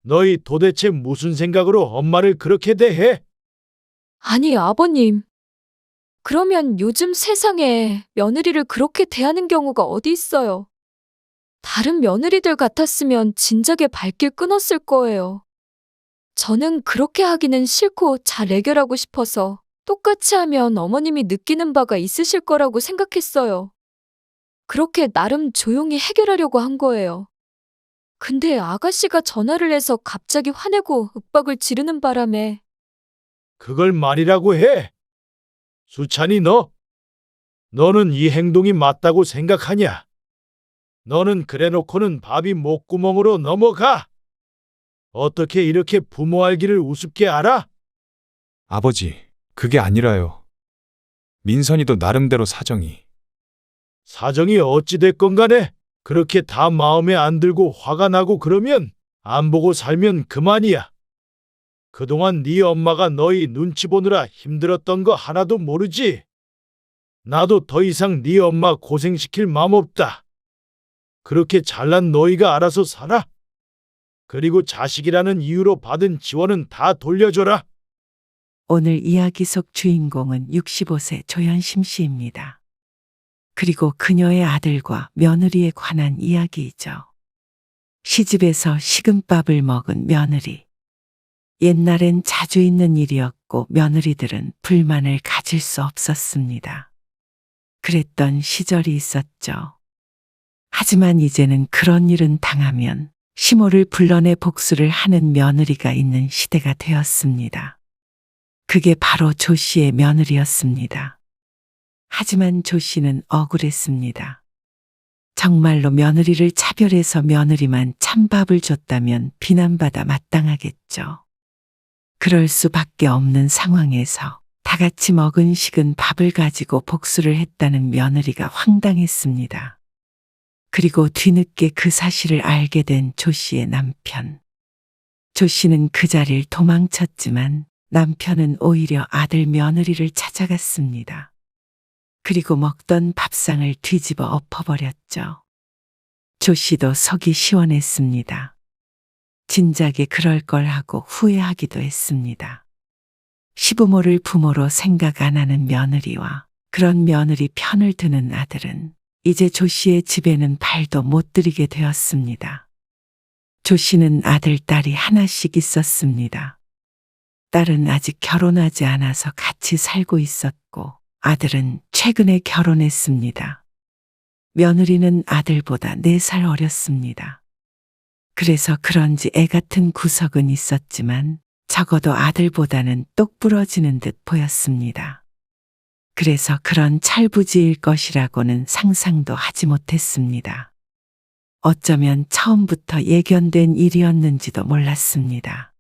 너희 도대체 무슨 생각으로 엄마를 그렇게 대해? 아니, 아버님. 그러면 요즘 세상에 며느리를 그렇게 대하는 경우가 어디 있어요? 다른 며느리들 같았으면 진작에 발길 끊었을 거예요. 저는 그렇게 하기는 싫고 잘 해결하고 싶어서 똑같이 하면 어머님이 느끼는 바가 있으실 거라고 생각했어요. 그렇게 나름 조용히 해결하려고 한 거예요. 근데 아가씨가 전화를 해서 갑자기 화내고 윽박을 지르는 바람에 그걸 말이라고 해? 수찬이 너는 이 행동이 맞다고 생각하냐? 너는 그래놓고는 밥이 목구멍으로 넘어가. 어떻게 이렇게 부모 알기를 우습게 알아? 아버지, 그게 아니라요. 민선이도 나름대로 사정이 어찌 됐건 간에 그렇게 다 마음에 안 들고 화가 나고 그러면 안 보고 살면 그만이야. 그동안 네 엄마가 너희 눈치 보느라 힘들었던 거 하나도 모르지? 나도 더 이상 네 엄마 고생시킬 맘 없다. 그렇게 잘난 너희가 알아서 살아. 그리고 자식이라는 이유로 받은 지원은 다 돌려줘라. 오늘 이야기 속 주인공은 65세 조현심 씨입니다. 그리고 그녀의 아들과 며느리에 관한 이야기이죠. 시집에서 식은밥을 먹은 며느리. 옛날엔 자주 있는 일이었고 며느리들은 불만을 가질 수 없었습니다. 그랬던 시절이 있었죠. 하지만 이제는 그런 일은 당하면 시모를 불러내 복수를 하는 며느리가 있는 시대가 되었습니다. 그게 바로 조 씨의 며느리였습니다. 하지만 조 씨는 억울했습니다. 정말로 며느리를 차별해서 며느리만 찬밥을 줬다면 비난받아 마땅하겠죠. 그럴 수밖에 없는 상황에서 다 같이 먹은 식은 밥을 가지고 복수를 했다는 며느리가 황당했습니다. 그리고 뒤늦게 그 사실을 알게 된 조 씨의 남편. 조 씨는 그 자리를 도망쳤지만 남편은 오히려 아들 며느리를 찾아갔습니다. 그리고 먹던 밥상을 뒤집어 엎어버렸죠. 조 씨도 속이 시원했습니다. 진작에 그럴 걸 하고 후회하기도 했습니다. 시부모를 부모로 생각 안 하는 며느리와 그런 며느리 편을 드는 아들은 이제 조 씨의 집에는 발도 못 들이게 되었습니다. 조 씨는 아들, 딸이 하나씩 있었습니다. 딸은 아직 결혼하지 않아서 같이 살고 있었고 아들은 최근에 결혼했습니다. 며느리는 아들보다 4살 어렸습니다. 그래서 그런지 애 같은 구석은 있었지만 적어도 아들보다는 똑부러지는 듯 보였습니다. 그래서 그런 철부지일 것이라고는 상상도 하지 못했습니다. 어쩌면 처음부터 예견된 일이었는지도 몰랐습니다.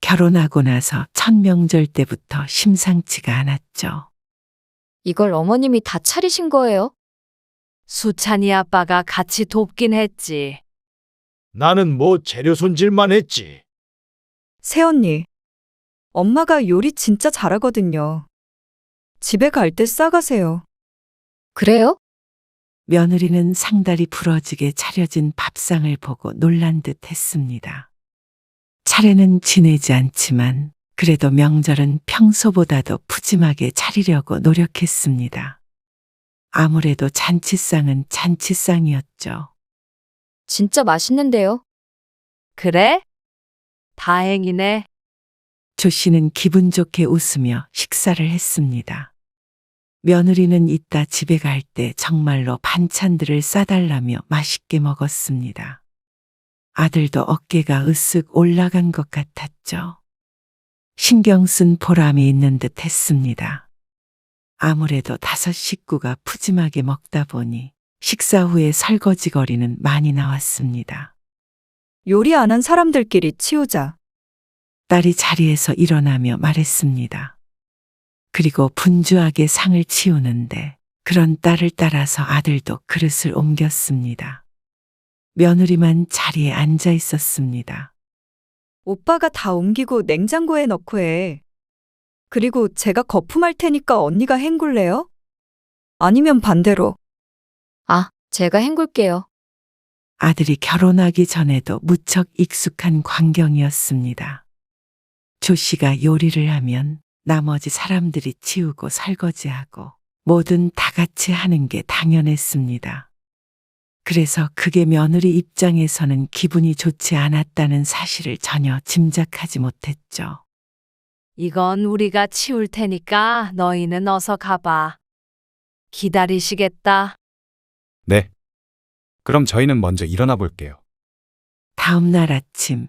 결혼하고 나서 첫 명절 때부터 심상치가 않았죠. 이걸 어머님이 다 차리신 거예요? 수찬이 아빠가 같이 돕긴 했지. 나는 뭐 재료 손질만 했지. 새언니, 엄마가 요리 진짜 잘하거든요. 집에 갈 때 싸가세요. 그래요? 며느리는 상다리 부러지게 차려진 밥상을 보고 놀란 듯 했습니다. 차례는 지내지 않지만 그래도 명절은 평소보다도 푸짐하게 차리려고 노력했습니다. 아무래도 잔치상은 잔치상이었죠. 진짜 맛있는데요? 그래? 다행이네. 조 씨는 기분 좋게 웃으며 식사를 했습니다. 며느리는 이따 집에 갈 때 정말로 반찬들을 싸달라며 맛있게 먹었습니다. 아들도 어깨가 으쓱 올라간 것 같았죠. 신경 쓴 보람이 있는 듯 했습니다. 아무래도 5 식구가 푸짐하게 먹다 보니 식사 후에 설거지거리는 많이 나왔습니다. 요리 안 한 사람들끼리 치우자. 딸이 자리에서 일어나며 말했습니다. 그리고 분주하게 상을 치우는데 그런 딸을 따라서 아들도 그릇을 옮겼습니다. 며느리만 자리에 앉아 있었습니다. 오빠가 다 옮기고 냉장고에 넣고 해. 그리고 제가 거품할 테니까 언니가 헹굴래요? 아니면 반대로. 아, 제가 헹굴게요. 아들이 결혼하기 전에도 무척 익숙한 광경이었습니다. 조 씨가 요리를 하면 나머지 사람들이 치우고 설거지하고 뭐든 다 같이 하는 게 당연했습니다. 그래서 그게 며느리 입장에서는 기분이 좋지 않았다는 사실을 전혀 짐작하지 못했죠. 이건 우리가 치울 테니까 너희는 어서 가봐. 기다리시겠다. 네. 그럼 저희는 먼저 일어나 볼게요. 다음 날 아침,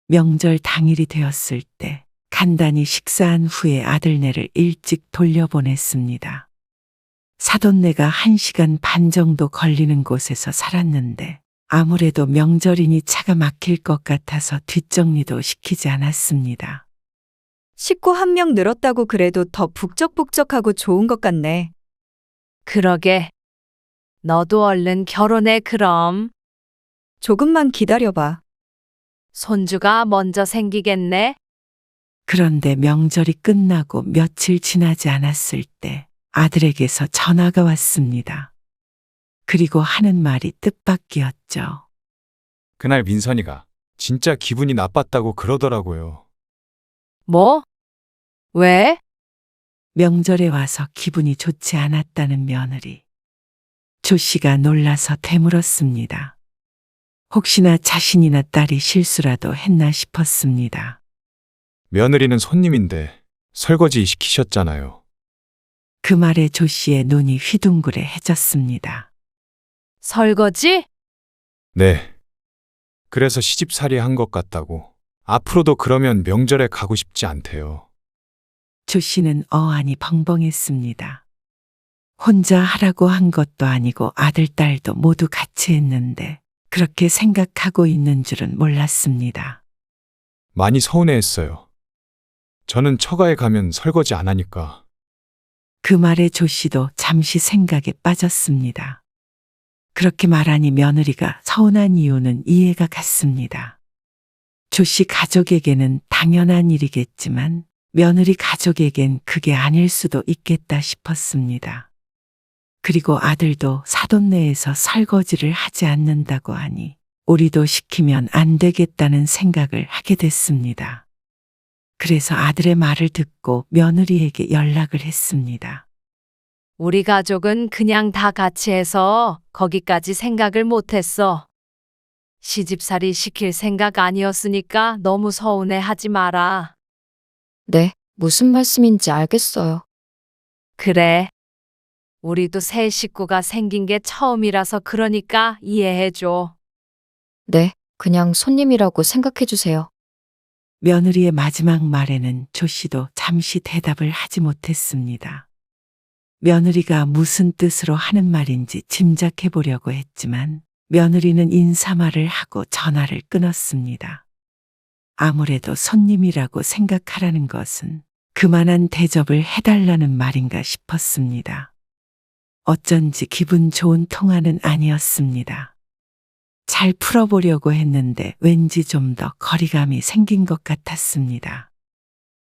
명절 당일이 되었을 때 간단히 식사한 후에 아들네를 일찍 돌려보냈습니다. 사돈네가 1시간 반 정도 걸리는 곳에서 살았는데 아무래도 명절이니 차가 막힐 것 같아서 뒷정리도 시키지 않았습니다. 식구 한 명 늘었다고 그래도 더 북적북적하고 좋은 것 같네. 그러게. 너도 얼른 결혼해 그럼. 조금만 기다려봐. 손주가 먼저 생기겠네. 그런데 명절이 끝나고 며칠 지나지 않았을 때 아들에게서 전화가 왔습니다. 그리고 하는 말이 뜻밖이었죠. 그날 민선이가 진짜 기분이 나빴다고 그러더라고요. 뭐? 왜? 명절에 와서 기분이 좋지 않았다는 며느리. 조 씨가 놀라서 되물었습니다. 혹시나 자신이나 딸이 실수라도 했나 싶었습니다. 며느리는 손님인데 설거지 시키셨잖아요. 그 말에 조 씨의 눈이 휘둥그레해졌습니다. 설거지? 네. 그래서 시집살이 한 것 같다고. 앞으로도 그러면 명절에 가고 싶지 않대요. 조 씨는 어안이 벙벙했습니다. 혼자 하라고 한 것도 아니고 아들, 딸도 모두 같이 했는데 그렇게 생각하고 있는 줄은 몰랐습니다. 많이 서운해했어요. 저는 처가에 가면 설거지 안 하니까. 그 말에 조 씨도 잠시 생각에 빠졌습니다. 그렇게 말하니 며느리가 서운한 이유는 이해가 갔습니다. 조 씨 가족에게는 당연한 일이겠지만 며느리 가족에겐 그게 아닐 수도 있겠다 싶었습니다. 그리고 아들도 사돈네에서 설거지를 하지 않는다고 하니 우리도 시키면 안 되겠다는 생각을 하게 됐습니다. 그래서 아들의 말을 듣고 며느리에게 연락을 했습니다. 우리 가족은 그냥 다 같이 해서 거기까지 생각을 못했어. 시집살이 시킬 생각 아니었으니까 너무 서운해 하지 마라. 네, 무슨 말씀인지 알겠어요. 그래. 우리도 새 식구가 생긴 게 처음이라서 그러니까 이해해줘. 네, 그냥 손님이라고 생각해 주세요. 며느리의 마지막 말에는 조 씨도 잠시 대답을 하지 못했습니다. 며느리가 무슨 뜻으로 하는 말인지 짐작해 보려고 했지만 며느리는 인사말을 하고 전화를 끊었습니다. 아무래도 손님이라고 생각하라는 것은 그만한 대접을 해달라는 말인가 싶었습니다. 어쩐지 기분 좋은 통화는 아니었습니다. 잘 풀어보려고 했는데 왠지 좀 더 거리감이 생긴 것 같았습니다.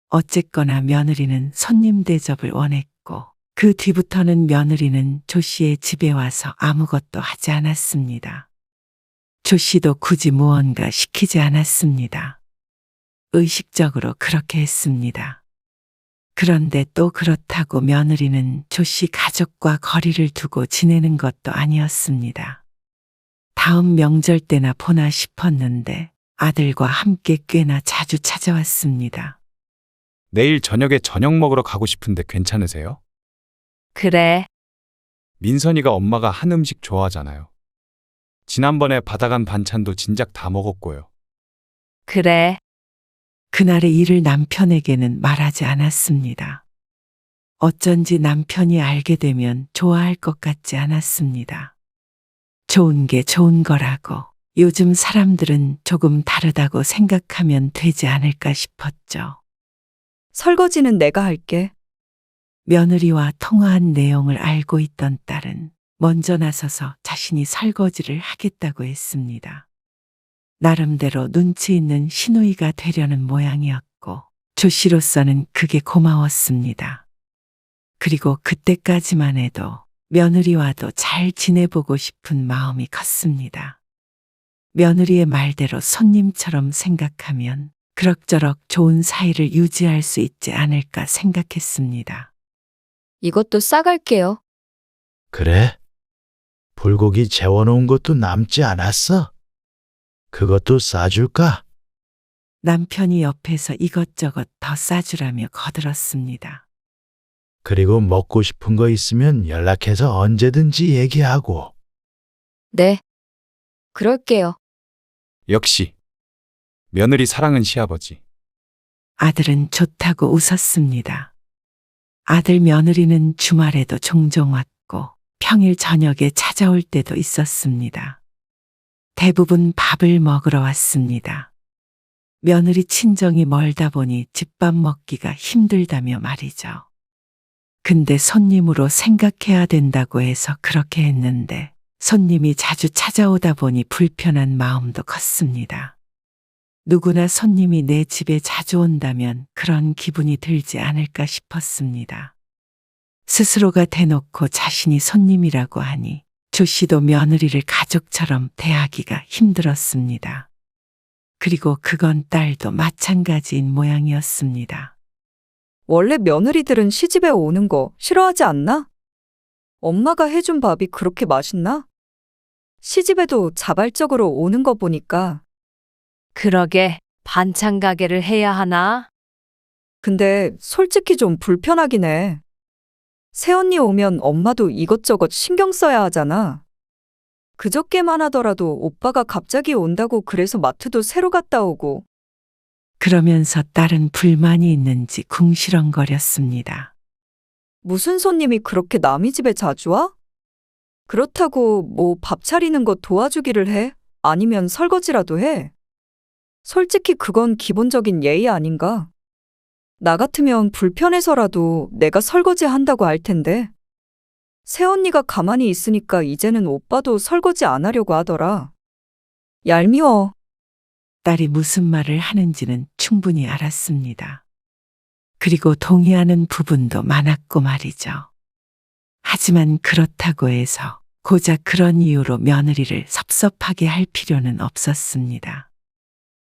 어쨌거나 며느리는 손님 대접을 원했고 그 뒤부터는 며느리는 조 씨의 집에 와서 아무것도 하지 않았습니다. 조 씨도 굳이 무언가 시키지 않았습니다. 의식적으로 그렇게 했습니다. 그런데 또 그렇다고 며느리는 조 씨 가족과 거리를 두고 지내는 것도 아니었습니다. 다음 명절 때나 보나 싶었는데 아들과 함께 꽤나 자주 찾아왔습니다. 내일 저녁에 저녁 먹으러 가고 싶은데 괜찮으세요? 그래. 민선이가 엄마가 한 음식 좋아하잖아요. 지난번에 받아간 반찬도 진작 다 먹었고요. 그래. 그날의 일을 남편에게는 말하지 않았습니다. 어쩐지 남편이 알게 되면 좋아할 것 같지 않았습니다. 좋은 게 좋은 거라고 요즘 사람들은 조금 다르다고 생각하면 되지 않을까 싶었죠. 설거지는 내가 할게. 며느리와 통화한 내용을 알고 있던 딸은 먼저 나서서 자신이 설거지를 하겠다고 했습니다. 나름대로 눈치 있는 시누이가 되려는 모양이었고 조 씨로서는 그게 고마웠습니다. 그리고 그때까지만 해도 며느리와도 잘 지내보고 싶은 마음이 컸습니다. 며느리의 말대로 손님처럼 생각하면 그럭저럭 좋은 사이를 유지할 수 있지 않을까 생각했습니다. 이것도 싸갈게요. 그래? 불고기 재워놓은 것도 남지 않았어? 그것도 싸줄까? 남편이 옆에서 이것저것 더 싸주라며 거들었습니다. 그리고 먹고 싶은 거 있으면 연락해서 언제든지 얘기하고. 네. 그럴게요. 역시 며느리 사랑은 시아버지. 아들은 좋다고 웃었습니다. 아들 며느리는 주말에도 종종 왔고 평일 저녁에 찾아올 때도 있었습니다. 대부분 밥을 먹으러 왔습니다. 며느리 친정이 멀다 보니 집밥 먹기가 힘들다며 말이죠. 근데 손님으로 생각해야 된다고 해서 그렇게 했는데 손님이 자주 찾아오다 보니 불편한 마음도 컸습니다. 누구나 손님이 내 집에 자주 온다면 그런 기분이 들지 않을까 싶었습니다. 스스로가 대놓고 자신이 손님이라고 하니 조 씨도 며느리를 가족처럼 대하기가 힘들었습니다. 그리고 그건 딸도 마찬가지인 모양이었습니다. 원래 며느리들은 시집에 오는 거 싫어하지 않나? 엄마가 해준 밥이 그렇게 맛있나? 시집에도 자발적으로 오는 거 보니까. 그러게 반찬 가게를 해야 하나? 근데 솔직히 좀 불편하긴 해. 새언니 오면 엄마도 이것저것 신경 써야 하잖아. 그저께만 하더라도 오빠가 갑자기 온다고 그래서 마트도 새로 갔다 오고. 그러면서 딸은 불만이 있는지 궁시렁거렸습니다. 무슨 손님이 그렇게 남의 집에 자주 와? 그렇다고 뭐 밥 차리는 거 도와주기를 해? 아니면 설거지라도 해? 솔직히 그건 기본적인 예의 아닌가? 나 같으면 불편해서라도 내가 설거지 한다고 할 텐데. 새언니가 가만히 있으니까 이제는 오빠도 설거지 안 하려고 하더라. 얄미워. 딸이 무슨 말을 하는지는 충분히 알았습니다. 그리고 동의하는 부분도 많았고 말이죠. 하지만 그렇다고 해서 고작 그런 이유로 며느리를 섭섭하게 할 필요는 없었습니다.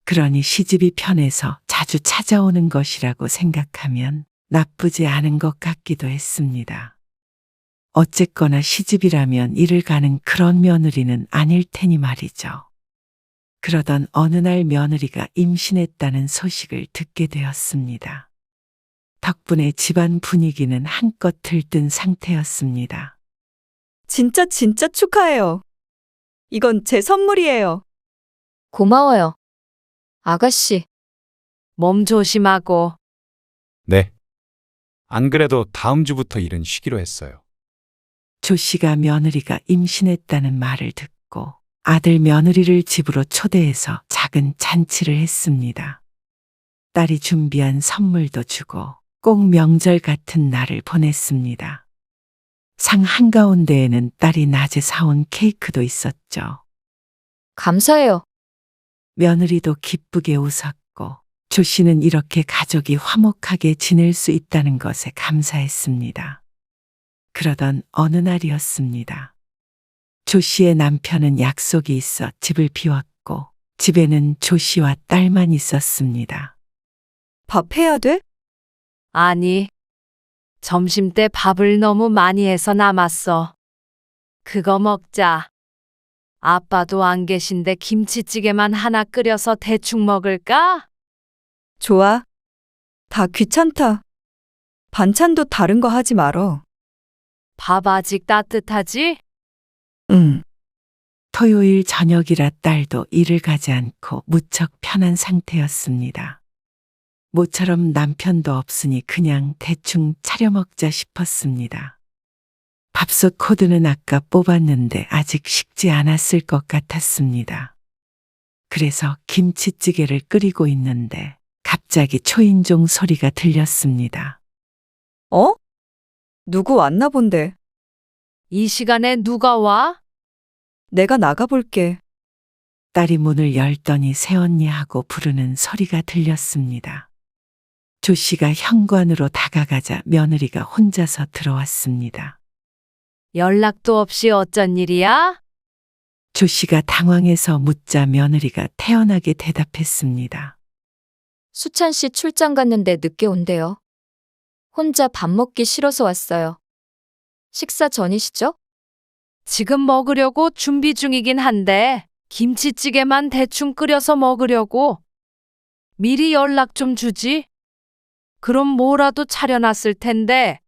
그러니 시집이 편해서 자주 찾아오는 것이라고 생각하면 나쁘지 않은 것 같기도 했습니다. 어쨌거나 시집이라면 일을 가는 그런 며느리는 아닐 테니 말이죠. 그러던 어느 날 며느리가 임신했다는 소식을 듣게 되었습니다. 덕분에 집안 분위기는 한껏 들뜬 상태였습니다. 진짜 축하해요. 이건 제 선물이에요. 고마워요. 아가씨, 몸 조심하고. 네. 안 그래도 다음 주부터 일은 쉬기로 했어요. 조 씨가 며느리가 임신했다는 말을 듣고 아들 며느리를 집으로 초대해서 작은 잔치를 했습니다. 딸이 준비한 선물도 주고 꼭 명절 같은 날을 보냈습니다. 상 한가운데에는 딸이 낮에 사온 케이크도 있었죠. 감사해요. 며느리도 기쁘게 웃었고 조 씨는 이렇게 가족이 화목하게 지낼 수 있다는 것에 감사했습니다. 그러던 어느 날이었습니다. 조 씨의 남편은 약속이 있어 집을 비웠고 집에는 조 씨와 딸만 있었습니다. 밥 해야 돼? 아니, 점심때 밥을 너무 많이 해서 남았어. 그거 먹자. 아빠도 안 계신데 김치찌개만 하나 끓여서 대충 먹을까? 좋아. 다 귀찮다. 반찬도 다른 거 하지 말어. 밥 아직 따뜻하지? 응. 토요일 저녁이라 딸도 일을 가지 않고 무척 편한 상태였습니다. 모처럼 남편도 없으니 그냥 대충 차려 먹자 싶었습니다. 밥솥 코드는 아까 뽑았는데 아직 식지 않았을 것 같았습니다. 그래서 김치찌개를 끓이고 있는데 갑자기 초인종 소리가 들렸습니다. 어? 누구 왔나 본데. 이 시간에 누가 와? 내가 나가볼게. 딸이 문을 열더니 새언니하고 부르는 소리가 들렸습니다. 조 씨가 현관으로 다가가자 며느리가 혼자서 들어왔습니다. 연락도 없이 어쩐 일이야? 조 씨가 당황해서 묻자 며느리가 태연하게 대답했습니다. 수찬 씨 출장 갔는데 늦게 온대요. 혼자 밥 먹기 싫어서 왔어요. 식사 전이시죠? 지금 먹으려고 준비 중이긴 한데 김치찌개만 대충 끓여서 먹으려고. 미리 연락 좀 주지. 그럼 뭐라도 차려놨을 텐데.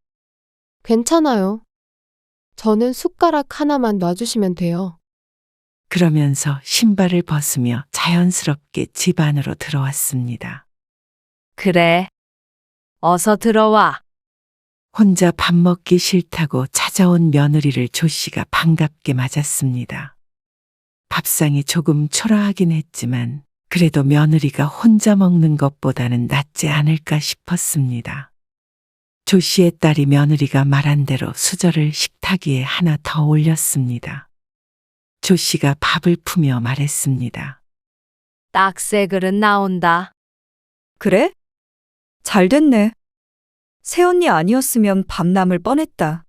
괜찮아요. 저는 숟가락 하나만 놔주시면 돼요. 그러면서 신발을 벗으며 자연스럽게 집 안으로 들어왔습니다. 그래. 어서 들어와. 혼자 밥 먹기 싫다고 찾아온 며느리를 조 씨가 반갑게 맞았습니다. 밥상이 조금 초라하긴 했지만 그래도 며느리가 혼자 먹는 것보다는 낫지 않을까 싶었습니다. 조 씨의 딸이 며느리가 말한 대로 수저를 식탁 위에 하나 더 올렸습니다. 조 씨가 밥을 푸며 말했습니다. 딱새 그릇 나온다. 그래? 잘 됐네. 새언니 아니었으면 밥 남을 뻔했다.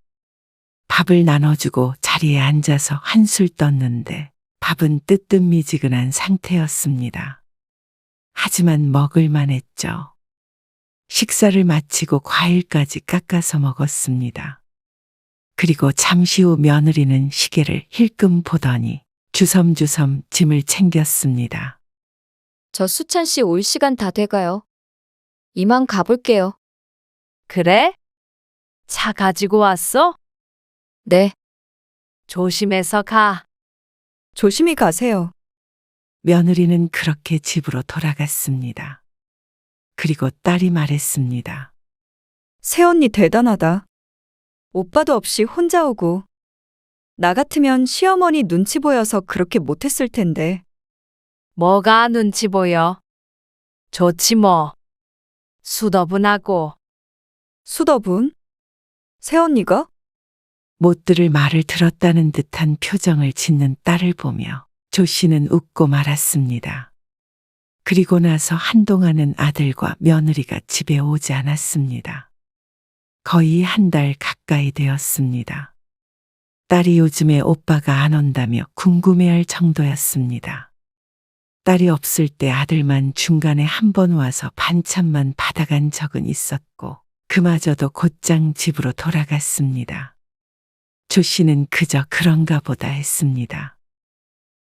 밥을 나눠주고 자리에 앉아서 한술 떴는데 밥은 뜨뜻미지근한 상태였습니다. 하지만 먹을만 했죠. 식사를 마치고 과일까지 깎아서 먹었습니다. 그리고 잠시 후 며느리는 시계를 힐끔 보더니 주섬주섬 짐을 챙겼습니다. 저 수찬 씨 올 시간 다 돼가요. 이만 가볼게요. 그래? 차 가지고 왔어? 네. 조심해서 가. 조심히 가세요. 며느리는 그렇게 집으로 돌아갔습니다. 그리고 딸이 말했습니다. 새언니 대단하다. 오빠도 없이 혼자 오고. 나 같으면 시어머니 눈치 보여서 그렇게 못했을 텐데. 뭐가 눈치 보여? 좋지 뭐. 수더분하고. 수더분? 새언니가? 못 들을 말을 들었다는 듯한 표정을 짓는 딸을 보며 조 씨는 웃고 말았습니다. 그리고 나서 한동안은 아들과 며느리가 집에 오지 않았습니다. 거의 한 달 가까이 되었습니다. 딸이 요즘에 오빠가 안 온다며 궁금해할 정도였습니다. 딸이 없을 때 아들만 중간에 한 번 와서 반찬만 받아간 적은 있었고 그마저도 곧장 집으로 돌아갔습니다. 조 씨는 그저 그런가 보다 했습니다.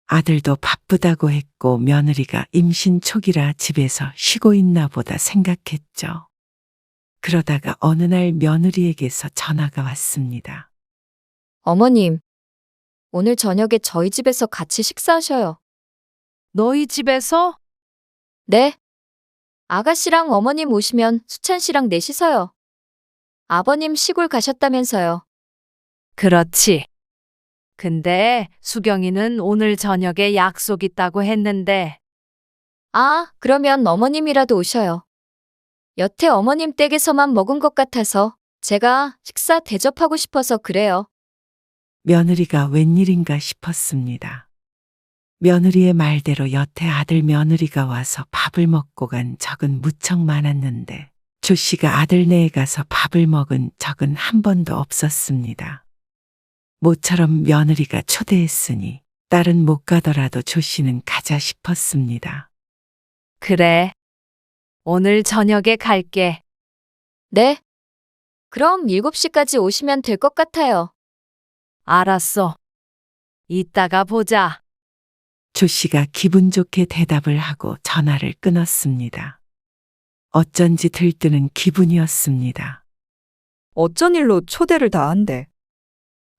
아들도 바쁘다고 했고 며느리가 임신 초기라 집에서 쉬고 있나 보다 생각했죠. 그러다가 어느 날 며느리에게서 전화가 왔습니다. 어머님, 오늘 저녁에 저희 집에서 같이 식사하셔요. 너희 집에서? 네. 아가씨랑 어머님 오시면 수찬 씨랑 넷이서요. 아버님 시골 가셨다면서요. 그렇지. 근데 수경이는 오늘 저녁에 약속 있다고 했는데. 아, 그러면 어머님이라도 오셔요. 여태 어머님 댁에서만 먹은 것 같아서 제가 식사 대접하고 싶어서 그래요. 며느리가 웬일인가 싶었습니다. 며느리의 말대로 여태 아들 며느리가 와서 밥을 먹고 간 적은 무척 많았는데 조 씨가 아들네에 가서 밥을 먹은 적은 한 번도 없었습니다. 모처럼 며느리가 초대했으니 딸은 못 가더라도 조 씨는 가자 싶었습니다. 그래. 오늘 저녁에 갈게. 네. 그럼 7시까지 오시면 될 것 같아요. 알았어. 이따가 보자. 조 씨가 기분 좋게 대답을 하고 전화를 끊었습니다. 어쩐지 들뜨는 기분이었습니다. 어쩐 일로 초대를 다 한대.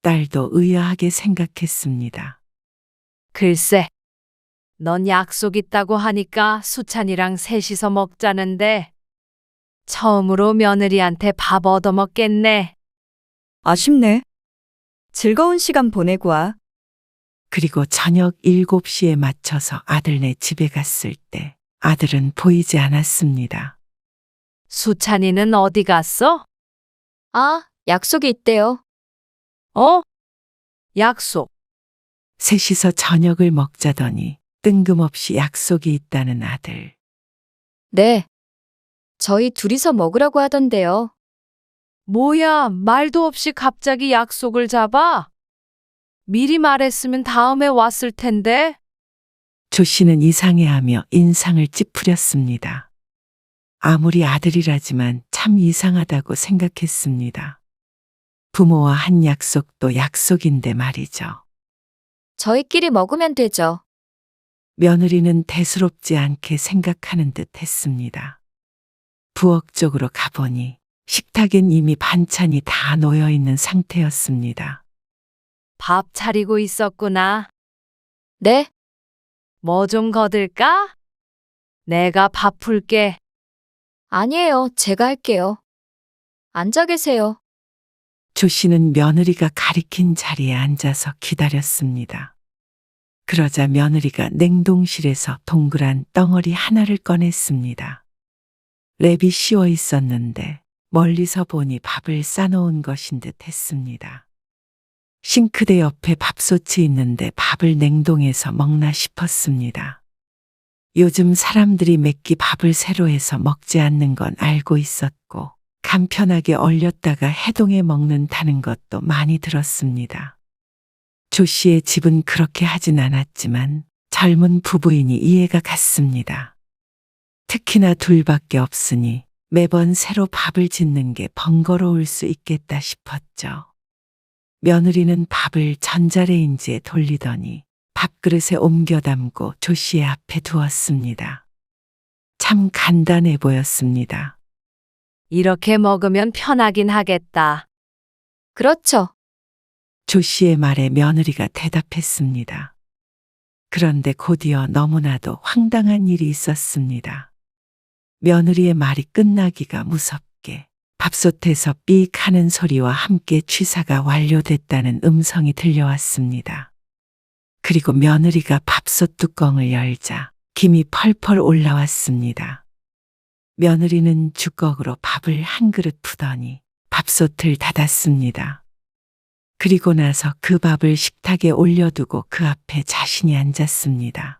딸도 의아하게 생각했습니다. 글쎄. 넌 약속 있다고 하니까 수찬이랑 셋이서 먹자는데 처음으로 며느리한테 밥 얻어먹겠네. 아쉽네. 즐거운 시간 보내고 와. 그리고 저녁 7시에 맞춰서 아들네 집에 갔을 때 아들은 보이지 않았습니다. 수찬이는 어디 갔어? 아, 약속이 있대요. 어? 약속. 셋이서 저녁을 먹자더니 뜬금없이 약속이 있다는 아들. 네. 저희 둘이서 먹으라고 하던데요. 뭐야, 말도 없이 갑자기 약속을 잡아? 미리 말했으면 다음에 왔을 텐데. 조 씨는 이상해하며 인상을 찌푸렸습니다. 아무리 아들이라지만 참 이상하다고 생각했습니다. 부모와 한 약속도 약속인데 말이죠. 저희끼리 먹으면 되죠. 며느리는 대수롭지 않게 생각하는 듯 했습니다. 부엌 쪽으로 가보니 식탁엔 이미 반찬이 다 놓여 있는 상태였습니다. 밥 차리고 있었구나. 네, 뭐 좀 거들까? 내가 밥 풀게. 아니에요. 제가 할게요. 앉아 계세요. 조 씨는 며느리가 가리킨 자리에 앉아서 기다렸습니다. 그러자 며느리가 냉동실에서 동그란 덩어리 하나를 꺼냈습니다. 랩이 씌워 있었는데 멀리서 보니 밥을 싸놓은 것인 듯 했습니다. 싱크대 옆에 밥솥이 있는데 밥을 냉동해서 먹나 싶었습니다. 요즘 사람들이 맵기 밥을 새로 해서 먹지 않는 건 알고 있었고 간편하게 얼렸다가 해동해 먹는다는 것도 많이 들었습니다. 조 씨의 집은 그렇게 하진 않았지만 젊은 부부이니 이해가 갔습니다. 특히나 둘밖에 없으니 매번 새로 밥을 짓는 게 번거로울 수 있겠다 싶었죠. 며느리는 밥을 전자레인지에 돌리더니 밥그릇에 옮겨 담고 조 씨의 앞에 두었습니다. 참 간단해 보였습니다. 이렇게 먹으면 편하긴 하겠다. 그렇죠. 조 씨의 말에 며느리가 대답했습니다. 그런데 곧이어 너무나도 황당한 일이 있었습니다. 며느리의 말이 끝나기가 무섭게 밥솥에서 삑 하는 소리와 함께 취사가 완료됐다는 음성이 들려왔습니다. 그리고 며느리가 밥솥 뚜껑을 열자 김이 펄펄 올라왔습니다. 며느리는 주걱으로 밥을 한 그릇 푸더니 밥솥을 닫았습니다. 그리고 나서 그 밥을 식탁에 올려두고 그 앞에 자신이 앉았습니다.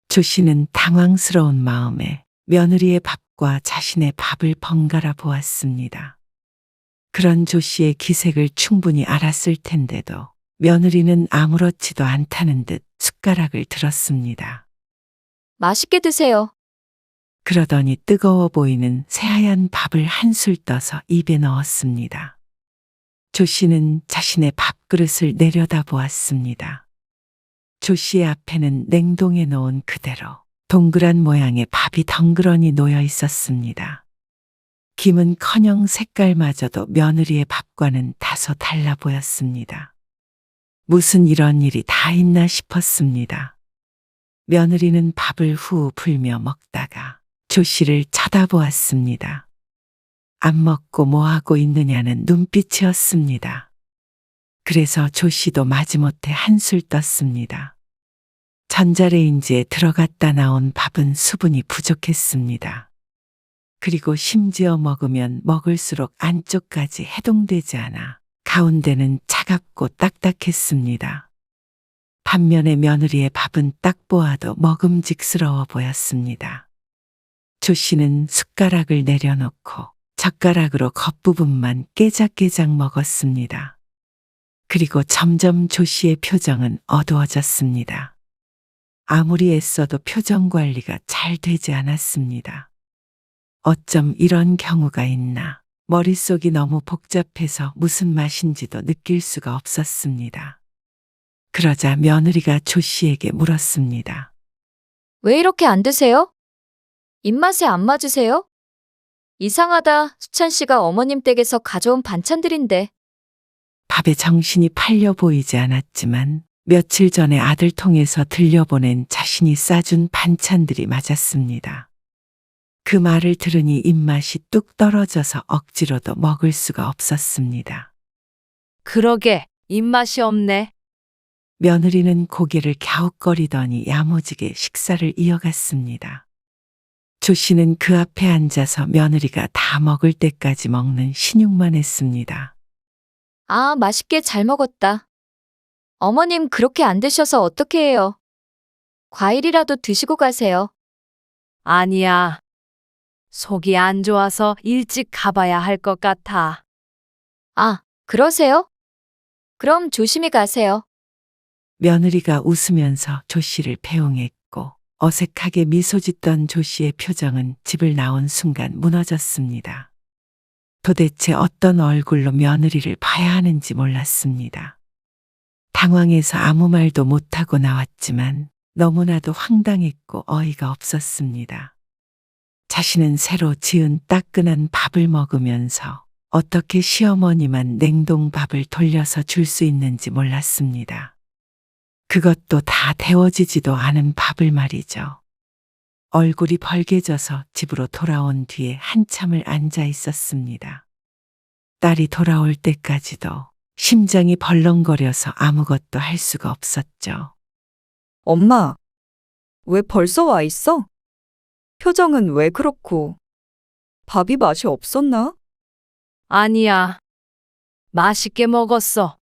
조 씨는 당황스러운 마음에 며느리의 밥과 자신의 밥을 번갈아 보았습니다. 그런 조 씨의 기색을 충분히 알았을 텐데도 며느리는 아무렇지도 않다는 듯 숟가락을 들었습니다. 맛있게 드세요. 그러더니 뜨거워 보이는 새하얀 밥을 한술 떠서 입에 넣었습니다. 조 씨는 자신의 밥그릇을 내려다 보았습니다. 조 씨의 앞에는 냉동해 놓은 그대로 동그란 모양의 밥이 덩그러니 놓여 있었습니다. 김은커녕 색깔마저도 며느리의 밥과는 다소 달라 보였습니다. 무슨 이런 일이 다 있나 싶었습니다. 며느리는 밥을 후 불며 먹다가 조 씨를 쳐다보았습니다. 안 먹고 뭐 하고 있느냐는 눈빛이었습니다. 그래서 조 씨도 마지못해 한술 떴습니다. 전자레인지에 들어갔다 나온 밥은 수분이 부족했습니다. 그리고 심지어 먹으면 먹을수록 안쪽까지 해동되지 않아 가운데는 차갑고 딱딱했습니다. 반면에 며느리의 밥은 딱 보아도 먹음직스러워 보였습니다. 조 씨는 숟가락을 내려놓고 젓가락으로 겉부분만 깨작깨작 먹었습니다. 그리고 점점 조 씨의 표정은 어두워졌습니다. 아무리 애써도 표정 관리가 잘 되지 않았습니다. 어쩜 이런 경우가 있나. 머릿속이 너무 복잡해서 무슨 맛인지도 느낄 수가 없었습니다. 그러자 며느리가 조 씨에게 물었습니다. 왜 이렇게 안 드세요? 입맛에 안 맞으세요? 이상하다. 수찬 씨가 어머님 댁에서 가져온 반찬들인데. 밥에 정신이 팔려 보이지 않았지만 며칠 전에 아들 통해서 들려보낸 자신이 싸준 반찬들이 맞았습니다. 그 말을 들으니 입맛이 뚝 떨어져서 억지로도 먹을 수가 없었습니다. 그러게, 입맛이 없네. 며느리는 고개를 갸웃거리더니 야무지게 식사를 이어갔습니다. 조 씨는 그 앞에 앉아서 며느리가 다 먹을 때까지 먹는 신용만 했습니다. 아, 맛있게 잘 먹었다. 어머님 그렇게 안 드셔서 어떻게 해요? 과일이라도 드시고 가세요. 아니야. 속이 안 좋아서 일찍 가봐야 할 것 같아. 아, 그러세요? 그럼 조심히 가세요. 며느리가 웃으면서 조 씨를 배웅했고 어색하게 미소 짓던 조 씨의 표정은 집을 나온 순간 무너졌습니다. 도대체 어떤 얼굴로 며느리를 봐야 하는지 몰랐습니다. 당황해서 아무 말도 못하고 나왔지만 너무나도 황당했고 어이가 없었습니다. 자신은 새로 지은 따끈한 밥을 먹으면서 어떻게 시어머니만 냉동밥을 돌려서 줄 수 있는지 몰랐습니다. 그것도 다 데워지지도 않은 밥을 말이죠. 얼굴이 벌개져서 집으로 돌아온 뒤에 한참을 앉아 있었습니다. 딸이 돌아올 때까지도 심장이 벌렁거려서 아무것도 할 수가 없었죠. 엄마, 왜 벌써 와 있어? 표정은 왜 그렇고? 밥이 맛이 없었나? 아니야. 맛있게 먹었어.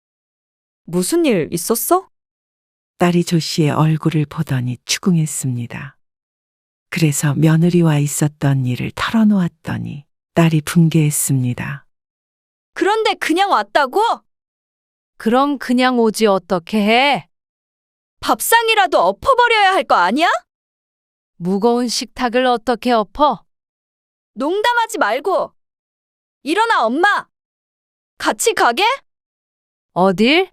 무슨 일 있었어? 딸이 조 씨의 얼굴을 보더니 추궁했습니다. 그래서 며느리와 있었던 일을 털어놓았더니 딸이 분개했습니다. 그런데 그냥 왔다고? 그럼 그냥 오지 어떻게 해? 밥상이라도 엎어버려야 할 거 아니야? 무거운 식탁을 어떻게 엎어? 농담하지 말고. 일어나, 엄마. 같이 가게? 어딜?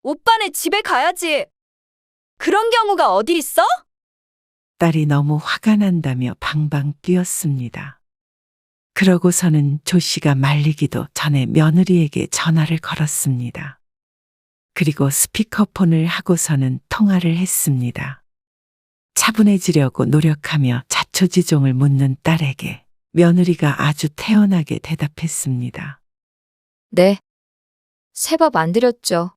오빠네 집에 가야지. 그런 경우가 어디 있어? 딸이 너무 화가 난다며 방방 뛰었습니다. 그러고서는 조 씨가 말리기도 전에 며느리에게 전화를 걸었습니다. 그리고 스피커폰을 하고서는 통화를 했습니다. 차분해지려고 노력하며 자초지종을 묻는 딸에게 며느리가 아주 태연하게 대답했습니다. 네. 새밥 안 드렸죠.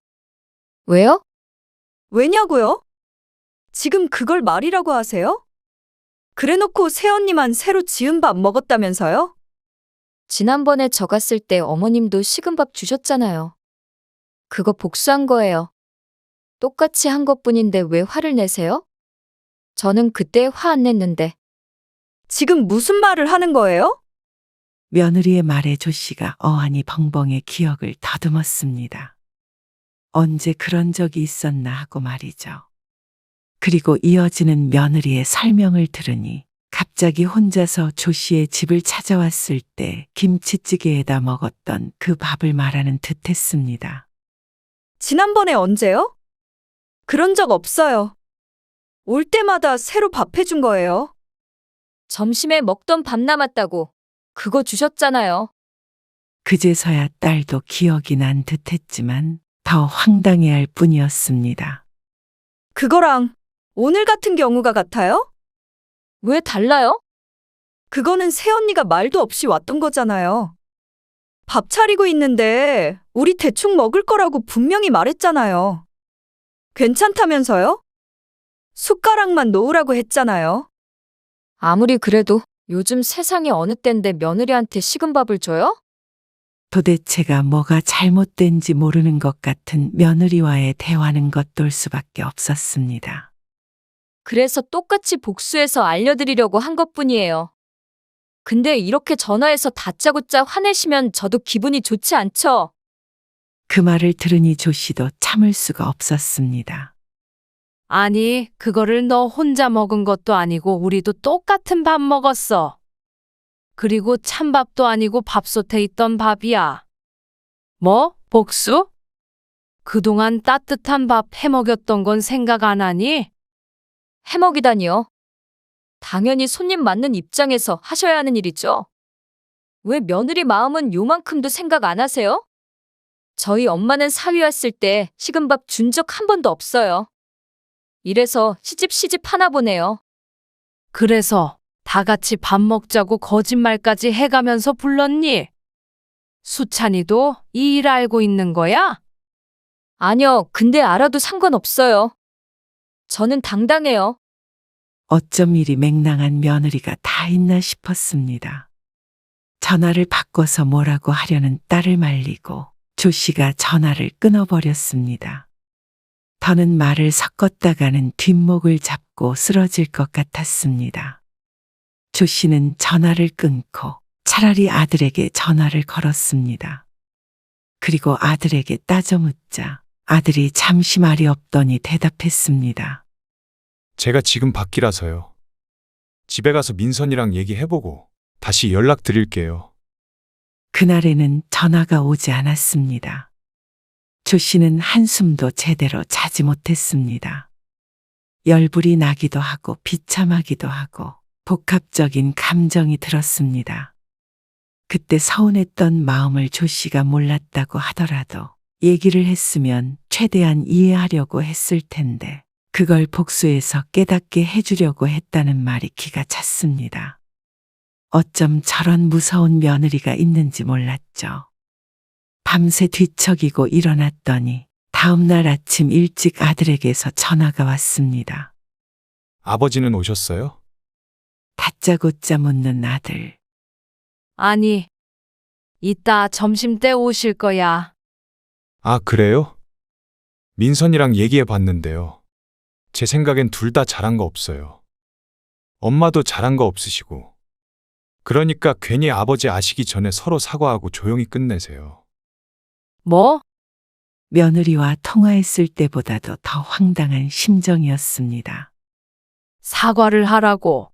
왜요? 왜냐고요? 지금 그걸 말이라고 하세요? 그래놓고 새언니만 새로 지은 밥 먹었다면서요? 지난번에 저 갔을 때 어머님도 식은 밥 주셨잖아요. 그거 복수한 거예요. 똑같이 한 것뿐인데 왜 화를 내세요? 저는 그때 화 안 냈는데. 지금 무슨 말을 하는 거예요? 며느리의 말에 조 씨가 어안이 벙벙해 기억을 더듬었습니다. 언제 그런 적이 있었나 하고 말이죠. 그리고 이어지는 며느리의 설명을 들으니 갑자기 혼자서 조 씨의 집을 찾아왔을 때 김치찌개에다 먹었던 그 밥을 말하는 듯 했습니다. 지난번에 언제요? 그런 적 없어요. 올 때마다 새로 밥 해준 거예요. 점심에 먹던 밥 남았다고. 그거 주셨잖아요. 그제서야 딸도 기억이 난 듯 했지만 더 황당해할 뿐이었습니다. 그거랑 오늘 같은 경우가 같아요? 왜 달라요? 그거는 새언니가 말도 없이 왔던 거잖아요. 밥 차리고 있는데 우리 대충 먹을 거라고 분명히 말했잖아요. 괜찮다면서요? 숟가락만 놓으라고 했잖아요. 아무리 그래도 요즘 세상에 어느 땐데 며느리한테 식은 밥을 줘요? 도대체가 뭐가 잘못된지 모르는 것 같은 며느리와의 대화는 겉돌 수밖에 없었습니다. 그래서 똑같이 복수해서 알려드리려고 한 것뿐이에요. 근데 이렇게 전화해서 다짜고짜 화내시면 저도 기분이 좋지 않죠? 그 말을 들으니 조 씨도 참을 수가 없었습니다. 아니, 그거를 너 혼자 먹은 것도 아니고 우리도 똑같은 밥 먹었어. 그리고 찬밥도 아니고 밥솥에 있던 밥이야. 뭐? 복수? 그동안 따뜻한 밥 해먹였던 건 생각 안 하니? 해먹이다니요. 당연히 손님 맞는 입장에서 하셔야 하는 일이죠. 왜 며느리 마음은 요만큼도 생각 안 하세요? 저희 엄마는 사위 왔을 때 식은 밥 준 적 한 번도 없어요. 이래서 시집 하나 보네요. 그래서 다 같이 밥 먹자고 거짓말까지 해가면서 불렀니? 수찬이도 이 일 알고 있는 거야? 아니요, 근데 알아도 상관없어요. 저는 당당해요. 어쩜 이리 맹랑한 며느리가 다 있나 싶었습니다. 전화를 바꿔서 뭐라고 하려는 딸을 말리고 조 씨가 전화를 끊어버렸습니다. 더는 말을 섞었다가는 뒷목을 잡고 쓰러질 것 같았습니다. 조 씨는 전화를 끊고 차라리 아들에게 전화를 걸었습니다. 그리고 아들에게 따져 묻자 아들이 잠시 말이 없더니 대답했습니다. 제가 지금 밖이라서요. 집에 가서 민선이랑 얘기해보고 다시 연락드릴게요. 그날에는 전화가 오지 않았습니다. 조 씨는 한숨도 제대로 자지 못했습니다. 열불이 나기도 하고 비참하기도 하고 복합적인 감정이 들었습니다. 그때 서운했던 마음을 조 씨가 몰랐다고 하더라도 얘기를 했으면 최대한 이해하려고 했을 텐데 그걸 복수해서 깨닫게 해주려고 했다는 말이 기가 찼습니다. 어쩜 저런 무서운 며느리가 있는지 몰랐죠. 밤새 뒤척이고 일어났더니 다음 날 아침 일찍 아들에게서 전화가 왔습니다. 아버지는 오셨어요? 다짜고짜 묻는 아들. 아니, 이따 점심때 오실 거야. 아, 그래요? 민선이랑 얘기해 봤는데요. 제 생각엔 둘 다 잘한 거 없어요. 엄마도 잘한 거 없으시고. 그러니까 괜히 아버지 아시기 전에 서로 사과하고 조용히 끝내세요. 뭐? 며느리와 통화했을 때보다도 더 황당한 심정이었습니다. 사과를 하라고.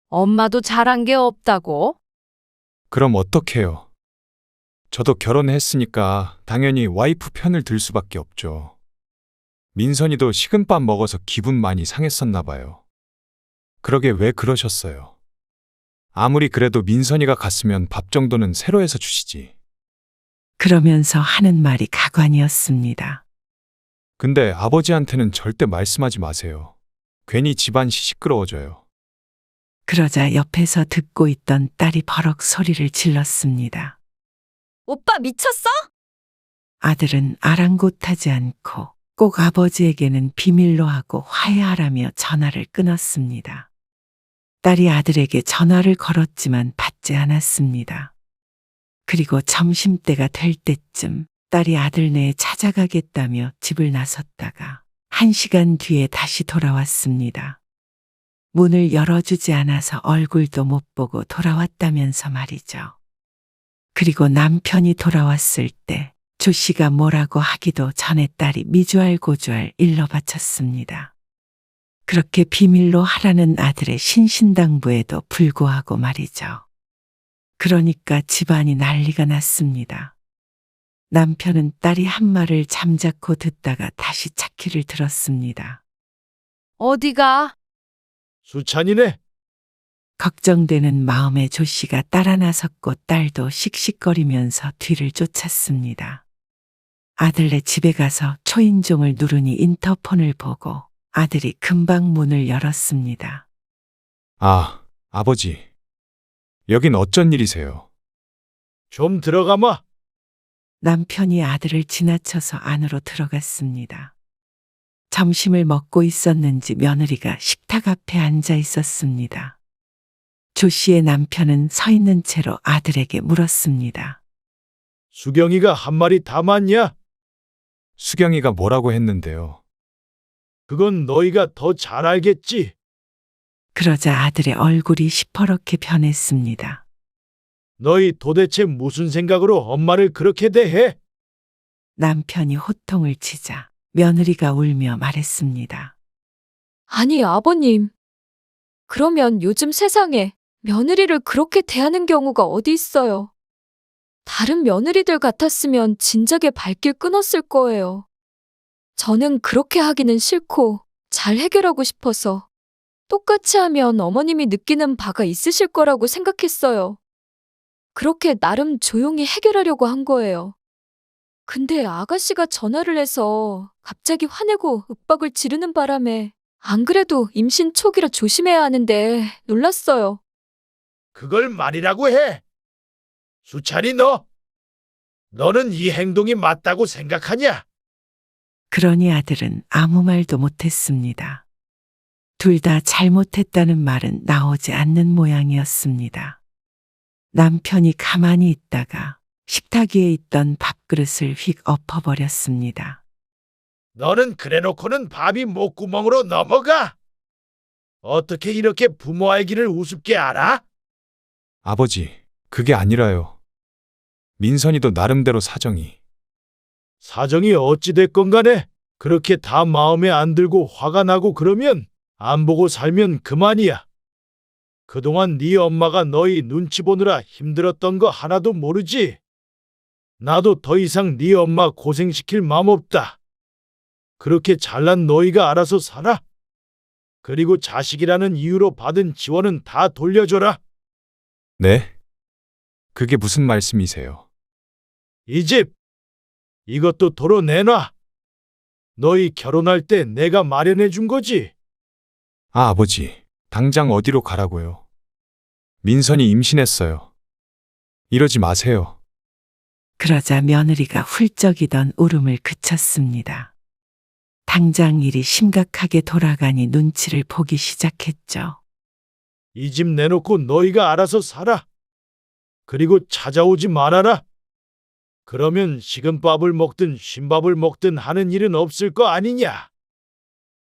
엄마도 잘한 게 없다고? 그럼 어떡해요? 저도 결혼했으니까 당연히 와이프 편을 들 수밖에 없죠. 민선이도 식은밥 먹어서 기분 많이 상했었나 봐요. 그러게 왜 그러셨어요? 아무리 그래도 민선이가 갔으면 밥 정도는 새로 해서 주시지. 그러면서 하는 말이 가관이었습니다. 근데 아버지한테는 절대 말씀하지 마세요. 괜히 집안 시끄러워져요. 그러자 옆에서 듣고 있던 딸이 버럭 소리를 질렀습니다. 오빠 미쳤어? 아들은 아랑곳하지 않고 꼭 아버지에게는 비밀로 하고 화해하라며 전화를 끊었습니다. 딸이 아들에게 전화를 걸었지만 받지 않았습니다. 그리고 점심때가 될 때쯤 딸이 아들네에 찾아가겠다며 집을 나섰다가 1시간 뒤에 다시 돌아왔습니다. 문을 열어주지 않아서 얼굴도 못 보고 돌아왔다면서 말이죠. 그리고 남편이 돌아왔을 때 조 씨가 뭐라고 하기도 전에 딸이 미주알 고주알 일러 바쳤습니다. 그렇게 비밀로 하라는 아들의 신신당부에도 불구하고 말이죠. 그러니까 집안이 난리가 났습니다. 남편은 딸이 한 말을 잠자코 듣다가 다시 차키를 들었습니다. 어디가? 수찬이네. 걱정되는 마음에 조 씨가 따라 나섰고 딸도 씩씩거리면서 뒤를 쫓았습니다. 아들네 집에 가서 초인종을 누르니 인터폰을 보고 아들이 금방 문을 열었습니다. 아, 아버지. 여긴 어쩐 일이세요? 좀 들어가마. 남편이 아들을 지나쳐서 안으로 들어갔습니다. 점심을 먹고 있었는지 며느리가 식탁 앞에 앉아 있었습니다. 조 씨의 남편은 서 있는 채로 아들에게 물었습니다. 수경이가 한 말이 다 맞냐? 수경이가 뭐라고 했는데요? 그건 너희가 더 잘 알겠지. 그러자 아들의 얼굴이 시퍼렇게 변했습니다. 너희 도대체 무슨 생각으로 엄마를 그렇게 대해? 남편이 호통을 치자 며느리가 울며 말했습니다. 아니, 아버님. 그러면 요즘 세상에 며느리를 그렇게 대하는 경우가 어디 있어요? 다른 며느리들 같았으면 진작에 발길 끊었을 거예요. 저는 그렇게 하기는 싫고 잘 해결하고 싶어서 똑같이 하면 어머님이 느끼는 바가 있으실 거라고 생각했어요. 그렇게 나름 조용히 해결하려고 한 거예요. 근데 아가씨가 전화를 해서 갑자기 화내고 윽박을 지르는 바람에 안 그래도 임신 초기라 조심해야 하는데 놀랐어요. 그걸 말이라고 해. 수찬이 너는 이 행동이 맞다고 생각하냐? 그러니 아들은 아무 말도 못했습니다. 둘 다 잘못했다는 말은 나오지 않는 모양이었습니다. 남편이 가만히 있다가 식탁 위에 있던 밥그릇을 휙 엎어버렸습니다. 너는 그래놓고는 밥이 목구멍으로 넘어가. 어떻게 이렇게 부모 알기를 우습게 알아? 아버지, 그게 아니라요. 민선이도 나름대로 사정이. 사정이 어찌 됐건 간에 그렇게 다 마음에 안 들고 화가 나고 그러면 안 보고 살면 그만이야. 그동안 네 엄마가 너희 눈치 보느라 힘들었던 거 하나도 모르지? 나도 더 이상 네 엄마 고생시킬 맘 없다. 그렇게 잘난 너희가 알아서 살아. 그리고 자식이라는 이유로 받은 지원은 다 돌려줘라. 네? 그게 무슨 말씀이세요? 이 집, 이것도 도로 내놔. 너희 결혼할 때 내가 마련해 준 거지. 아, 아버지, 당장 어디로 가라고요? 민선이 임신했어요. 이러지 마세요. 그러자 며느리가 훌쩍이던 울음을 그쳤습니다. 당장 일이 심각하게 돌아가니 눈치를 보기 시작했죠. 이 집 내놓고 너희가 알아서 살아. 그리고 찾아오지 말아라. 그러면 식은 밥을 먹든 쉰밥을 먹든 하는 일은 없을 거 아니냐.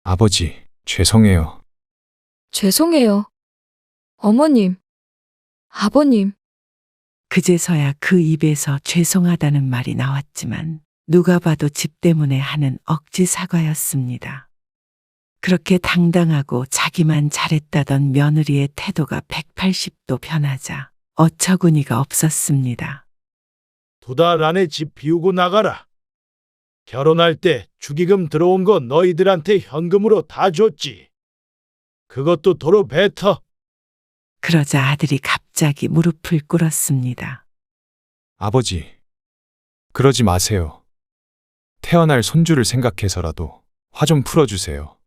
아버지, 죄송해요. 죄송해요. 어머님, 아버님, 그제서야 그 입에서 죄송하다는 말이 나왔지만 누가 봐도 집 때문에 하는 억지 사과였습니다. 그렇게 당당하고 자기만 잘했다던 며느리의 태도가 180도 변하자 어처구니가 없었습니다. 2달 안에 집 비우고 나가라. 결혼할 때 축의금 들어온 거 너희들한테 현금으로 다 줬지. 그것도 도로 뱉어. 그러자 아들이 갑자기 무릎을 꿇었습니다. 아버지, 그러지 마세요. 태어날 손주를 생각해서라도 화 좀 풀어주세요.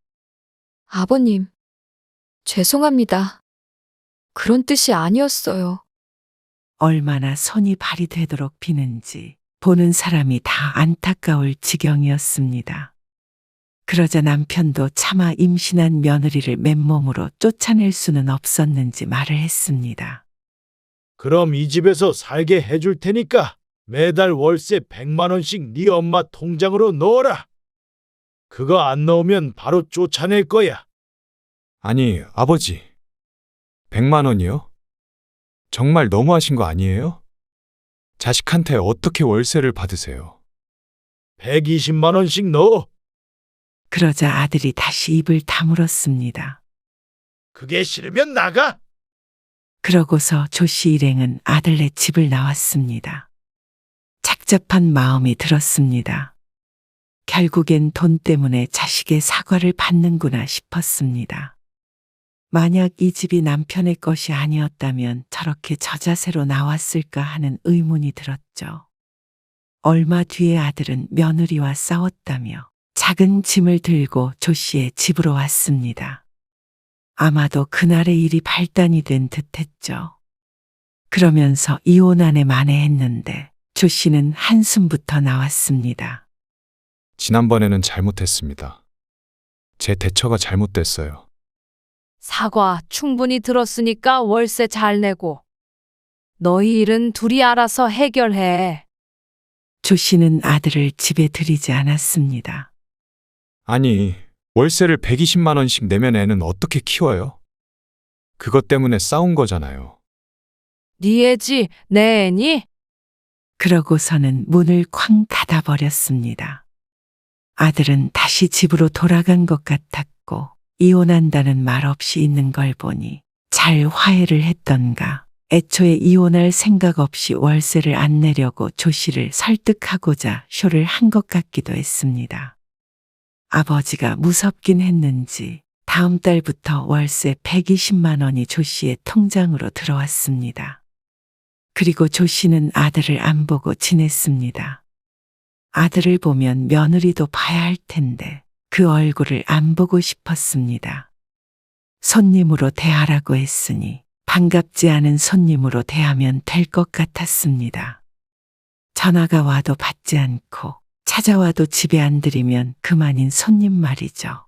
아버님, 죄송합니다. 그런 뜻이 아니었어요. 얼마나 손이 발이 되도록 비는지 보는 사람이 다 안타까울 지경이었습니다. 그러자 남편도 차마 임신한 며느리를 맨몸으로 쫓아낼 수는 없었는지 말을 했습니다. 그럼 이 집에서 살게 해줄 테니까 매달 월세 100만 원씩 네 엄마 통장으로 넣어라. 그거 안 넣으면 바로 쫓아낼 거야. 아니, 아버지. 100만 원이요? 정말 너무하신 거 아니에요? 자식한테 어떻게 월세를 받으세요? 120만 원씩 넣어. 그러자 아들이 다시 입을 다물었습니다. 그게 싫으면 나가. 그러고서 조씨 일행은 아들네 집을 나왔습니다. 착잡한 마음이 들었습니다. 결국엔 돈 때문에 자식의 사과를 받는구나 싶었습니다. 만약 이 집이 남편의 것이 아니었다면 저렇게 저자세로 나왔을까 하는 의문이 들었죠. 얼마 뒤에 아들은 며느리와 싸웠다며 작은 짐을 들고 조 씨의 집으로 왔습니다. 아마도 그날의 일이 발단이 된 듯했죠. 그러면서 이혼안에 만회했는데 조 씨는 한숨부터 나왔습니다. 지난번에는 잘못했습니다. 제 대처가 잘못됐어요. 사과 충분히 들었으니까 월세 잘 내고. 너희 일은 둘이 알아서 해결해. 조 씨는 아들을 집에 들이지 않았습니다. 아니, 월세를 120만 원씩 내면 애는 어떻게 키워요? 그것 때문에 싸운 거잖아요. 네 애지 내 애니? 그러고서는 문을 쾅 닫아버렸습니다. 아들은 다시 집으로 돌아간 것 같았고 이혼한다는 말 없이 있는 걸 보니 잘 화해를 했던가 애초에 이혼할 생각 없이 월세를 안 내려고 조 씨를 설득하고자 쇼를 한 것 같기도 했습니다. 아버지가 무섭긴 했는지 다음 달부터 월세 120만 원이 조 씨의 통장으로 들어왔습니다. 그리고 조 씨는 아들을 안 보고 지냈습니다. 아들을 보면 며느리도 봐야 할 텐데 그 얼굴을 안 보고 싶었습니다. 손님으로 대하라고 했으니 반갑지 않은 손님으로 대하면 될 것 같았습니다. 전화가 와도 받지 않고 찾아와도 집에 안 들이면 그만인 손님 말이죠.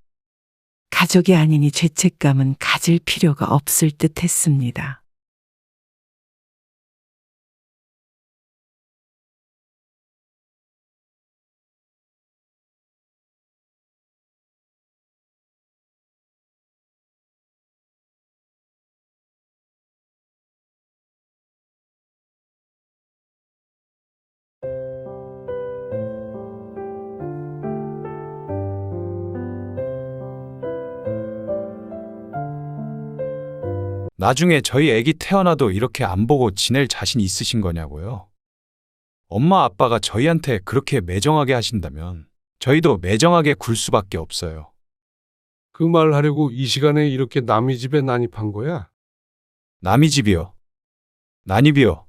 가족이 아니니 죄책감은 가질 필요가 없을 듯 했습니다. 나중에 저희 애기 태어나도 이렇게 안 보고 지낼 자신 있으신 거냐고요? 엄마 아빠가 저희한테 그렇게 매정하게 하신다면 저희도 매정하게 굴 수밖에 없어요. 그 말 하려고 이 시간에 이렇게 남의 집에 난입한 거야? 남이 집이요. 난입이요.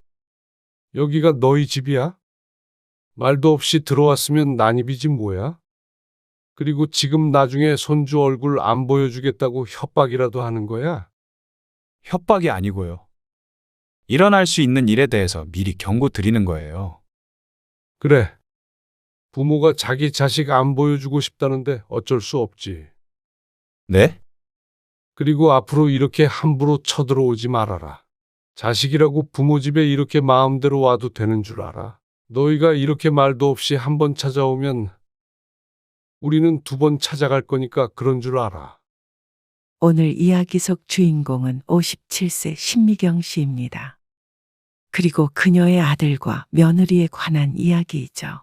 여기가 너희 집이야? 말도 없이 들어왔으면 난입이지 뭐야? 그리고 지금 나중에 손주 얼굴 안 보여주겠다고 협박이라도 하는 거야? 협박이 아니고요. 일어날 수 있는 일에 대해서 미리 경고 드리는 거예요. 그래. 부모가 자기 자식 안 보여주고 싶다는데 어쩔 수 없지. 네? 그리고 앞으로 이렇게 함부로 쳐들어오지 말아라. 자식이라고 부모 집에 이렇게 마음대로 와도 되는 줄 알아. 너희가 이렇게 말도 없이 한 번 찾아오면 우리는 2번 찾아갈 거니까 그런 줄 알아. 오늘 이야기 속 주인공은 57세 신미경 씨입니다. 그리고 그녀의 아들과 며느리에 관한 이야기이죠.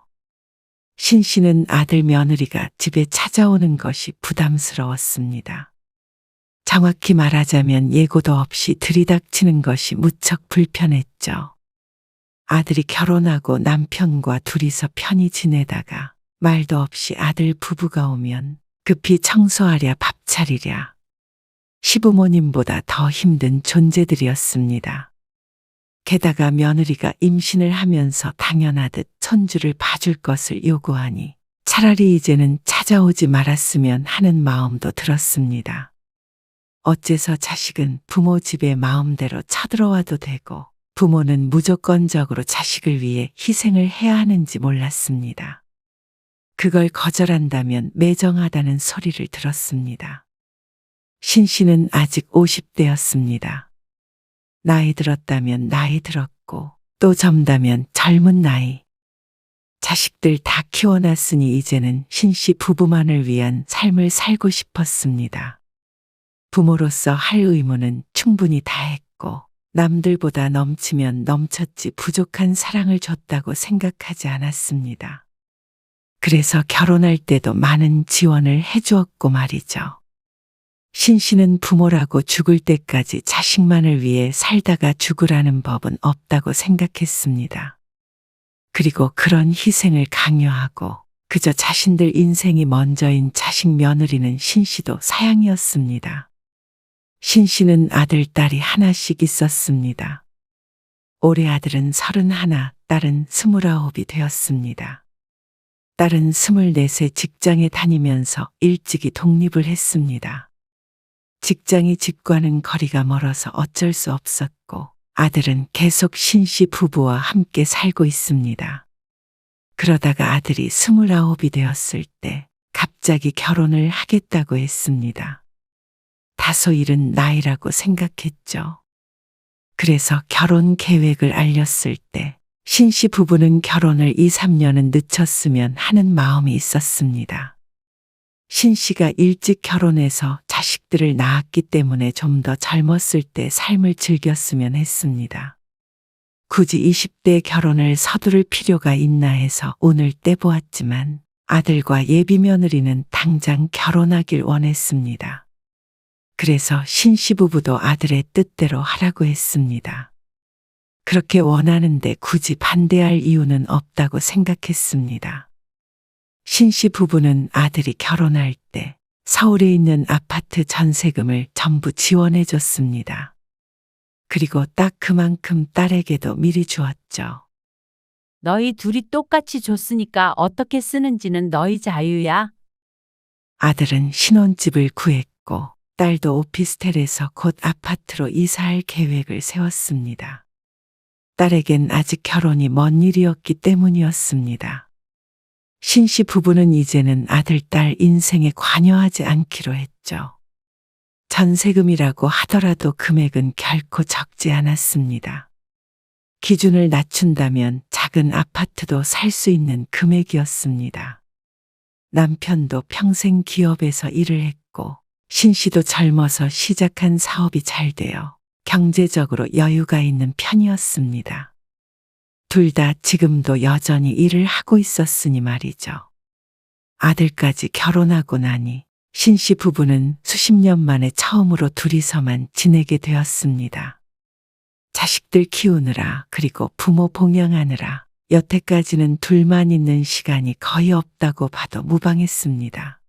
신 씨는 아들 며느리가 집에 찾아오는 것이 부담스러웠습니다. 정확히 말하자면 예고도 없이 들이닥치는 것이 무척 불편했죠. 아들이 결혼하고 남편과 둘이서 편히 지내다가 말도 없이 아들 부부가 오면 급히 청소하랴 밥 차리랴. 시부모님보다 더 힘든 존재들이었습니다. 게다가 며느리가 임신을 하면서 당연하듯 손주를 봐줄 것을 요구하니 차라리 이제는 찾아오지 말았으면 하는 마음도 들었습니다. 어째서 자식은 부모 집에 마음대로 쳐들어와도 되고 부모는 무조건적으로 자식을 위해 희생을 해야 하는지 몰랐습니다. 그걸 거절한다면 매정하다는 소리를 들었습니다. 신 씨는 아직 50대였습니다. 나이 들었다면 나이 들었고 또 젊다면 젊은 나이. 자식들 다 키워놨으니 이제는 신 씨 부부만을 위한 삶을 살고 싶었습니다. 부모로서 할 의무는 충분히 다했고 남들보다 넘치면 넘쳤지 부족한 사랑을 줬다고 생각하지 않았습니다. 그래서 결혼할 때도 많은 지원을 해주었고 말이죠. 신 씨는 부모라고 죽을 때까지 자식만을 위해 살다가 죽으라는 법은 없다고 생각했습니다. 그리고 그런 희생을 강요하고 그저 자신들 인생이 먼저인 자식 며느리는 신 씨도 사양이었습니다. 신 씨는 아들, 딸이 하나씩 있었습니다. 올해 아들은 31, 딸은 29이 되었습니다. 딸은 24세 직장에 다니면서 일찍이 독립을 했습니다. 직장이 집과는 거리가 멀어서 어쩔 수 없었고 아들은 계속 신 씨 부부와 함께 살고 있습니다. 그러다가 아들이 29이 되었을 때 갑자기 결혼을 하겠다고 했습니다. 다소 이른 나이라고 생각했죠. 그래서 결혼 계획을 알렸을 때 신 씨 부부는 결혼을 2, 3년은 늦췄으면 하는 마음이 있었습니다. 신 씨가 일찍 결혼해서 자식들을 낳았기 때문에 좀 더 젊었을 때 삶을 즐겼으면 했습니다. 굳이 20대 결혼을 서두를 필요가 있나 해서 오늘 떼보았지만 아들과 예비 며느리는 당장 결혼하길 원했습니다. 그래서 신 씨 부부도 아들의 뜻대로 하라고 했습니다. 그렇게 원하는데 굳이 반대할 이유는 없다고 생각했습니다. 신 씨 부부는 아들이 결혼할 때 서울에 있는 아파트 전세금을 전부 지원해 줬습니다. 그리고 딱 그만큼 딸에게도 미리 주었죠. 너희 둘이 똑같이 줬으니까 어떻게 쓰는지는 너희 자유야. 아들은 신혼집을 구했고 딸도 오피스텔에서 곧 아파트로 이사할 계획을 세웠습니다. 딸에겐 아직 결혼이 먼 일이었기 때문이었습니다. 신 씨 부부는 이제는 아들, 딸 인생에 관여하지 않기로 했죠. 전세금이라고 하더라도 금액은 결코 적지 않았습니다. 기준을 낮춘다면 작은 아파트도 살 수 있는 금액이었습니다. 남편도 평생 기업에서 일을 했고 신 씨도 젊어서 시작한 사업이 잘 되어 경제적으로 여유가 있는 편이었습니다. 둘 다 지금도 여전히 일을 하고 있었으니 말이죠. 아들까지 결혼하고 나니 신 씨 부부는 수십 년 만에 처음으로 둘이서만 지내게 되었습니다. 자식들 키우느라 그리고 부모 봉양하느라 여태까지는 둘만 있는 시간이 거의 없다고 봐도 무방했습니다.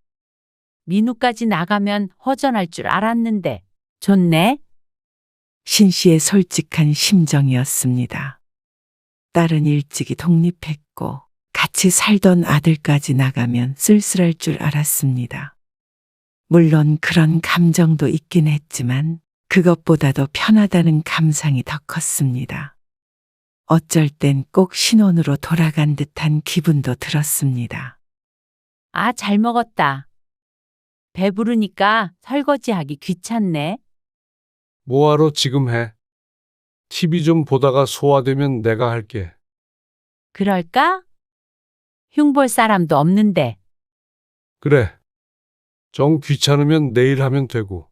민우까지 나가면 허전할 줄 알았는데 좋네. 신 씨의 솔직한 심정이었습니다. 딸은 일찍이 독립했고 같이 살던 아들까지 나가면 쓸쓸할 줄 알았습니다. 물론 그런 감정도 있긴 했지만 그것보다도 편하다는 감상이 더 컸습니다. 어쩔 땐 꼭 신혼으로 돌아간 듯한 기분도 들었습니다. 아, 잘 먹었다. 배부르니까 설거지하기 귀찮네. 뭐하러 지금 해? TV 좀 보다가 소화되면 내가 할게. 그럴까? 흉볼 사람도 없는데. 그래. 정 귀찮으면 내일 하면 되고.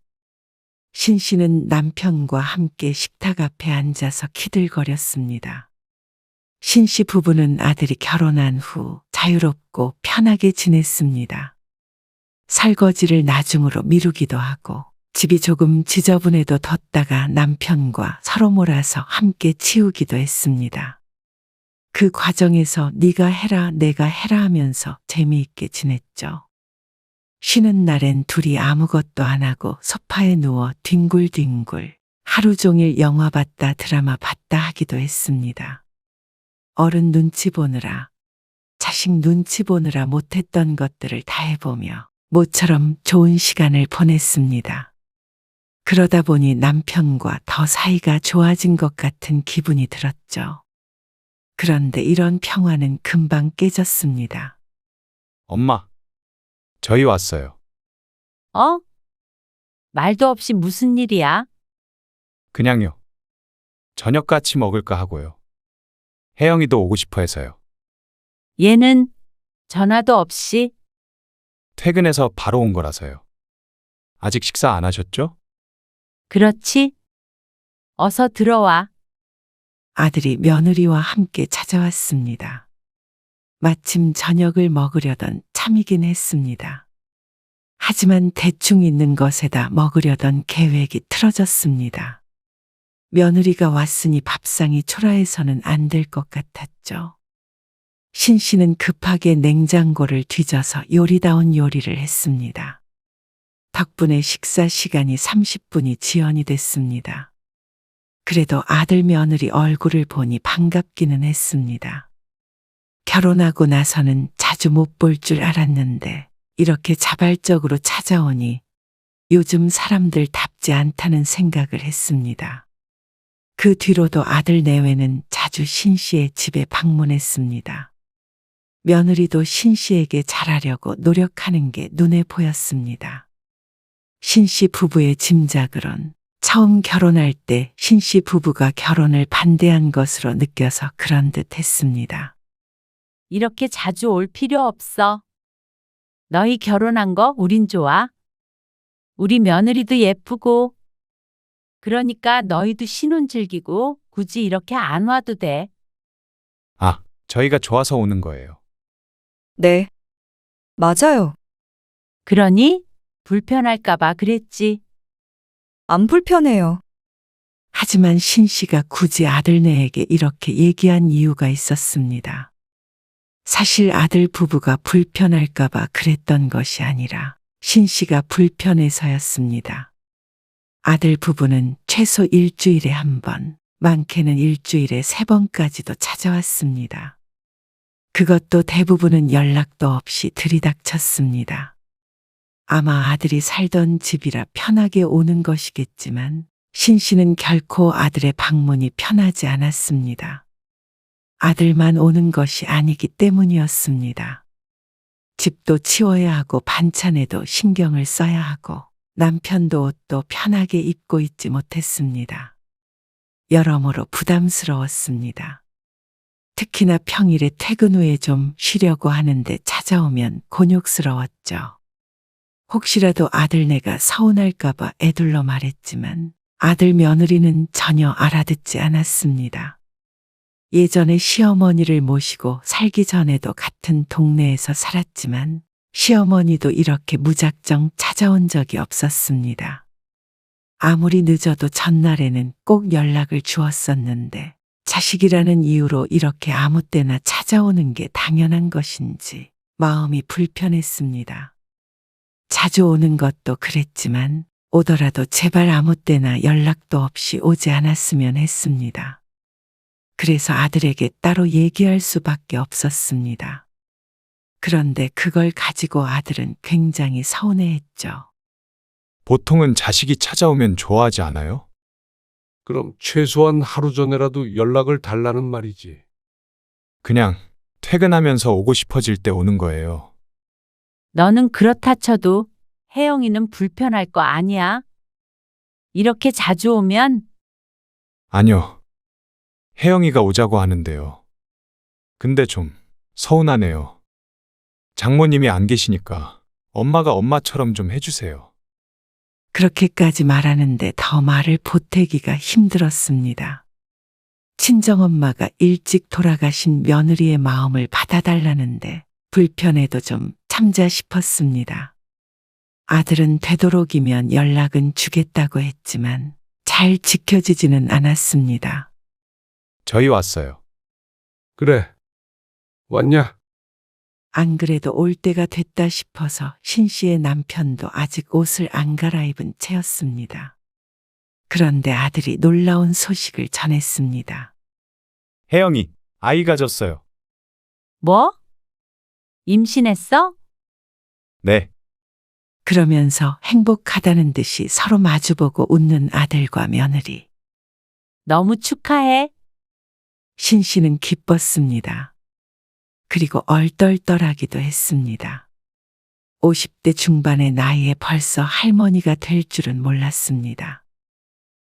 신 씨는 남편과 함께 식탁 앞에 앉아서 키들거렸습니다. 신 씨 부부는 아들이 결혼한 후 자유롭고 편하게 지냈습니다. 설거지를 나중으로 미루기도 하고 집이 조금 지저분해도 뒀다가 남편과 서로 몰아서 함께 치우기도 했습니다. 그 과정에서 네가 해라 내가 해라 하면서 재미있게 지냈죠. 쉬는 날엔 둘이 아무것도 안 하고 소파에 누워 뒹굴뒹굴 하루 종일 영화 봤다 드라마 봤다 하기도 했습니다. 어른 눈치 보느라 자식 눈치 보느라 못했던 것들을 다 해보며 모처럼 좋은 시간을 보냈습니다. 그러다 보니 남편과 더 사이가 좋아진 것 같은 기분이 들었죠. 그런데 이런 평화는 금방 깨졌습니다. 엄마, 저희 왔어요. 어? 말도 없이 무슨 일이야? 그냥요. 저녁 같이 먹을까 하고요. 혜영이도 오고 싶어 해서요. 얘는 전화도 없이. 퇴근해서 바로 온 거라서요. 아직 식사 안 하셨죠? 그렇지? 어서 들어와. 아들이 며느리와 함께 찾아왔습니다. 마침 저녁을 먹으려던 참이긴 했습니다. 하지만 대충 있는 것에다 먹으려던 계획이 틀어졌습니다. 며느리가 왔으니 밥상이 초라해서는 안 될 것 같았죠. 신 씨는 급하게 냉장고를 뒤져서 요리다운 요리를 했습니다. 덕분에 식사 시간이 30분이 지연이 됐습니다. 그래도 아들 며느리 얼굴을 보니 반갑기는 했습니다. 결혼하고 나서는 자주 못 볼 줄 알았는데 이렇게 자발적으로 찾아오니 요즘 사람들답지 않다는 생각을 했습니다. 그 뒤로도 아들 내외는 자주 신 씨의 집에 방문했습니다. 며느리도 신 씨에게 잘하려고 노력하는 게 눈에 보였습니다. 신 씨 부부의 짐작으론 처음 결혼할 때 신 씨 부부가 결혼을 반대한 것으로 느껴서 그런 듯 했습니다. 이렇게 자주 올 필요 없어. 너희 결혼한 거 우린 좋아. 우리 며느리도 예쁘고. 그러니까 너희도 신혼 즐기고 굳이 이렇게 안 와도 돼. 아, 저희가 좋아서 오는 거예요. 네. 맞아요. 그러니 불편할까봐 그랬지. 안 불편해요. 하지만 신 씨가 굳이 아들네에게 이렇게 얘기한 이유가 있었습니다. 사실 아들 부부가 불편할까봐 그랬던 것이 아니라 신 씨가 불편해서였습니다. 아들 부부는 최소 일주일에 한 번, 많게는 일주일에 3번까지도 찾아왔습니다. 그것도 대부분은 연락도 없이 들이닥쳤습니다. 아마 아들이 살던 집이라 편하게 오는 것이겠지만 신 씨는 결코 아들의 방문이 편하지 않았습니다. 아들만 오는 것이 아니기 때문이었습니다. 집도 치워야 하고 반찬에도 신경을 써야 하고 남편도 옷도 편하게 입고 있지 못했습니다. 여러모로 부담스러웠습니다. 특히나 평일에 퇴근 후에 좀 쉬려고 하는데 찾아오면 곤욕스러웠죠. 혹시라도 아들네가 서운할까봐 애둘러 말했지만 아들 며느리는 전혀 알아듣지 않았습니다. 예전에 시어머니를 모시고 살기 전에도 같은 동네에서 살았지만 시어머니도 이렇게 무작정 찾아온 적이 없었습니다. 아무리 늦어도 전날에는 꼭 연락을 주었었는데 자식이라는 이유로 이렇게 아무 때나 찾아오는 게 당연한 것인지 마음이 불편했습니다. 자주 오는 것도 그랬지만 오더라도 제발 아무 때나 연락도 없이 오지 않았으면 했습니다. 그래서 아들에게 따로 얘기할 수밖에 없었습니다. 그런데 그걸 가지고 아들은 굉장히 서운해했죠. 보통은 자식이 찾아오면 좋아하지 않아요? 그럼 최소한 하루 전에라도 연락을 달라는 말이지. 그냥 퇴근하면서 오고 싶어질 때 오는 거예요. 너는 그렇다 쳐도 혜영이는 불편할 거 아니야? 이렇게 자주 오면 아니요. 혜영이가 오자고 하는데요. 근데 좀 서운하네요. 장모님이 안 계시니까 엄마가 엄마처럼 좀 해주세요. 그렇게까지 말하는데 더 말을 보태기가 힘들었습니다. 친정엄마가 일찍 돌아가신 며느리의 마음을 받아달라는데 불편해도 좀 참자 싶었습니다. 아들은 되도록이면 연락은 주겠다고 했지만 잘 지켜지지는 않았습니다. 저희 왔어요. 그래. 왔냐? 안 그래도 올 때가 됐다 싶어서 신 씨의 남편도 아직 옷을 안 갈아입은 채였습니다. 그런데 아들이 놀라운 소식을 전했습니다. 혜영이 아이 가졌어요. 뭐? 임신했어? 네. 그러면서 행복하다는 듯이 서로 마주보고 웃는 아들과 며느리. 너무 축하해. 신 씨는 기뻤습니다. 그리고 얼떨떨하기도 했습니다. 50대 중반의 나이에 벌써 할머니가 될 줄은 몰랐습니다.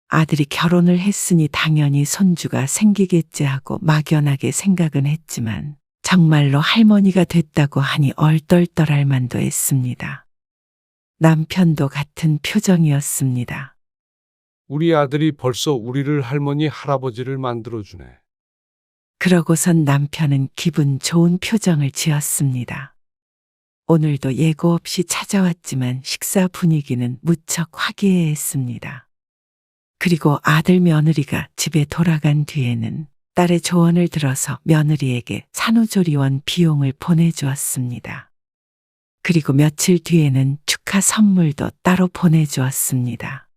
아들이 결혼을 했으니 당연히 손주가 생기겠지 하고 막연하게 생각은 했지만 정말로 할머니가 됐다고 하니 얼떨떨할 만도 했습니다. 남편도 같은 표정이었습니다. 우리 아들이 벌써 우리를 할머니, 할아버지를 만들어주네. 그러고선 남편은 기분 좋은 표정을 지었습니다. 오늘도 예고 없이 찾아왔지만 식사 분위기는 무척 화기애애했습니다. 그리고 아들 며느리가 집에 돌아간 뒤에는 딸의 조언을 들어서 며느리에게 산후조리원 비용을 보내주었습니다. 그리고 며칠 뒤에는 축하 선물도 따로 보내주었습니다.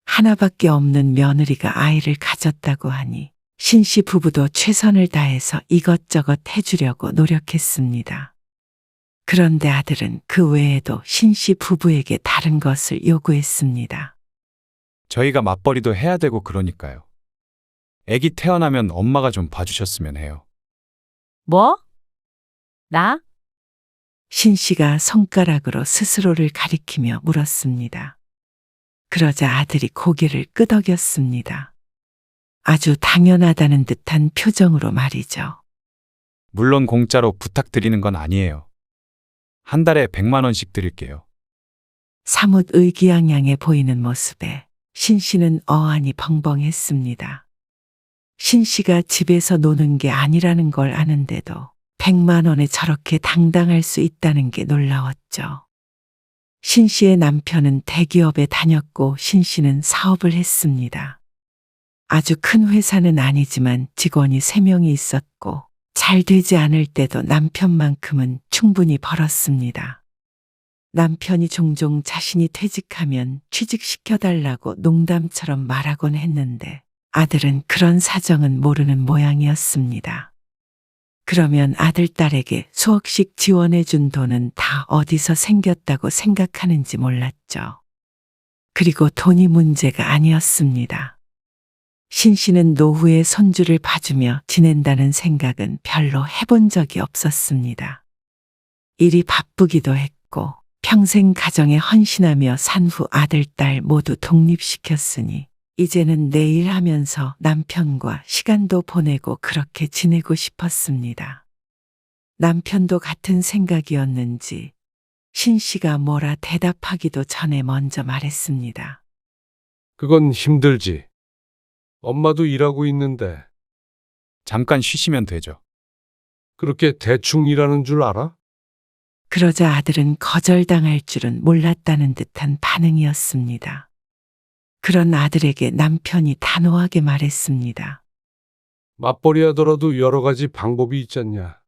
하나밖에 없는 며느리가 아이를 가졌다고 하니 신씨 부부도 최선을 다해서 이것저것 해주려고 노력했습니다. 그런데 아들은 그 외에도 신씨 부부에게 다른 것을 요구했습니다. 저희가 맞벌이도 해야 되고 그러니까요. 아기 태어나면 엄마가 좀 봐주셨으면 해요. 뭐? 나? 신씨가 손가락으로 스스로를 가리키며 물었습니다. 그러자 아들이 고개를 끄덕였습니다. 아주 당연하다는 듯한 표정으로 말이죠. 물론 공짜로 부탁드리는 건 아니에요. 한 달에 100만 원씩 드릴게요. 사뭇 의기양양해 보이는 모습에 신 씨는 어안이 벙벙했습니다. 신 씨가 집에서 노는 게 아니라는 걸 아는데도 100만 원에 저렇게 당당할 수 있다는 게 놀라웠죠. 신 씨의 남편은 대기업에 다녔고 신 씨는 사업을 했습니다. 아주 큰 회사는 아니지만 직원이 3명이 있었고 잘 되지 않을 때도 남편만큼은 충분히 벌었습니다. 남편이 종종 자신이 퇴직하면 취직시켜달라고 농담처럼 말하곤 했는데 아들은 그런 사정은 모르는 모양이었습니다. 그러면 아들, 딸에게 수억씩 지원해준 돈은 다 어디서 생겼다고 생각하는지 몰랐죠. 그리고 돈이 문제가 아니었습니다. 신 씨는 노후에 손주를 봐주며 지낸다는 생각은 별로 해본 적이 없었습니다. 일이 바쁘기도 했고 평생 가정에 헌신하며 산 후 아들, 딸 모두 독립시켰으니 이제는 내 일 하면서 남편과 시간도 보내고 그렇게 지내고 싶었습니다. 남편도 같은 생각이었는지 신 씨가 뭐라 대답하기도 전에 먼저 말했습니다. 그건 힘들지. 엄마도 일하고 있는데 잠깐 쉬시면 되죠. 그렇게 대충 일하는 줄 알아? 그러자 아들은 거절당할 줄은 몰랐다는 듯한 반응이었습니다. 그런 아들에게 남편이 단호하게 말했습니다. 맞벌이 하더라도 여러 가지 방법이 있잖냐.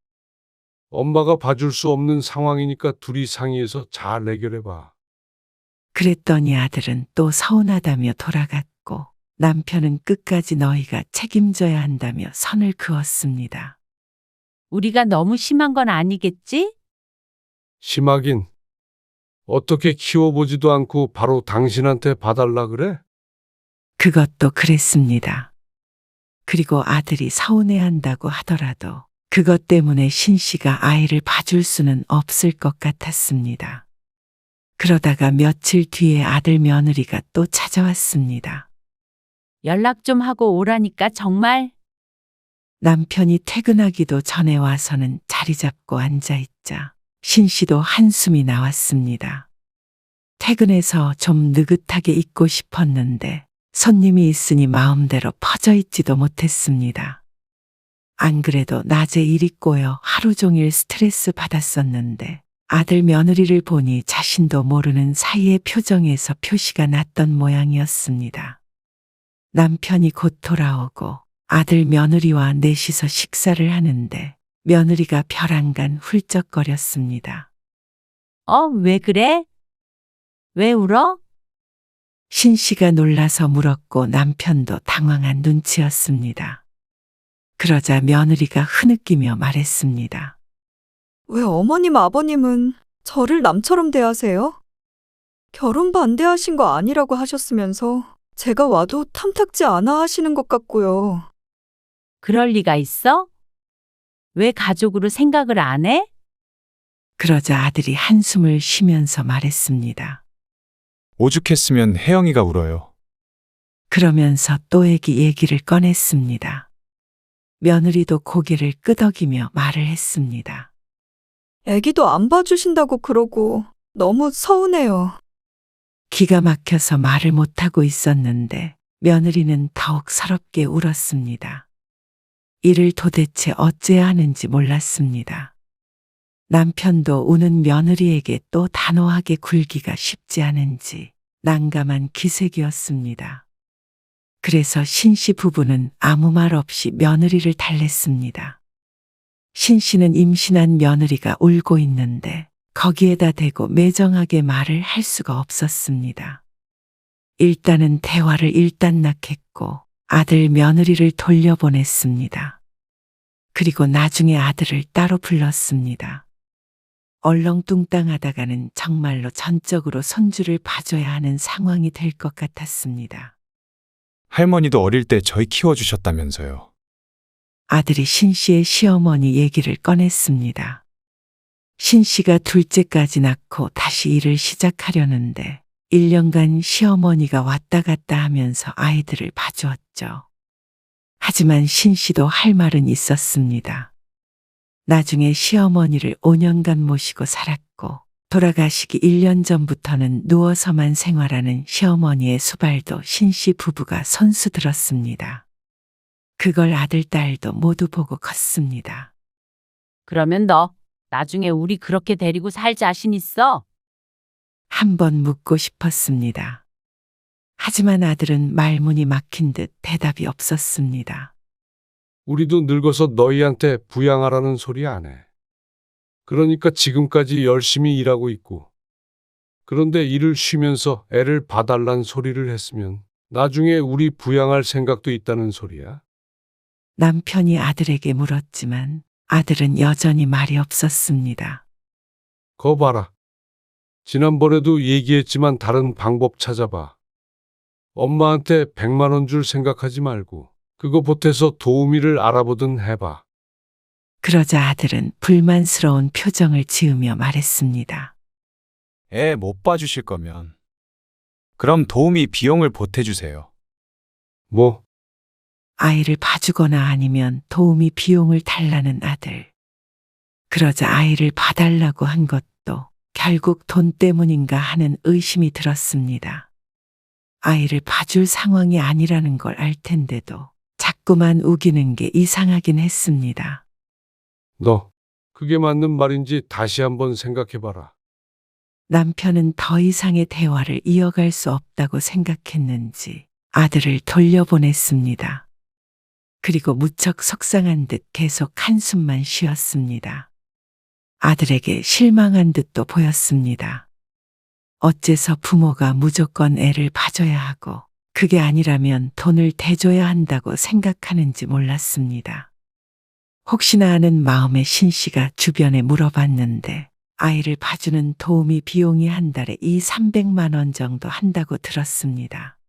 엄마가 봐줄 수 없는 상황이니까 둘이 상의해서 잘 해결해봐. 그랬더니 아들은 또 서운하다며 돌아갔고 남편은 끝까지 너희가 책임져야 한다며 선을 그었습니다. 우리가 너무 심한 건 아니겠지? 심하긴. 어떻게 키워보지도 않고 바로 당신한테 봐달라 그래? 그것도 그랬습니다. 그리고 아들이 서운해한다고 하더라도 그것 때문에 신 씨가 아이를 봐줄 수는 없을 것 같았습니다. 그러다가 며칠 뒤에 아들 며느리가 또 찾아왔습니다. 연락 좀 하고 오라니까 정말. 남편이 퇴근하기도 전에 와서는 자리 잡고 앉아있자 신 씨도 한숨이 나왔습니다. 퇴근해서 좀 느긋하게 있고 싶었는데 손님이 있으니 마음대로 퍼져 있지도 못했습니다. 안 그래도 낮에 일이 꼬여 하루 종일 스트레스 받았었는데 아들 며느리를 보니 자신도 모르는 사이의 표정에서 표시가 났던 모양이었습니다. 남편이 곧 돌아오고 아들 며느리와 넷이서 식사를 하는데 며느리가 벼랑간 훌쩍거렸습니다. 왜 그래? 왜 울어? 신 씨가 놀라서 물었고 남편도 당황한 눈치였습니다. 그러자 며느리가 흐느끼며 말했습니다. 왜 어머님, 아버님은 저를 남처럼 대하세요? 결혼 반대하신 거 아니라고 하셨으면서 제가 와도 탐탁지 않아 하시는 것 같고요. 그럴 리가 있어? 왜 가족으로 생각을 안 해? 그러자 아들이 한숨을 쉬면서 말했습니다. 오죽했으면 혜영이가 울어요. 그러면서 또 얘기를 꺼냈습니다. 며느리도 고개를 끄덕이며 말을 했습니다. 애기도 안 봐주신다고 그러고 너무 서운해요. 기가 막혀서 말을 못하고 있었는데 며느리는 더욱 서럽게 울었습니다. 이를 도대체 어째야 하는지 몰랐습니다. 남편도 우는 며느리에게 또 단호하게 굴기가 쉽지 않은지 난감한 기색이었습니다. 그래서 신씨 부부는 아무 말 없이 며느리를 달랬습니다. 신씨는 임신한 며느리가 울고 있는데 거기에다 대고 매정하게 말을 할 수가 없었습니다. 일단은 대화를 일단락했고 아들 며느리를 돌려보냈습니다. 그리고 나중에 아들을 따로 불렀습니다. 얼렁뚱땅하다가는 정말로 전적으로 손주를 봐줘야 하는 상황이 될 것 같았습니다. 할머니도 어릴 때 저희 키워주셨다면서요. 아들이 신 씨의 시어머니 얘기를 꺼냈습니다. 신 씨가 둘째까지 낳고 다시 일을 시작하려는데 1년간 시어머니가 왔다 갔다 하면서 아이들을 봐주었죠. 하지만 신 씨도 할 말은 있었습니다. 나중에 시어머니를 5년간 모시고 살았고 돌아가시기 1년 전부터는 누워서만 생활하는 시어머니의 수발도 신 씨 부부가 손수 들었습니다. 그걸 아들, 딸도 모두 보고 컸습니다. 그러면 너 나중에 우리 그렇게 데리고 살 자신 있어? 한번 묻고 싶었습니다. 하지만 아들은 말문이 막힌 듯 대답이 없었습니다. 우리도 늙어서 너희한테 부양하라는 소리 안 해. 그러니까 지금까지 열심히 일하고 있고. 그런데 일을 쉬면서 애를 봐달란 소리를 했으면 나중에 우리 부양할 생각도 있다는 소리야. 남편이 아들에게 물었지만 아들은 여전히 말이 없었습니다. 거 봐라. 지난번에도 얘기했지만 다른 방법 찾아봐. 엄마한테 100만 원 줄 생각하지 말고 그거 보태서 도우미를 알아보든 해봐. 그러자 아들은 불만스러운 표정을 지으며 말했습니다. 애 못 봐주실 거면 그럼 도우미 비용을 보태주세요. 뭐? 아이를 봐주거나 아니면 도우미 비용을 달라는 아들. 그러자 아이를 봐달라고 한 것도 결국 돈 때문인가 하는 의심이 들었습니다. 아이를 봐줄 상황이 아니라는 걸 알 텐데도 자꾸만 우기는 게 이상하긴 했습니다. 너 그게 맞는 말인지 다시 한번 생각해봐라. 남편은 더 이상의 대화를 이어갈 수 없다고 생각했는지 아들을 돌려보냈습니다. 그리고 무척 속상한 듯 계속 한숨만 쉬었습니다. 아들에게 실망한 듯도 보였습니다. 어째서 부모가 무조건 애를 봐줘야 하고 그게 아니라면 돈을 대줘야 한다고 생각하는지 몰랐습니다. 혹시나 하는 마음에 신 씨가 주변에 물어봤는데 아이를 봐주는 도우미 비용이 한 달에 300만 원 정도 한다고 들었습니다.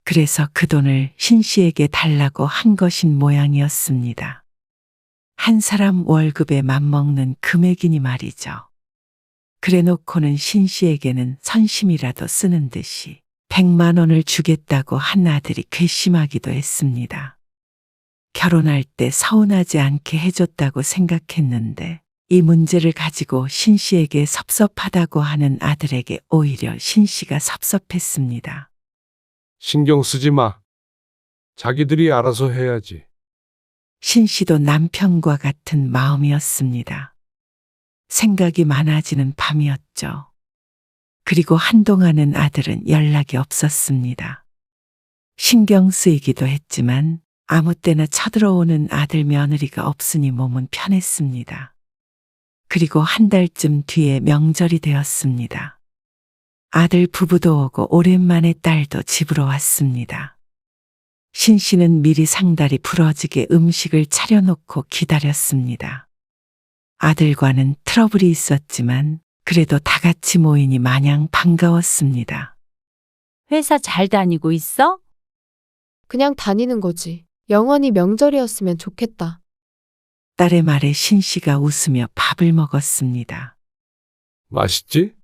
그래서 그 돈을 신 씨에게 달라고 한 것인 모양이었습니다. 한 사람 월급에 맞먹는 금액이니 말이죠. 그래 놓고는 신 씨에게는 선심이라도 쓰는 듯이 100만 원을 주겠다고 한 아들이 괘씸하기도 했습니다. 결혼할 때 서운하지 않게 해줬다고 생각했는데 이 문제를 가지고 신 씨에게 섭섭하다고 하는 아들에게 오히려 신 씨가 섭섭했습니다. 신경 쓰지 마. 자기들이 알아서 해야지. 신 씨도 남편과 같은 마음이었습니다. 생각이 많아지는 밤이었죠. 그리고 한동안은 아들은 연락이 없었습니다. 신경 쓰이기도 했지만 아무 때나 쳐들어오는 아들 며느리가 없으니 몸은 편했습니다. 그리고 한 달쯤 뒤에 명절이 되었습니다. 아들 부부도 오고 오랜만에 딸도 집으로 왔습니다. 신 씨는 미리 상다리 부러지게 음식을 차려놓고 기다렸습니다. 아들과는 트러블이 있었지만 그래도 다 같이 모이니 마냥 반가웠습니다. 회사 잘 다니고 있어? 그냥 다니는 거지. 영원히 명절이었으면 좋겠다. 딸의 말에 신 씨가 웃으며 밥을 먹었습니다. 맛있지?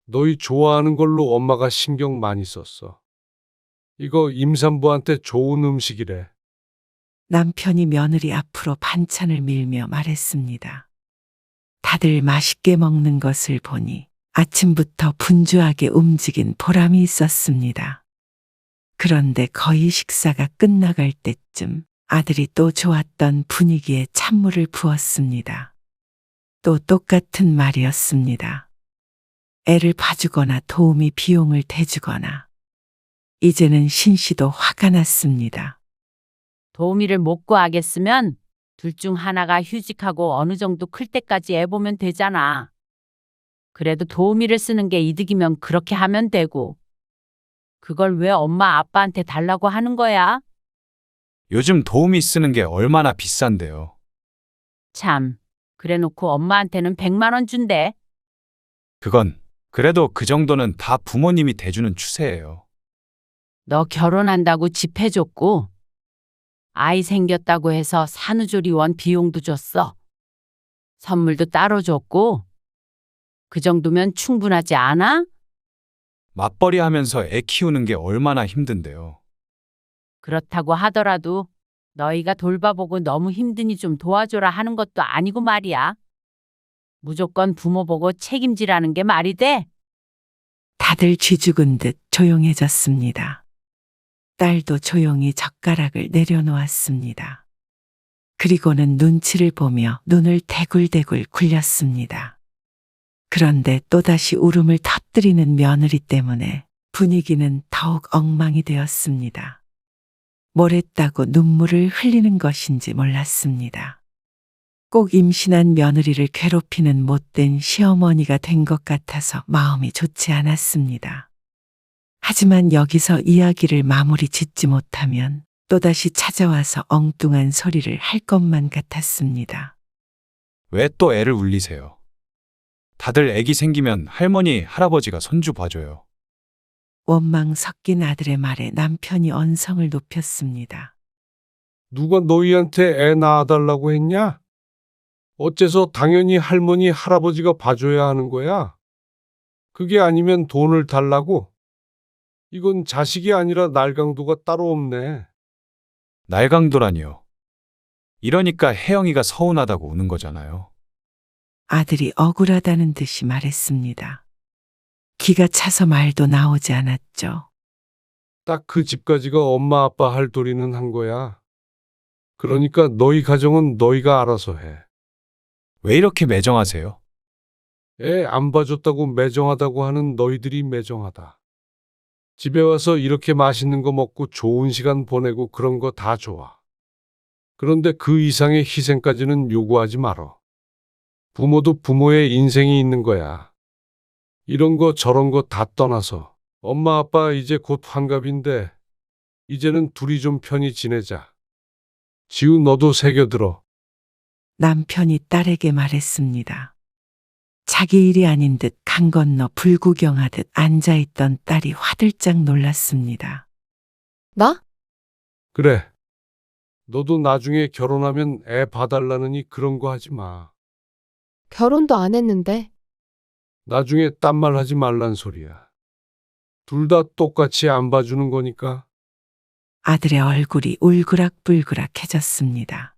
너희 좋아하는 걸로 엄마가 신경 많이 썼어. 이거 임산부한테 좋은 음식이래. 남편이 며느리 앞으로 반찬을 밀며 말했습니다. 다들 맛있게 먹는 것을 보니 아침부터 분주하게 움직인 보람이 있었습니다. 그런데 거의 식사가 끝나갈 때쯤 아들이 또 좋았던 분위기에 찬물을 부었습니다. 또 똑같은 말이었습니다. 애를 봐주거나 도우미 비용을 대주거나. 이제는 신 씨도 화가 났습니다. 도우미를 못 구하겠으면 둘 중 하나가 휴직하고 어느 정도 클 때까지 애 보면 되잖아. 그래도 도우미를 쓰는 게 이득이면 그렇게 하면 되고. 그걸 왜 엄마 아빠한테 달라고 하는 거야? 요즘 도우미 쓰는 게 얼마나 비싼데요. 참, 그래놓고 엄마한테는 100만 원 준대. 그건 그래도 그 정도는 다 부모님이 대주는 추세예요. 너 결혼한다고 집 해줬고, 아이 생겼다고 해서 산후조리원 비용도 줬어. 선물도 따로 줬고, 그 정도면 충분하지 않아? 맞벌이 하면서 애 키우는 게 얼마나 힘든데요. 그렇다고 하더라도 너희가 돌봐보고 너무 힘드니 좀 도와줘라 하는 것도 아니고 말이야. 무조건 부모 보고 책임지라는 게 말이 돼? 다들 쥐죽은 듯 조용해졌습니다. 딸도 조용히 젓가락을 내려놓았습니다. 그리고는 눈치를 보며 눈을 대굴대굴 굴렸습니다. 그런데 또다시 울음을 터뜨리는 며느리 때문에 분위기는 더욱 엉망이 되었습니다. 뭘 했다고 눈물을 흘리는 것인지 몰랐습니다. 꼭 임신한 며느리를 괴롭히는 못된 시어머니가 된 것 같아서 마음이 좋지 않았습니다. 하지만 여기서 이야기를 마무리 짓지 못하면 또다시 찾아와서 엉뚱한 소리를 할 것만 같았습니다. 왜 또 애를 울리세요? 다들 애기 생기면 할머니, 할아버지가 손주 봐줘요. 원망 섞인 아들의 말에 남편이 언성을 높였습니다. 누가 너희한테 애 낳아달라고 했냐? 어째서 당연히 할머니, 할아버지가 봐줘야 하는 거야? 그게 아니면 돈을 달라고? 이건 자식이 아니라 날강도가 따로 없네. 날강도라니요. 이러니까 혜영이가 서운하다고 우는 거잖아요. 아들이 억울하다는 듯이 말했습니다. 기가 차서 말도 나오지 않았죠. 딱 그 집까지가 엄마 아빠 할 도리는 한 거야. 그러니까 너희 가정은 너희가 알아서 해. 왜 이렇게 매정하세요? 애 안 봐줬다고 매정하다고 하는 너희들이 매정하다. 집에 와서 이렇게 맛있는 거 먹고 좋은 시간 보내고 그런 거 다 좋아. 그런데 그 이상의 희생까지는 요구하지 말어. 부모도 부모의 인생이 있는 거야. 이런 거 저런 거 다 떠나서 엄마 아빠 이제 곧 환갑인데 이제는 둘이 좀 편히 지내자. 지우 너도 새겨들어. 남편이 딸에게 말했습니다. 자기 일이 아닌 듯 강 건너 불구경하듯 앉아있던 딸이 화들짝 놀랐습니다. 나? 그래. 너도 나중에 결혼하면 애 봐달라느니 그런 거 하지 마. 결혼도 안 했는데. 나중에 딴 말 하지 말란 소리야. 둘 다 똑같이 안 봐주는 거니까. 아들의 얼굴이 울그락불그락해졌습니다.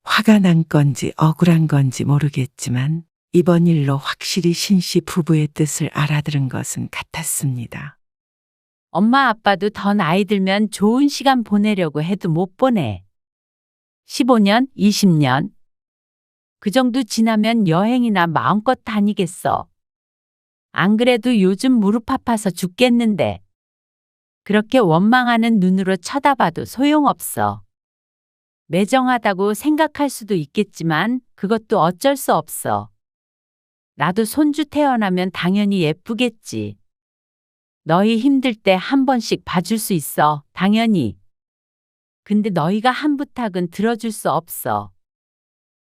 화가 난 건지 억울한 건지 모르겠지만 이번 일로 확실히 신씨 부부의 뜻을 알아들은 것은 같았습니다. 엄마 아빠도 더 나이 들면 좋은 시간 보내려고 해도 못 보내. 15년, 20년. 그 정도 지나면 여행이나 마음껏 다니겠어. 안 그래도 요즘 무릎 아파서 죽겠는데. 그렇게 원망하는 눈으로 쳐다봐도 소용없어. 매정하다고 생각할 수도 있겠지만 그것도 어쩔 수 없어. 나도 손주 태어나면 당연히 예쁘겠지. 너희 힘들 때 한 번씩 봐줄 수 있어, 당연히. 근데 너희가 한 부탁은 들어줄 수 없어.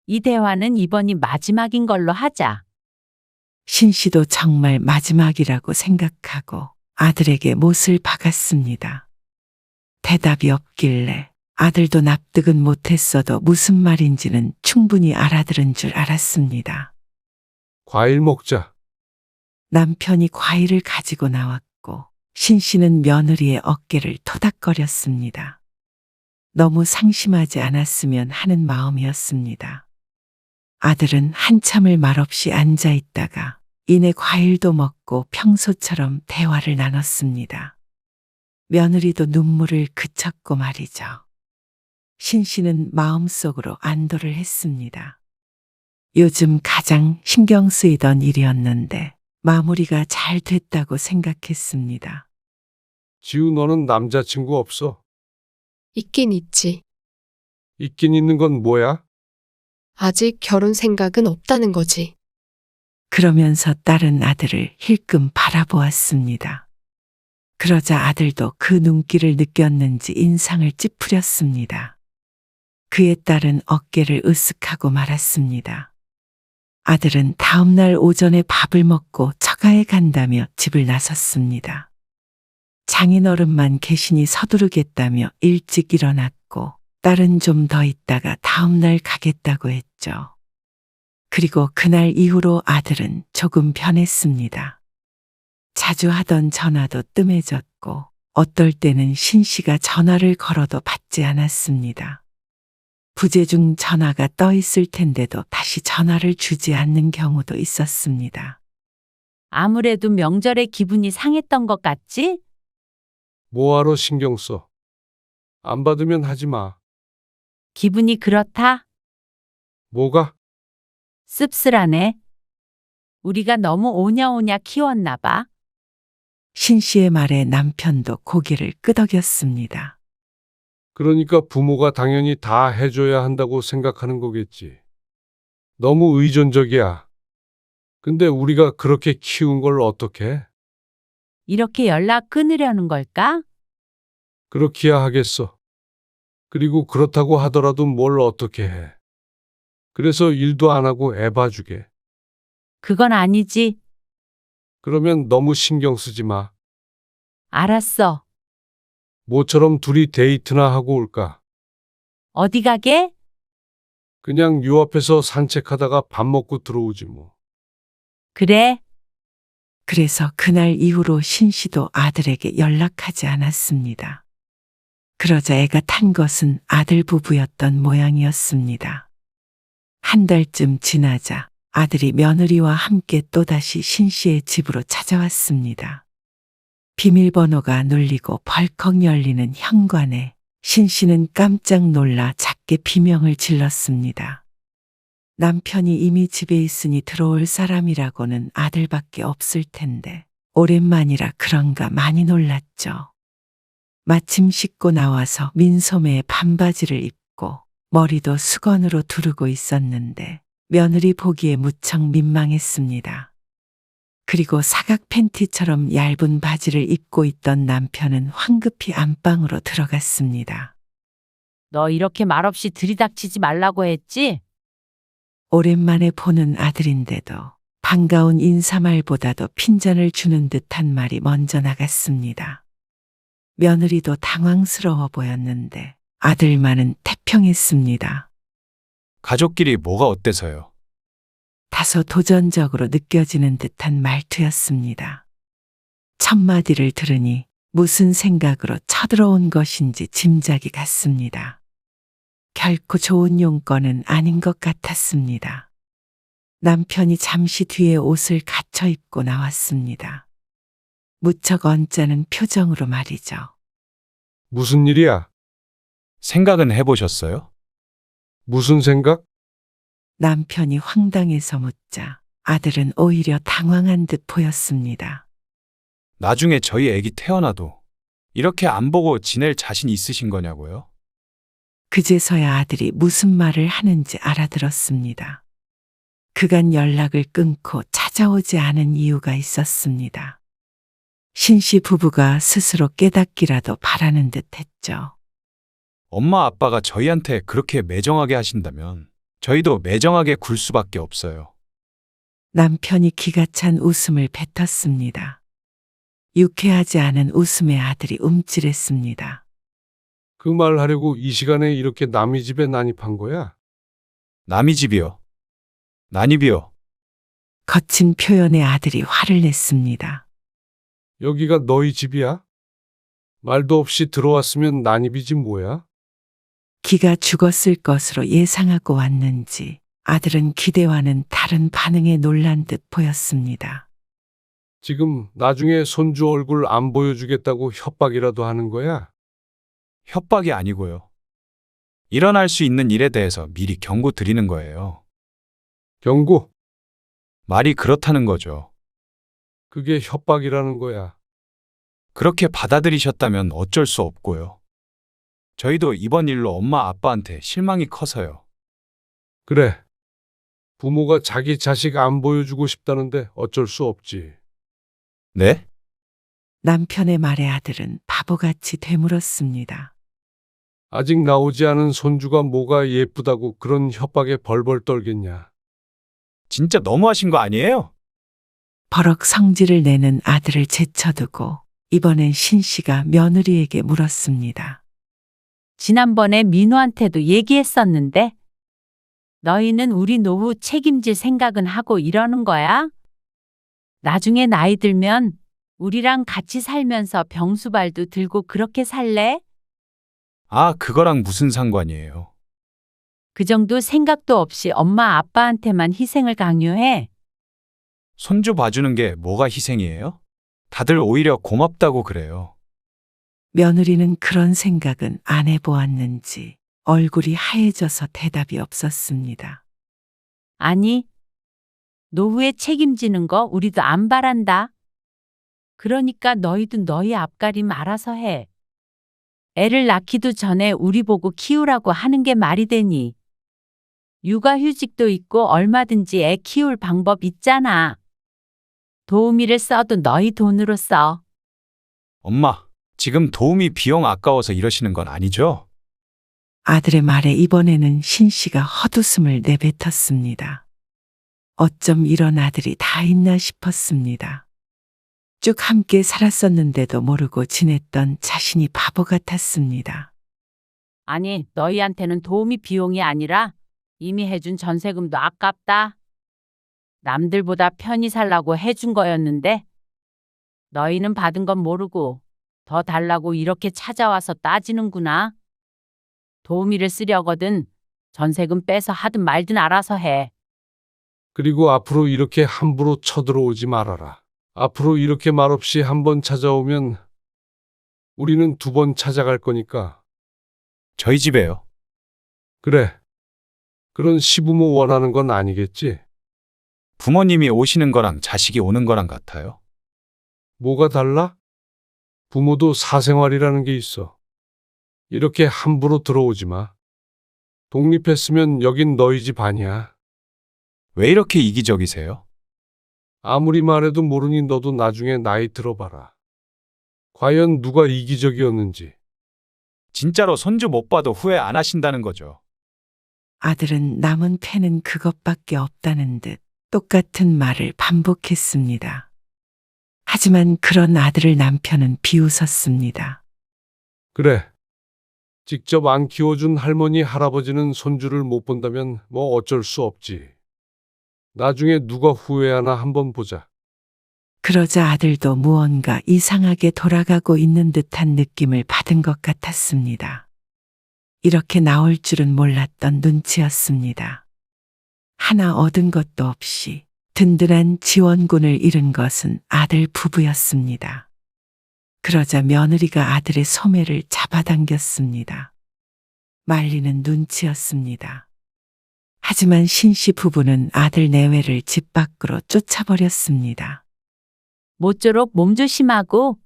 이 대화는 이번이 마지막인 걸로 하자. 신씨도 정말 마지막이라고 생각하고 아들에게 못을 박았습니다. 대답이 없길래 아들도 납득은 못했어도 무슨 말인지는 충분히 알아들은 줄 알았습니다. 과일 먹자. 남편이 과일을 가지고 나왔고 신씨는 며느리의 어깨를 토닥거렸습니다. 너무 상심하지 않았으면 하는 마음이었습니다. 아들은 한참을 말없이 앉아 있다가 이내 과일도 먹고 평소처럼 대화를 나눴습니다. 며느리도 눈물을 그쳤고 말이죠. 신씨는 마음속으로 안도를 했습니다. 요즘 가장 신경 쓰이던 일이었는데 마무리가 잘 됐다고 생각했습니다. 지우 너는 남자친구 없어? 있긴 있지. 있긴 있는 건 뭐야? 아직 결혼 생각은 없다는 거지. 그러면서 딸은 아들을 힐끔 바라보았습니다. 그러자 아들도 그 눈길을 느꼈는지 인상을 찌푸렸습니다. 그의 딸은 어깨를 으쓱하고 말았습니다. 아들은 다음날 오전에 밥을 먹고 처가에 간다며 집을 나섰습니다. 장인어른만 계시니 서두르겠다며 일찍 일어났고 딸은 좀 더 있다가 다음날 가겠다고 했죠. 그리고 그날 이후로 아들은 조금 변했습니다. 자주 하던 전화도 뜸해졌고 어떨 때는 신씨가 전화를 걸어도 받지 않았습니다. 부재중 전화가 떠 있을 텐데도 다시 전화를 주지 않는 경우도 있었습니다. 아무래도 명절에 기분이 상했던 것 같지? 뭐하러 신경 써? 안 받으면 하지 마. 기분이 그렇다? 뭐가? 씁쓸하네. 우리가 너무 오냐오냐 키웠나 봐. 신씨의 말에 남편도 고개를 끄덕였습니다. 그러니까 부모가 당연히 다 해줘야 한다고 생각하는 거겠지. 너무 의존적이야. 근데 우리가 그렇게 키운 걸 어떡해? 이렇게 연락 끊으려는 걸까? 그렇기야 하겠어. 그리고 그렇다고 하더라도 뭘 어떻게 해. 그래서 일도 안 하고 애 봐주게. 그건 아니지. 그러면 너무 신경 쓰지 마. 알았어. 모처럼 둘이 데이트나 하고 올까? 어디 가게? 그냥 유 앞에서 산책하다가 밥 먹고 들어오지 뭐. 그래. 그래서 그날 이후로 신씨도 아들에게 연락하지 않았습니다. 그러자 애가 탄 것은 아들 부부였던 모양이었습니다. 한 달쯤 지나자 아들이 며느리와 함께 또다시 신씨의 집으로 찾아왔습니다. 비밀번호가 눌리고 벌컥 열리는 현관에 신씨는 깜짝 놀라 작게 비명을 질렀습니다. 남편이 이미 집에 있으니 들어올 사람이라고는 아들밖에 없을 텐데 오랜만이라 그런가 많이 놀랐죠. 마침 씻고 나와서 민소매에 반바지를 입고 머리도 수건으로 두르고 있었는데 며느리 보기에 무척 민망했습니다. 그리고 사각 팬티처럼 얇은 바지를 입고 있던 남편은 황급히 안방으로 들어갔습니다. 너 이렇게 말없이 들이닥치지 말라고 했지? 오랜만에 보는 아들인데도 반가운 인사말보다도 핀잔을 주는 듯한 말이 먼저 나갔습니다. 며느리도 당황스러워 보였는데 아들만은 태평했습니다. 가족끼리 뭐가 어때서요? 다소 도전적으로 느껴지는 듯한 말투였습니다. 첫 마디를 들으니 무슨 생각으로 쳐들어온 것인지 짐작이 갔습니다. 결코 좋은 용건은 아닌 것 같았습니다. 남편이 잠시 뒤에 옷을 갖춰 입고 나왔습니다. 무척 언짢은 표정으로 말이죠. 무슨 일이야? 생각은 해보셨어요? 무슨 생각? 남편이 황당해서 묻자 아들은 오히려 당황한 듯 보였습니다. 나중에 저희 애기 태어나도 이렇게 안 보고 지낼 자신 있으신 거냐고요? 그제서야 아들이 무슨 말을 하는지 알아들었습니다. 그간 연락을 끊고 찾아오지 않은 이유가 있었습니다. 신씨 부부가 스스로 깨닫기라도 바라는 듯 했죠. 엄마 아빠가 저희한테 그렇게 매정하게 하신다면 저희도 매정하게 굴 수밖에 없어요. 남편이 기가 찬 웃음을 뱉었습니다. 유쾌하지 않은 웃음에 아들이 움찔했습니다. 그 말 하려고 이 시간에 이렇게 남의 집에 난입한 거야? 남의 집이요. 난입이요. 거친 표현에 아들이 화를 냈습니다. 여기가 너희 집이야? 말도 없이 들어왔으면 난입이지 뭐야? 기가 죽었을 것으로 예상하고 왔는지 아들은 기대와는 다른 반응에 놀란 듯 보였습니다. 지금 나중에 손주 얼굴 안 보여주겠다고 협박이라도 하는 거야? 협박이 아니고요. 일어날 수 있는 일에 대해서 미리 경고 드리는 거예요. 경고? 말이 그렇다는 거죠. 그게 협박이라는 거야. 그렇게 받아들이셨다면 어쩔 수 없고요. 저희도 이번 일로 엄마 아빠한테 실망이 커서요. 그래. 부모가 자기 자식 안 보여주고 싶다는데 어쩔 수 없지. 네? 남편의 말에 아들은 바보같이 되물었습니다. 아직 나오지 않은 손주가 뭐가 예쁘다고 그런 협박에 벌벌 떨겠냐. 진짜 너무하신 거 아니에요? 버럭 성질을 내는 아들을 제쳐두고 이번엔 신씨가 며느리에게 물었습니다. 지난번에 민우한테도 얘기했었는데 너희는 우리 노후 책임질 생각은 하고 이러는 거야? 나중에 나이 들면 우리랑 같이 살면서 병수발도 들고 그렇게 살래? 아, 그거랑 무슨 상관이에요? 그 정도 생각도 없이 엄마 아빠한테만 희생을 강요해? 손주 봐주는 게 뭐가 희생이에요? 다들 오히려 고맙다고 그래요. 며느리는 그런 생각은 안 해보았는지 얼굴이 하얘져서 대답이 없었습니다. 아니, 노후에 책임지는 거 우리도 안 바란다. 그러니까 너희도 너희 앞가림 알아서 해. 애를 낳기도 전에 우리 보고 키우라고 하는 게 말이 되니. 육아휴직도 있고 얼마든지 애 키울 방법 있잖아. 도우미를 써도 너희 돈으로 써. 엄마, 지금 도우미 비용 아까워서 이러시는 건 아니죠? 아들의 말에 이번에는 신씨가 헛웃음을 내뱉었습니다. 어쩜 이런 아들이 다 있나 싶었습니다. 쭉 함께 살았었는데도 모르고 지냈던 자신이 바보 같았습니다. 아니, 너희한테는 도우미 비용이 아니라 이미 해준 전세금도 아깝다. 남들보다 편히 살라고 해준 거였는데 너희는 받은 건 모르고 더 달라고 이렇게 찾아와서 따지는구나. 도우미를 쓰려거든 전세금 빼서 하든 말든 알아서 해. 그리고 앞으로 이렇게 함부로 쳐들어오지 말아라. 앞으로 이렇게 말없이 한 번 찾아오면 우리는 2번 찾아갈 거니까. 저희 집에요. 그래. 그런 시부모 원하는 건 아니겠지? 부모님이 오시는 거랑 자식이 오는 거랑 같아요. 뭐가 달라? 부모도 사생활이라는 게 있어. 이렇게 함부로 들어오지 마. 독립했으면 여긴 너희 집 아니야. 왜 이렇게 이기적이세요? 아무리 말해도 모르니 너도 나중에 나이 들어봐라. 과연 누가 이기적이었는지. 진짜로 손주 못 봐도 후회 안 하신다는 거죠. 아들은 남은 패는 그것밖에 없다는 듯 똑같은 말을 반복했습니다. 하지만 그런 아들을 남편은 비웃었습니다. 그래. 직접 안 키워준 할머니, 할아버지는 손주를 못 본다면 뭐 어쩔 수 없지. 나중에 누가 후회하나 한번 보자. 그러자 아들도 무언가 이상하게 돌아가고 있는 듯한 느낌을 받은 것 같았습니다. 이렇게 나올 줄은 몰랐던 눈치였습니다. 하나 얻은 것도 없이 든든한 지원군을 잃은 것은 아들 부부였습니다. 그러자 며느리가 아들의 소매를 잡아당겼습니다. 말리는 눈치였습니다. 하지만 신씨 부부는 아들 내외를 집 밖으로 쫓아버렸습니다. 모쪼록 몸 조심하고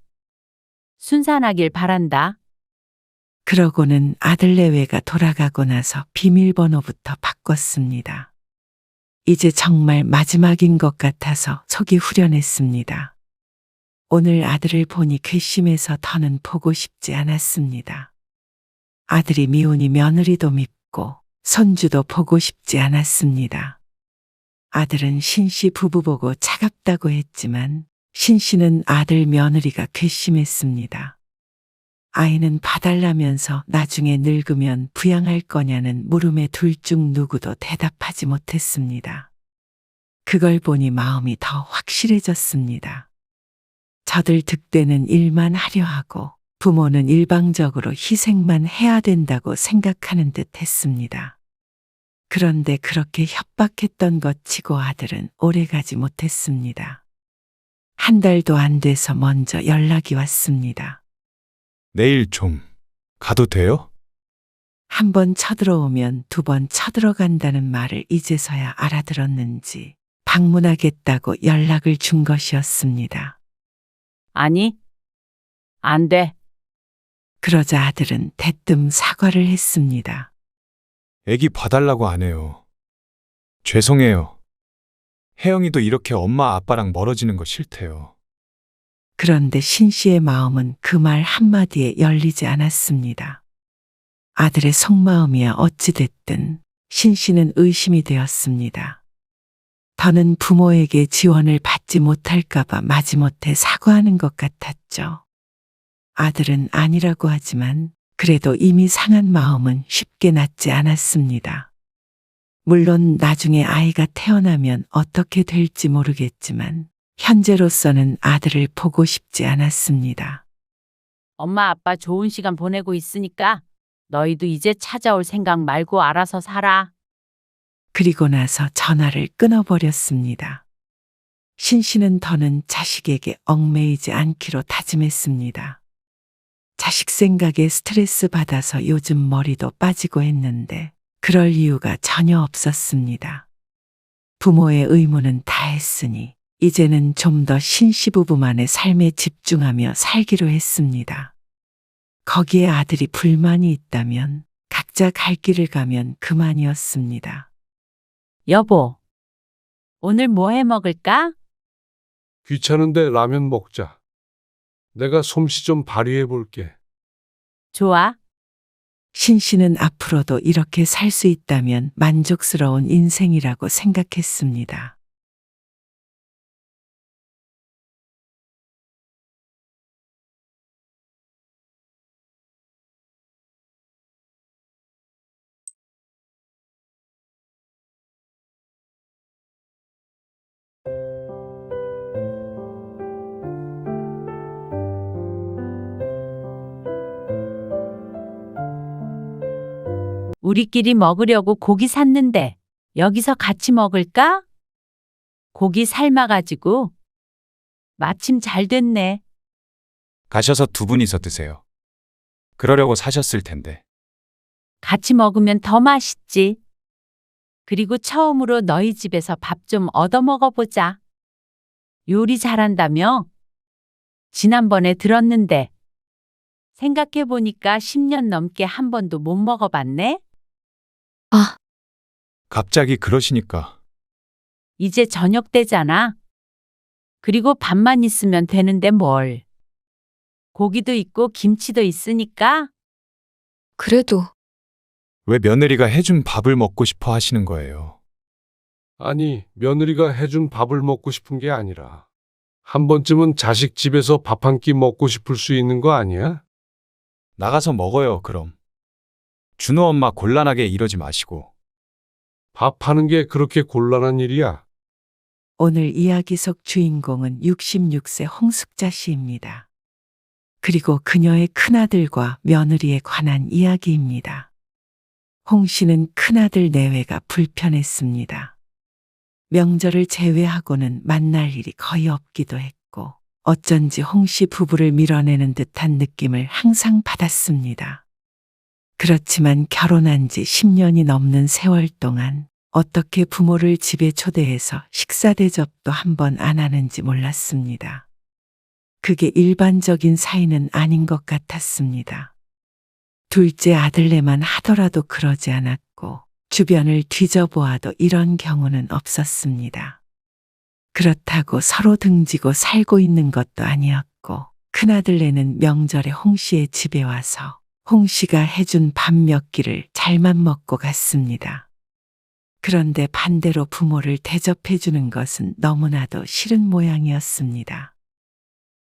순산하길 바란다. 그러고는 아들 내외가 돌아가고 나서 비밀번호부터 바꿨습니다. 이제 정말 마지막인 것 같아서 속이 후련했습니다. 오늘 아들을 보니 괘씸해서 더는 보고 싶지 않았습니다. 아들이 미우니 며느리도 밉고 손주도 보고 싶지 않았습니다. 아들은 신씨 부부 보고 차갑다고 했지만 신씨는 아들 며느리가 괘씸했습니다. 아이는 봐달라면서 나중에 늙으면 부양할 거냐는 물음에 둘 중 누구도 대답하지 못했습니다. 그걸 보니 마음이 더 확실해졌습니다. 저들 득대는 일만 하려 하고 부모는 일방적으로 희생만 해야 된다고 생각하는 듯 했습니다. 그런데 그렇게 협박했던 것 치고 아들은 오래가지 못했습니다. 한 달도 안 돼서 먼저 연락이 왔습니다. 내일 좀 가도 돼요? 한 번 쳐들어오면 두 번 쳐들어간다는 말을 이제서야 알아들었는지 방문하겠다고 연락을 준 것이었습니다. 아니, 안 돼. 그러자 아들은 대뜸 사과를 했습니다. 애기 봐달라고 안 해요. 죄송해요. 혜영이도 이렇게 엄마 아빠랑 멀어지는 거 싫대요. 그런데 신씨의 마음은 그 말 한마디에 열리지 않았습니다. 아들의 속마음이야 어찌됐든 신씨는 의심이 되었습니다. 더는 부모에게 지원을 받지 못할까봐 마지못해 사과하는 것 같았죠. 아들은 아니라고 하지만 그래도 이미 상한 마음은 쉽게 낫지 않았습니다. 물론 나중에 아이가 태어나면 어떻게 될지 모르겠지만 현재로서는 아들을 보고 싶지 않았습니다. 엄마 아빠 좋은 시간 보내고 있으니까 너희도 이제 찾아올 생각 말고 알아서 살아. 그리고 나서 전화를 끊어버렸습니다. 신씨는 더는 자식에게 얽매이지 않기로 다짐했습니다. 자식 생각에 스트레스 받아서 요즘 머리도 빠지고 했는데 그럴 이유가 전혀 없었습니다. 부모의 의무는 다 했으니 이제는 좀 더 신씨 부부만의 삶에 집중하며 살기로 했습니다. 거기에 아들이 불만이 있다면 각자 갈 길을 가면 그만이었습니다. 여보, 오늘 뭐 해 먹을까? 귀찮은데 라면 먹자. 내가 솜씨 좀 발휘해 볼게. 좋아. 신씨는 앞으로도 이렇게 살 수 있다면 만족스러운 인생이라고 생각했습니다. 우리끼리 먹으려고 고기 샀는데 여기서 같이 먹을까? 고기 삶아가지고. 마침 잘 됐네. 가셔서 두 분이서 드세요. 그러려고 사셨을 텐데. 같이 먹으면 더 맛있지. 그리고 처음으로 너희 집에서 밥 좀 얻어 먹어보자. 요리 잘한다며? 지난번에 들었는데. 생각해보니까 10년 넘게 한 번도 못 먹어봤네? 아, 갑자기 그러시니까. 이제 저녁 때잖아. 그리고 밥만 있으면 되는데 뭘. 고기도 있고 김치도 있으니까. 그래도 왜 며느리가 해준 밥을 먹고 싶어 하시는 거예요? 아니, 며느리가 해준 밥을 먹고 싶은 게 아니라 한 번쯤은 자식 집에서 밥 한 끼 먹고 싶을 수 있는 거 아니야? 나가서 먹어요, 그럼. 준호 엄마 곤란하게 이러지 마시고. 밥 하는 게 그렇게 곤란한 일이야? 오늘 이야기 속 주인공은 66세 홍숙자 씨입니다. 그리고 그녀의 큰아들과 며느리에 관한 이야기입니다. 홍 씨는 큰아들 내외가 불편했습니다. 명절을 제외하고는 만날 일이 거의 없기도 했고 어쩐지 홍 씨 부부를 밀어내는 듯한 느낌을 항상 받았습니다. 그렇지만 결혼한 지 10년이 넘는 세월 동안 어떻게 부모를 집에 초대해서 식사 대접도 한 번 안 하는지 몰랐습니다. 그게 일반적인 사이는 아닌 것 같았습니다. 둘째 아들네만 하더라도 그러지 않았고 주변을 뒤져보아도 이런 경우는 없었습니다. 그렇다고 서로 등지고 살고 있는 것도 아니었고 큰아들네는 명절에 홍 씨의 집에 와서 홍 씨가 해준 밥 몇 끼를 잘만 먹고 갔습니다. 그런데 반대로 부모를 대접해 주는 것은 너무나도 싫은 모양이었습니다.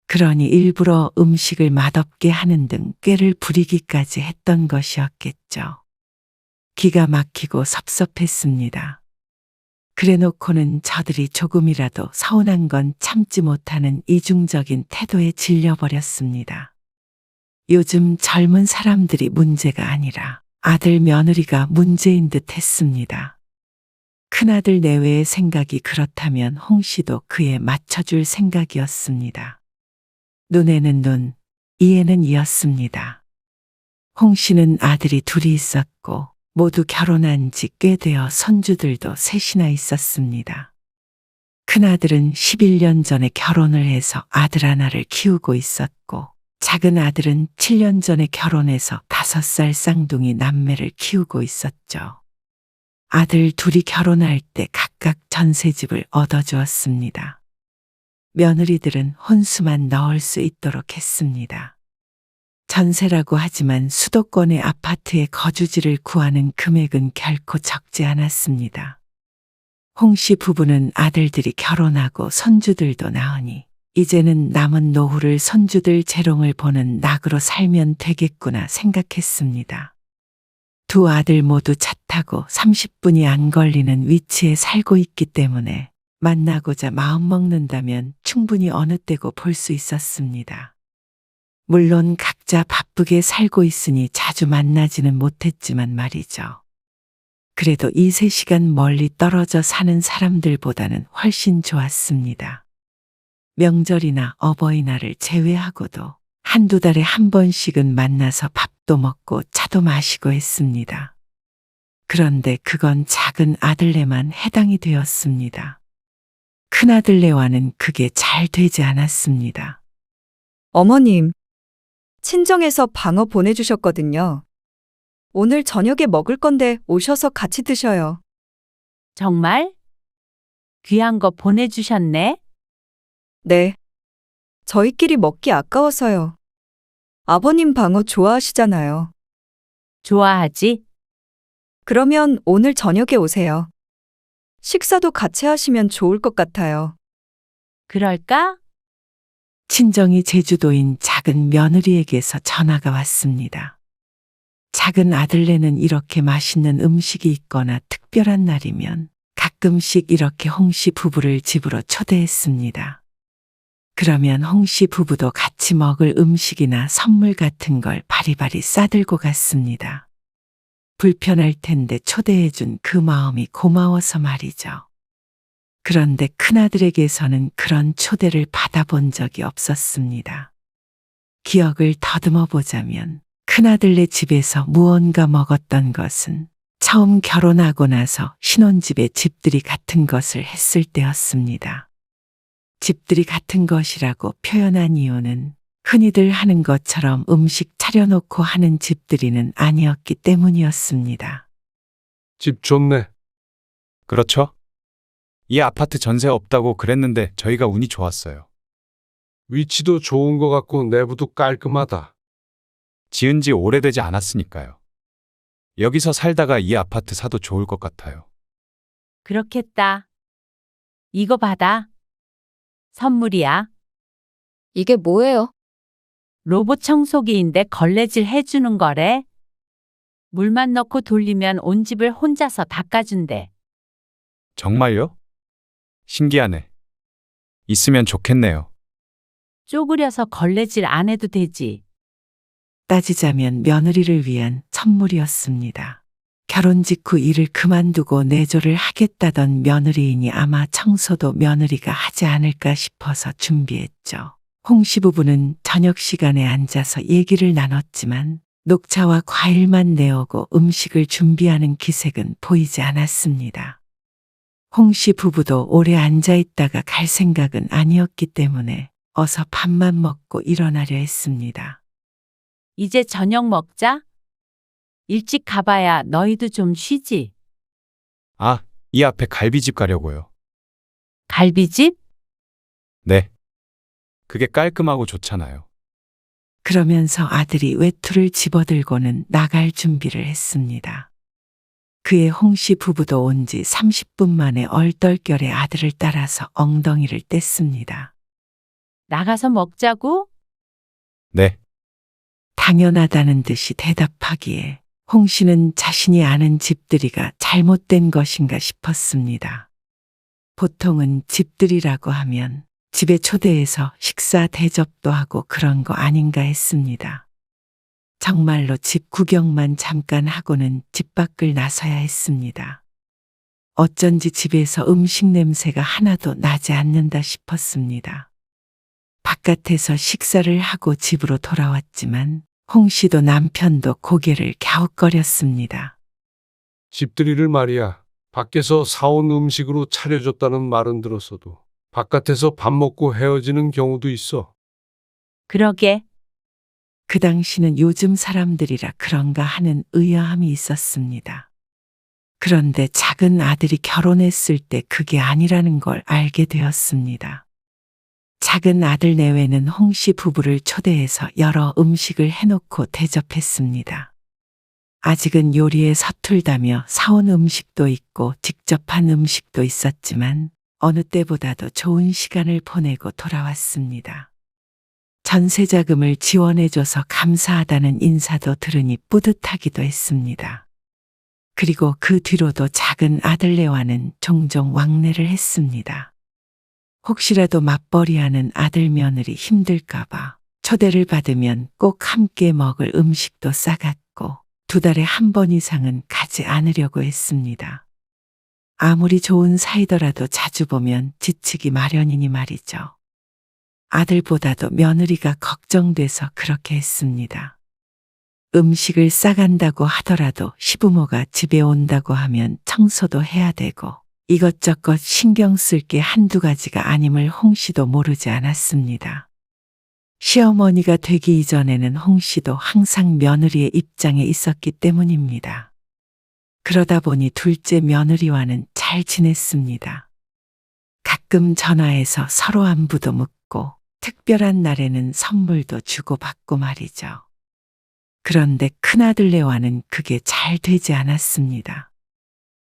그러니 일부러 음식을 맛없게 하는 등 꾀를 부리기까지 했던 것이었겠죠. 기가 막히고 섭섭했습니다. 그래놓고는 저들이 조금이라도 서운한 건 참지 못하는 이중적인 태도에 질려버렸습니다. 요즘 젊은 사람들이 문제가 아니라 아들 며느리가 문제인 듯 했습니다. 큰아들 내외의 생각이 그렇다면 홍 씨도 그에 맞춰줄 생각이었습니다. 눈에는 눈, 이에는 이였습니다. 홍 씨는 아들이 둘이 있었고 모두 결혼한 지 꽤 되어 손주들도 셋이나 있었습니다. 큰아들은 11년 전에 결혼을 해서 아들 하나를 키우고 있었고 작은 아들은 7년 전에 결혼해서 5살 쌍둥이 남매를 키우고 있었죠. 아들 둘이 결혼할 때 각각 전셋집을 얻어주었습니다. 며느리들은 혼수만 넣을 수 있도록 했습니다. 전세라고 하지만 수도권의 아파트에 거주지를 구하는 금액은 결코 적지 않았습니다. 홍 씨 부부는 아들들이 결혼하고 손주들도 낳으니 이제는 남은 노후를 손주들 재롱을 보는 낙으로 살면 되겠구나 생각했습니다. 두 아들 모두 차 타고 30분이 안 걸리는 위치에 살고 있기 때문에 만나고자 마음먹는다면 충분히 어느 때고 볼 수 있었습니다. 물론 각자 바쁘게 살고 있으니 자주 만나지는 못했지만 말이죠. 그래도 2-3시간 멀리 떨어져 사는 사람들보다는 훨씬 좋았습니다. 명절이나 어버이날을 제외하고도 한두 달에 한 번씩은 만나서 밥도 먹고 차도 마시고 했습니다. 그런데 그건 작은 아들네만 해당이 되었습니다. 큰아들네와는 그게 잘 되지 않았습니다. 어머님, 친정에서 방어 보내주셨거든요. 오늘 저녁에 먹을 건데 오셔서 같이 드셔요. 정말? 귀한 거 보내주셨네? 네. 저희끼리 먹기 아까워서요. 아버님 방어 좋아하시잖아요. 좋아하지? 그러면 오늘 저녁에 오세요. 식사도 같이 하시면 좋을 것 같아요. 그럴까? 친정이 제주도인 작은 며느리에게서 전화가 왔습니다. 작은 아들네는 이렇게 맛있는 음식이 있거나 특별한 날이면 가끔씩 이렇게 홍 씨 부부를 집으로 초대했습니다. 그러면 홍 씨 부부도 같이 먹을 음식이나 선물 같은 걸 바리바리 싸들고 갔습니다. 불편할 텐데 초대해준 그 마음이 고마워서 말이죠. 그런데 큰아들에게서는 그런 초대를 받아본 적이 없었습니다. 기억을 더듬어 보자면 큰아들네 집에서 무언가 먹었던 것은 처음 결혼하고 나서 신혼집에 집들이 같은 것을 했을 때였습니다. 집들이 같은 것이라고 표현한 이유는 흔히들 하는 것처럼 음식 차려놓고 하는 집들이는 아니었기 때문이었습니다. 집 좋네. 그렇죠? 이 아파트 전세 없다고 그랬는데 저희가 운이 좋았어요. 위치도 좋은 것 같고 내부도 깔끔하다. 지은 지 오래되지 않았으니까요. 여기서 살다가 이 아파트 사도 좋을 것 같아요. 그렇겠다. 이거 받아. 선물이야. 이게 뭐예요? 로봇 청소기인데 걸레질 해주는 거래. 물만 넣고 돌리면 온 집을 혼자서 닦아준대. 정말요? 신기하네. 있으면 좋겠네요. 쪼그려서 걸레질 안 해도 되지. 따지자면 며느리를 위한 선물이었습니다. 결혼 직후 일을 그만두고 내조를 하겠다던 며느리이니 아마 청소도 며느리가 하지 않을까 싶어서 준비했죠. 홍 시부부는 저녁 시간에 앉아서 얘기를 나눴지만 녹차와 과일만 내오고 음식을 준비하는 기색은 보이지 않았습니다. 홍 씨 부부도 오래 앉아 있다가 갈 생각은 아니었기 때문에 어서 밥만 먹고 일어나려 했습니다. 이제 저녁 먹자. 일찍 가봐야 너희도 좀 쉬지. 아, 이 앞에 갈비집 가려고요. 갈비집? 네. 그게 깔끔하고 좋잖아요. 그러면서 아들이 외투를 집어들고는 나갈 준비를 했습니다. 그의 홍 씨 부부도 온 지 30분 만에 얼떨결에 아들을 따라서 엉덩이를 뗐습니다. 나가서 먹자고? 네. 당연하다는 듯이 대답하기에 홍 씨는 자신이 아는 집들이가 잘못된 것인가 싶었습니다. 보통은 집들이라고 하면 집에 초대해서 식사 대접도 하고 그런 거 아닌가 했습니다. 정말로 집 구경만 잠깐 하고는 집 밖을 나서야 했습니다. 어쩐지 집에서 음식 냄새가 하나도 나지 않는다 싶었습니다. 바깥에서 식사를 하고 집으로 돌아왔지만 홍 씨도 남편도 고개를 갸웃거렸습니다. 집들이를 말이야. 밖에서 사온 음식으로 차려줬다는 말은 들었어도 바깥에서 밥 먹고 헤어지는 경우도 있어. 그러게. 그 당시는 요즘 사람들이라 그런가 하는 의아함이 있었습니다. 그런데 작은 아들이 결혼했을 때 그게 아니라는 걸 알게 되었습니다. 작은 아들 내외는 홍 씨 부부를 초대해서 여러 음식을 해놓고 대접했습니다. 아직은 요리에 서툴다며 사온 음식도 있고 직접 한 음식도 있었지만 어느 때보다도 좋은 시간을 보내고 돌아왔습니다. 전세자금을 지원해줘서 감사하다는 인사도 들으니 뿌듯하기도 했습니다. 그리고 그 뒤로도 작은 아들네와는 종종 왕래를 했습니다. 혹시라도 맞벌이하는 아들 며느리 힘들까봐 초대를 받으면 꼭 함께 먹을 음식도 싸갔고 2달에 한 번 이상은 가지 않으려고 했습니다. 아무리 좋은 사이더라도 자주 보면 지치기 마련이니 말이죠. 아들보다도 며느리가 걱정돼서 그렇게 했습니다. 음식을 싸간다고 하더라도 시부모가 집에 온다고 하면 청소도 해야 되고 이것저것 신경 쓸 게 한두 가지가 아님을 홍 씨도 모르지 않았습니다. 시어머니가 되기 이전에는 홍 씨도 항상 며느리의 입장에 있었기 때문입니다. 그러다 보니 둘째 며느리와는 잘 지냈습니다. 가끔 전화해서 서로 안부도 묻고 특별한 날에는 선물도 주고받고 말이죠. 그런데 큰아들네와는 그게 잘 되지 않았습니다.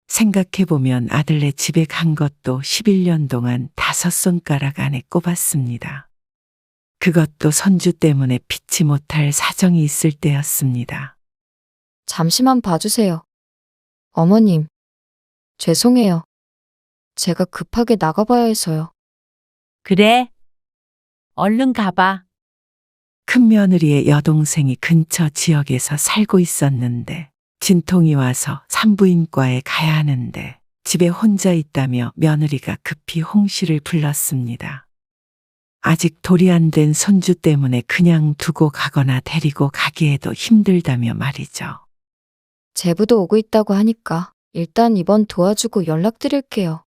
생각해보면 아들네 집에 간 것도 11년 동안 5손가락 안에 꼽았습니다. 그것도 손주 때문에 피치 못할 사정이 있을 때였습니다. 잠시만 봐주세요. 어머님, 죄송해요. 제가 급하게 나가봐야 해서요. 그래. 얼른 가봐. 큰며느리의 여동생이 근처 지역에서 살고 있었는데 진통이 와서 산부인과에 가야 하는데 집에 혼자 있다며 며느리가 급히 홍 씨를 불렀습니다. 아직 돌이 안 된 손주 때문에 그냥 두고 가거나 데리고 가기에도 힘들다며 말이죠. 제부도 오고 있다고 하니까 일단 이번 도와주고 연락드릴게요.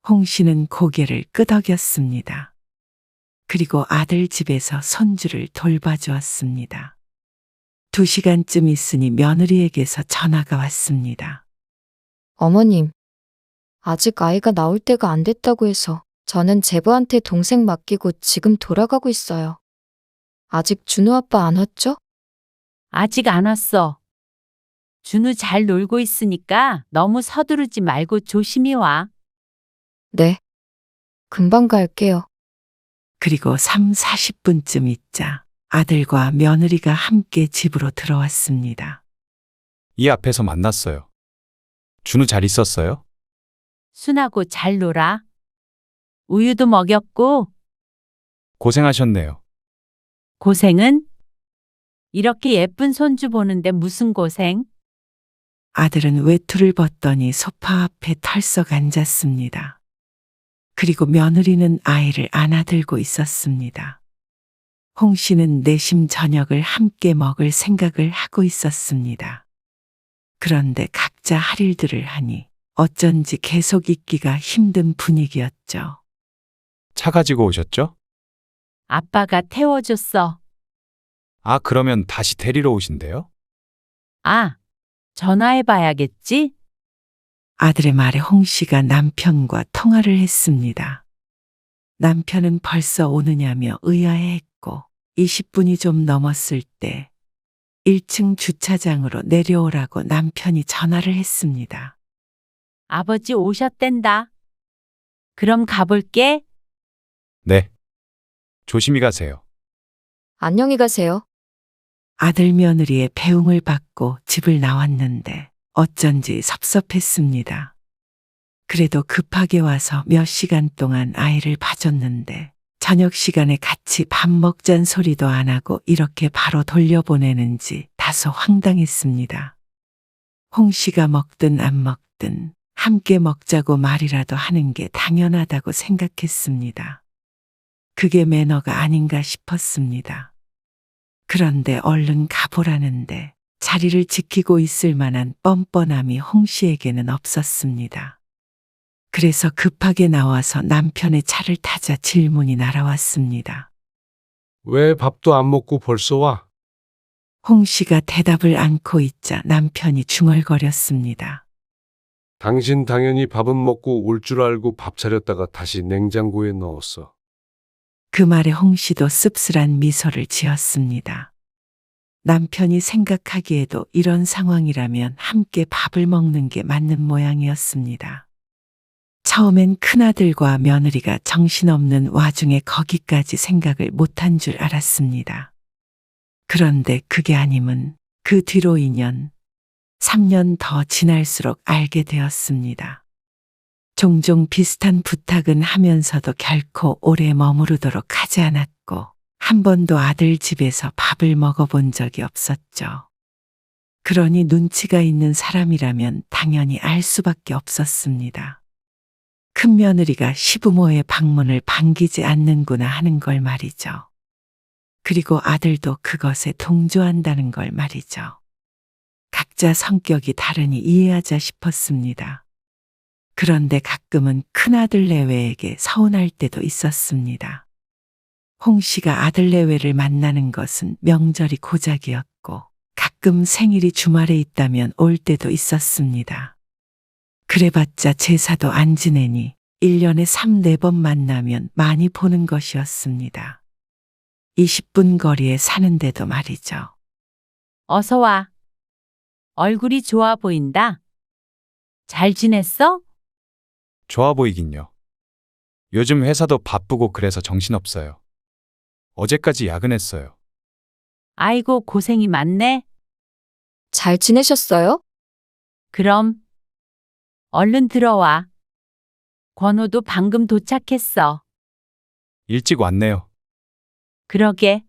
홍 씨는 고개를 끄덕였습니다. 그리고 아들 집에서 손주를 돌봐주었습니다. 2시간쯤 있으니 며느리에게서 전화가 왔습니다. 어머님, 아직 아이가 나올 때가 안 됐다고 해서 저는 제부한테 동생 맡기고 지금 돌아가고 있어요. 아직 준우 아빠 안 왔죠? 아직 안 왔어. 준우 잘 놀고 있으니까 너무 서두르지 말고 조심히 와. 네. 금방 갈게요. 그리고 3, 40분쯤 있자 아들과 며느리가 함께 집으로 들어왔습니다. 이 앞에서 만났어요. 준우 잘 있었어요? 순하고 잘 놀아. 우유도 먹였고 고생하셨네요. 고생은? 이렇게 예쁜 손주 보는데 무슨 고생? 아들은 외투를 벗더니 소파 앞에 털썩 앉았습니다. 그리고 며느리는 아이를 안아들고 있었습니다. 홍 씨는 내심 저녁을 함께 먹을 생각을 하고 있었습니다. 그런데 각자 할 일들을 하니 어쩐지 계속 있기가 힘든 분위기였죠. 차 가지고 오셨죠? 아빠가 태워줬어. 아, 그러면 다시 데리러 오신대요? 아, 전화해봐야겠지? 아들의 말에 홍 씨가 남편과 통화를 했습니다. 남편은 벌써 오느냐며 의아해했고 20분이 좀 넘었을 때 1층 주차장으로 내려오라고 남편이 전화를 했습니다. 아버지 오셨댄다. 그럼 가볼게. 네. 조심히 가세요. 안녕히 가세요. 아들 며느리의 배웅을 받고 집을 나왔는데 어쩐지 섭섭했습니다. 그래도 급하게 와서 몇 시간 동안 아이를 봐줬는데 저녁 시간에 같이 밥 먹잔 소리도 안 하고 이렇게 바로 돌려보내는지 다소 황당했습니다. 홍 씨가 먹든 안 먹든 함께 먹자고 말이라도 하는 게 당연하다고 생각했습니다. 그게 매너가 아닌가 싶었습니다. 그런데 얼른 가보라는데 자리를 지키고 있을 만한 뻔뻔함이 홍 씨에게는 없었습니다. 그래서 급하게 나와서 남편의 차를 타자 질문이 날아왔습니다. 왜 밥도 안 먹고 벌써 와? 홍 씨가 대답을 않고 있자 남편이 중얼거렸습니다. 당신 당연히 밥은 먹고 올 줄 알고 밥 차렸다가 다시 냉장고에 넣었어. 그 말에 홍 씨도 씁쓸한 미소를 지었습니다. 남편이 생각하기에도 이런 상황이라면 함께 밥을 먹는 게 맞는 모양이었습니다. 처음엔 큰아들과 며느리가 정신없는 와중에 거기까지 생각을 못한 줄 알았습니다. 그런데 그게 아님은 그 뒤로 2년, 3년 더 지날수록 알게 되었습니다. 종종 비슷한 부탁은 하면서도 결코 오래 머무르도록 하지 않았고 한 번도 아들 집에서 밥을 먹어본 적이 없었죠. 그러니 눈치가 있는 사람이라면 당연히 알 수밖에 없었습니다. 큰며느리가 시부모의 방문을 반기지 않는구나 하는 걸 말이죠. 그리고 아들도 그것에 동조한다는 걸 말이죠. 각자 성격이 다르니 이해하자 싶었습니다. 그런데 가끔은 큰아들 내외에게 서운할 때도 있었습니다. 홍 씨가 아들 내외를 만나는 것은 명절이 고작이었고 가끔 생일이 주말에 있다면 올 때도 있었습니다. 그래봤자 제사도 안 지내니 1년에 3, 4번 만나면 많이 보는 것이었습니다. 20분 거리에 사는데도 말이죠. 어서 와. 얼굴이 좋아 보인다. 잘 지냈어? 좋아 보이긴요. 요즘 회사도 바쁘고 그래서 정신없어요. 어제까지 야근했어요. 아이고 고생이 많네. 잘 지내셨어요? 그럼 얼른 들어와. 권호도 방금 도착했어. 일찍 왔네요. 그러게.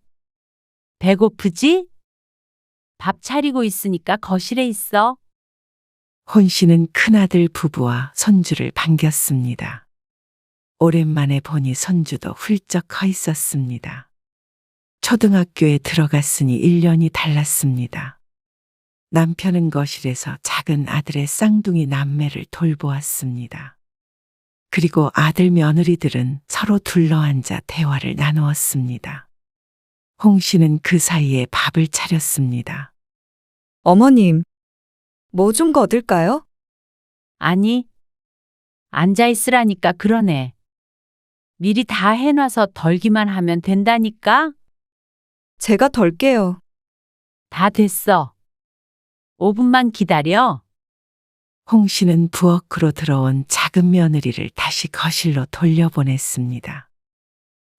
배고프지? 밥 차리고 있으니까 거실에 있어. 혼 씨는 큰아들 부부와 손주를 반겼습니다. 오랜만에 보니 손주도 훌쩍 커 있었습니다. 초등학교에 들어갔으니 1년이 달랐습니다. 남편은 거실에서 작은 아들의 쌍둥이 남매를 돌보았습니다. 그리고 아들 며느리들은 서로 둘러앉아 대화를 나누었습니다. 홍 씨는 그 사이에 밥을 차렸습니다. 어머님, 뭐 좀 거들까요? 아니, 앉아 있으라니까 그러네. 미리 다 해놔서 덜기만 하면 된다니까? 제가 덜게요. 다 됐어. 5분만 기다려. 홍 씨는 부엌으로 들어온 작은 며느리를 다시 거실로 돌려보냈습니다.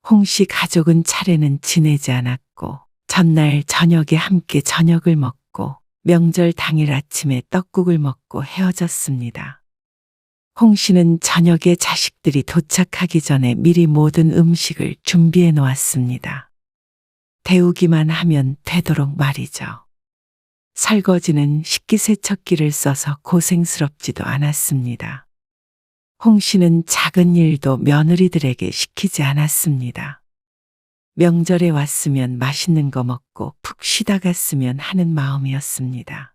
홍 씨 가족은 차례는 지내지 않았고 전날 저녁에 함께 저녁을 먹고 명절 당일 아침에 떡국을 먹고 헤어졌습니다. 홍 씨는 저녁에 자식들이 도착하기 전에 미리 모든 음식을 준비해 놓았습니다. 데우기만 하면 되도록 말이죠. 설거지는 식기세척기를 써서 고생스럽지도 않았습니다. 홍 씨는 작은 일도 며느리들에게 시키지 않았습니다. 명절에 왔으면 맛있는 거 먹고 푹 쉬다 갔으면 하는 마음이었습니다.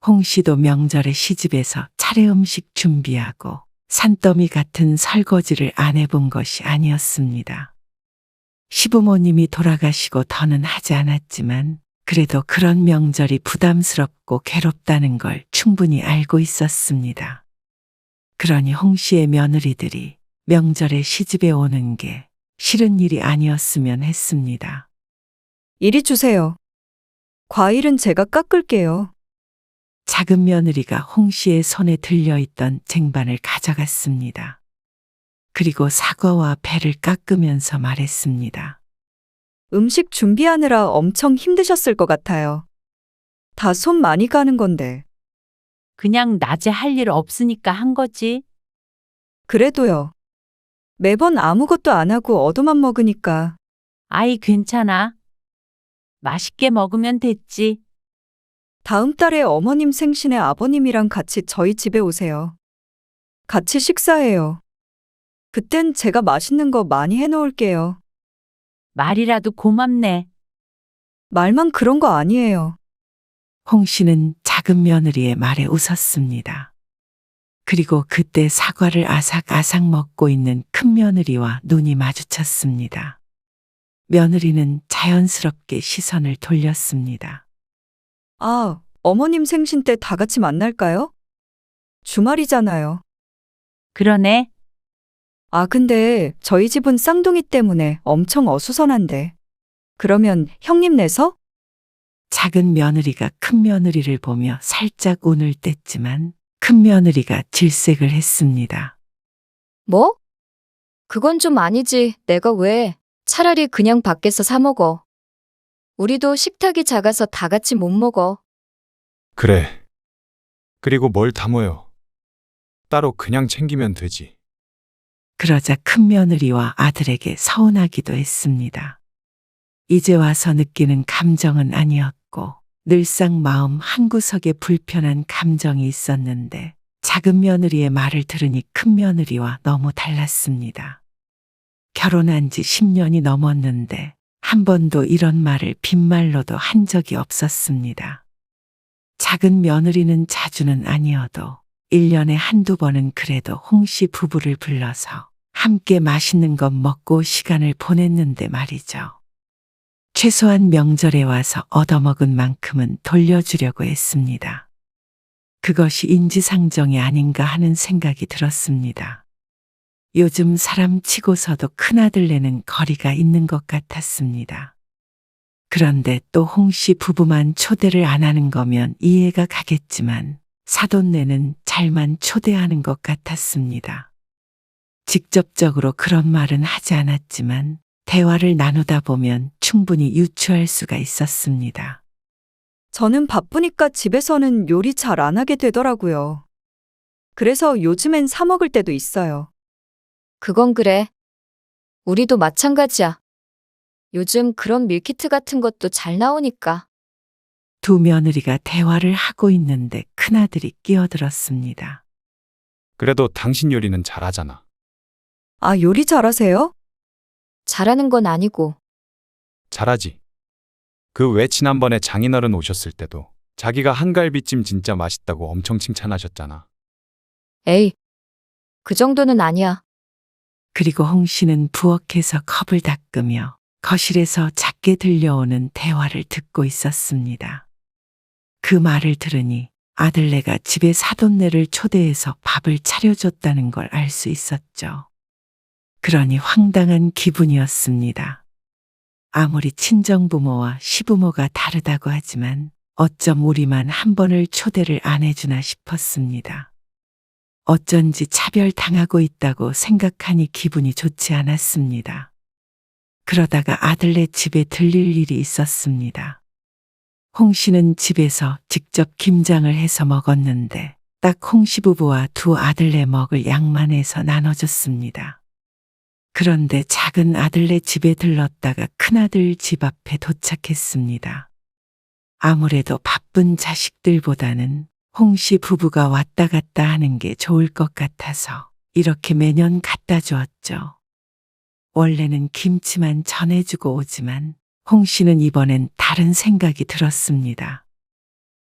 홍 씨도 명절에 시집에서 차례 음식 준비하고 산더미 같은 설거지를 안 해본 것이 아니었습니다. 시부모님이 돌아가시고 더는 하지 않았지만 그래도 그런 명절이 부담스럽고 괴롭다는 걸 충분히 알고 있었습니다. 그러니 홍 씨의 며느리들이 명절에 시집에 오는 게 싫은 일이 아니었으면 했습니다. 이리 주세요. 과일은 제가 깎을게요. 작은 며느리가 홍 씨의 손에 들려있던 쟁반을 가져갔습니다. 그리고 사과와 배를 깎으면서 말했습니다. 음식 준비하느라 엄청 힘드셨을 것 같아요. 다 손 많이 가는 건데. 그냥 낮에 할 일 없으니까 한 거지. 그래도요. 매번 아무것도 안 하고 얻어만 먹으니까. 아이, 괜찮아. 맛있게 먹으면 됐지. 다음 달에 어머님 생신에 아버님이랑 같이 저희 집에 오세요. 같이 식사해요. 그땐 제가 맛있는 거 많이 해놓을게요. 말이라도 고맙네. 말만 그런 거 아니에요. 홍 씨는 작은 며느리의 말에 웃었습니다. 그리고 그때 사과를 아삭아삭 먹고 있는 큰 며느리와 눈이 마주쳤습니다. 며느리는 자연스럽게 시선을 돌렸습니다. 아, 어머님 생신 때 다 같이 만날까요? 주말이잖아요. 그러네. 아, 근데 저희 집은 쌍둥이 때문에 엄청 어수선한데. 그러면 형님 내서? 작은 며느리가 큰 며느리를 보며 살짝 운을 뗐지만 큰 며느리가 질색을 했습니다. 뭐? 그건 좀 아니지. 내가 왜? 차라리 그냥 밖에서 사 먹어. 우리도 식탁이 작아서 다 같이 못 먹어. 그래. 그리고 뭘 다 모여. 따로 그냥 챙기면 되지. 그러자 큰 며느리와 아들에게 서운하기도 했습니다. 이제 와서 느끼는 감정은 아니었고 늘상 마음 한구석에 불편한 감정이 있었는데 작은 며느리의 말을 들으니 큰 며느리와 너무 달랐습니다. 결혼한 지 10년이 넘었는데 한 번도 이런 말을 빈말로도 한 적이 없었습니다. 작은 며느리는 자주는 아니어도 1년에 한두 번은 그래도 홍 씨 부부를 불러서 함께 맛있는 것 먹고 시간을 보냈는데 말이죠. 최소한 명절에 와서 얻어먹은 만큼은 돌려주려고 했습니다. 그것이 인지상정이 아닌가 하는 생각이 들었습니다. 요즘 사람 치고서도 큰아들네는 거리가 있는 것 같았습니다. 그런데 또 홍 씨 부부만 초대를 안 하는 거면 이해가 가겠지만 사돈네는 잘만 초대하는 것 같았습니다. 직접적으로 그런 말은 하지 않았지만 대화를 나누다 보면 충분히 유추할 수가 있었습니다. 저는 바쁘니까 집에서는 요리 잘 안 하게 되더라고요. 그래서 요즘엔 사 먹을 때도 있어요. 그건 그래. 우리도 마찬가지야. 요즘 그런 밀키트 같은 것도 잘 나오니까. 두 며느리가 대화를 하고 있는데 큰아들이 끼어들었습니다. 그래도 당신 요리는 잘하잖아. 아, 요리 잘하세요? 잘하는 건 아니고. 잘하지. 그 왜 지난번에 장인어른 오셨을 때도 자기가 한갈비찜 진짜 맛있다고 엄청 칭찬하셨잖아. 에이, 그 정도는 아니야. 그리고 홍 씨는 부엌에서 컵을 닦으며 거실에서 작게 들려오는 대화를 듣고 있었습니다. 그 말을 들으니 아들네가 집에 사돈네를 초대해서 밥을 차려줬다는 걸 알 수 있었죠. 그러니 황당한 기분이었습니다. 아무리 친정부모와 시부모가 다르다고 하지만 어쩜 우리만 한 번을 초대를 안 해주나 싶었습니다. 어쩐지 차별당하고 있다고 생각하니 기분이 좋지 않았습니다. 그러다가 아들네 집에 들릴 일이 있었습니다. 홍 씨는 집에서 직접 김장을 해서 먹었는데 딱 홍 씨 부부와 두 아들네 먹을 양만 해서 나눠줬습니다. 그런데 작은 아들네 집에 들렀다가 큰아들 집 앞에 도착했습니다. 아무래도 바쁜 자식들보다는 홍 씨 부부가 왔다 갔다 하는 게 좋을 것 같아서 이렇게 매년 갖다 주었죠. 원래는 김치만 전해주고 오지만 홍 씨는 이번엔 다른 생각이 들었습니다.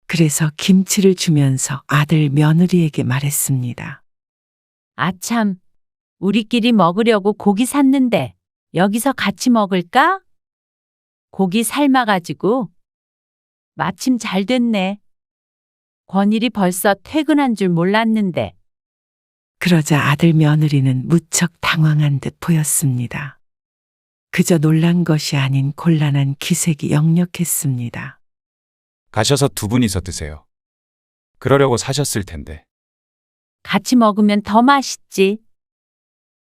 그래서 김치를 주면서 아들 며느리에게 말했습니다. 아참, 우리끼리 먹으려고 고기 샀는데 여기서 같이 먹을까? 고기 삶아가지고. 마침 잘 됐네. 권일이 벌써 퇴근한 줄 몰랐는데. 그러자 아들 며느리는 무척 당황한 듯 보였습니다. 그저 놀란 것이 아닌 곤란한 기색이 역력했습니다. 가셔서 두 분이서 드세요. 그러려고 사셨을 텐데. 같이 먹으면 더 맛있지.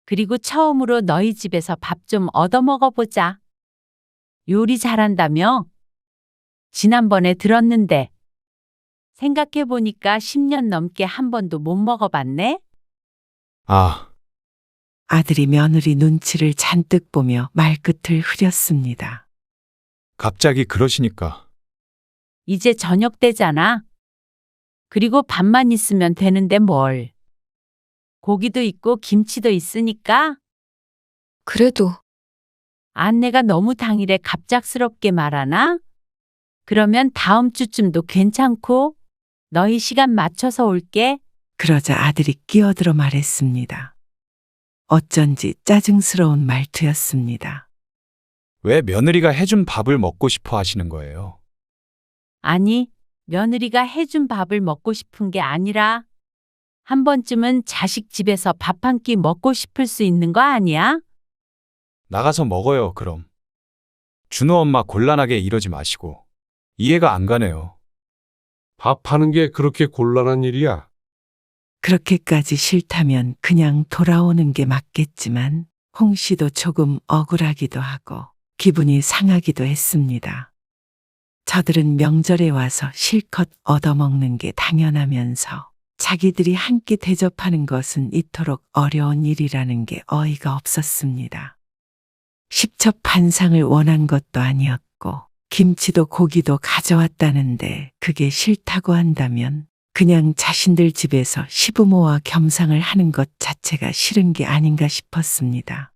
그리고 처음으로 너희 집에서 밥 좀 얻어 먹어보자. 요리 잘한다며? 지난번에 들었는데. 생각해보니까 10년 넘게 한 번도 못 먹어봤네? 아, 아들이 며느리 눈치를 잔뜩 보며 말끝을 흐렸습니다. 갑자기 그러시니까. 이제 저녁 때잖아. 그리고 밥만 있으면 되는데 뭘. 고기도 있고 김치도 있으니까. 그래도 안내가 너무 당일에 갑작스럽게 말하나? 그러면 다음 주쯤도 괜찮고 너희 시간 맞춰서 올게. 그러자 아들이 끼어들어 말했습니다. 어쩐지 짜증스러운 말투였습니다. 왜 며느리가 해준 밥을 먹고 싶어 하시는 거예요? 아니, 며느리가 해준 밥을 먹고 싶은 게 아니라 한 번쯤은 자식 집에서 밥 한 끼 먹고 싶을 수 있는 거 아니야? 나가서 먹어요, 그럼. 준호 엄마 곤란하게 이러지 마시고. 이해가 안 가네요. 밥하는 게 그렇게 곤란한 일이야. 그렇게까지 싫다면 그냥 돌아오는 게 맞겠지만 홍 씨도 조금 억울하기도 하고 기분이 상하기도 했습니다. 저들은 명절에 와서 실컷 얻어먹는 게 당연하면서 자기들이 한 끼 대접하는 것은 이토록 어려운 일이라는 게 어이가 없었습니다. 십첩반상을 원한 것도 아니었고 김치도 고기도 가져왔다는데 그게 싫다고 한다면 그냥 자신들 집에서 시부모와 겸상을 하는 것 자체가 싫은 게 아닌가 싶었습니다.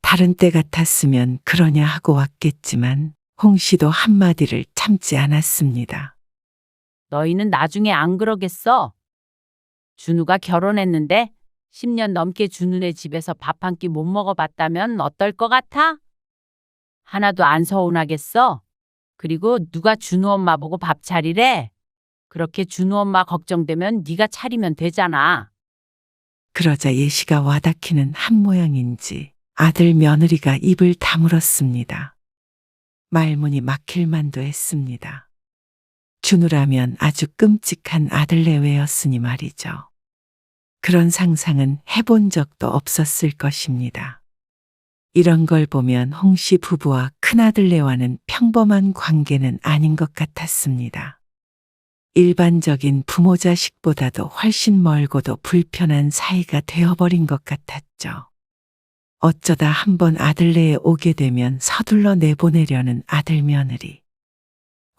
다른 때 같았으면 그러냐 하고 왔겠지만 홍 씨도 한마디를 참지 않았습니다. 너희는 나중에 안 그러겠어? 준우가 결혼했는데 10년 넘게 준우네 집에서 밥 한 끼 못 먹어봤다면 어떨 것 같아? 하나도 안 서운하겠어? 그리고 누가 준우 엄마 보고 밥 차리래? 그렇게 준우 엄마 걱정되면 네가 차리면 되잖아. 그러자 예시가 와닿기는 한 모양인지 아들 며느리가 입을 다물었습니다. 말문이 막힐 만도 했습니다. 준우라면 아주 끔찍한 아들내외였으니 말이죠. 그런 상상은 해본 적도 없었을 것입니다. 이런 걸 보면 홍 씨 부부와 큰아들네와는 평범한 관계는 아닌 것 같았습니다. 일반적인 부모 자식보다도 훨씬 멀고도 불편한 사이가 되어버린 것 같았죠. 어쩌다 한번 아들네에 오게 되면 서둘러 내보내려는 아들 며느리.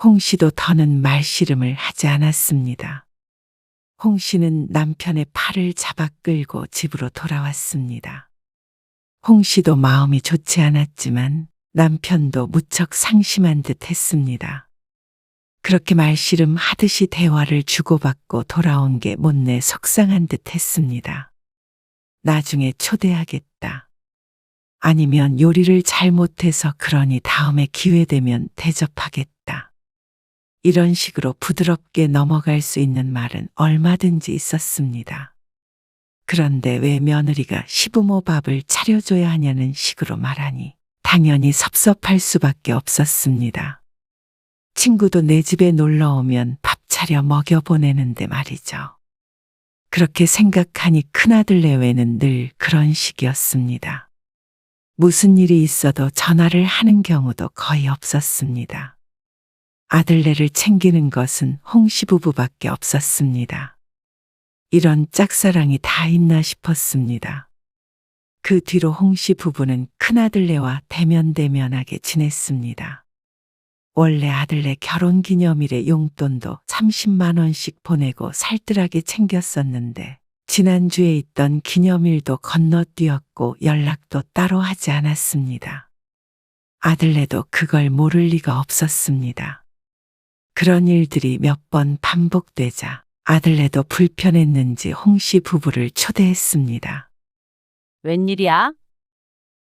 홍 씨도 더는 말씨름을 하지 않았습니다. 홍 씨는 남편의 팔을 잡아 끌고 집으로 돌아왔습니다. 홍 씨도 마음이 좋지 않았지만 남편도 무척 상심한 듯 했습니다. 그렇게 말씨름 하듯이 대화를 주고받고 돌아온 게 못내 속상한 듯 했습니다. 나중에 초대하겠다. 아니면 요리를 잘못해서 그러니 다음에 기회되면 대접하겠다. 이런 식으로 부드럽게 넘어갈 수 있는 말은 얼마든지 있었습니다. 그런데 왜 며느리가 시부모 밥을 차려줘야 하냐는 식으로 말하니 당연히 섭섭할 수밖에 없었습니다. 친구도 내 집에 놀러 오면 밥 차려 먹여보내는데 말이죠. 그렇게 생각하니 큰아들 내외는 늘 그런 식이었습니다. 무슨 일이 있어도 전화를 하는 경우도 거의 없었습니다. 아들네를 챙기는 것은 홍씨 부부밖에 없었습니다. 이런 짝사랑이 다 있나 싶었습니다. 그 뒤로 홍씨 부부는 큰아들네와 대면대면하게 지냈습니다. 원래 아들네 결혼기념일에 용돈도 30만 원씩 보내고 살뜰하게 챙겼었는데 지난주에 있던 기념일도 건너뛰었고 연락도 따로 하지 않았습니다. 아들네도 그걸 모를 리가 없었습니다. 그런 일들이 몇 번 반복되자 아들네도 불편했는지 홍씨 부부를 초대했습니다. 웬일이야?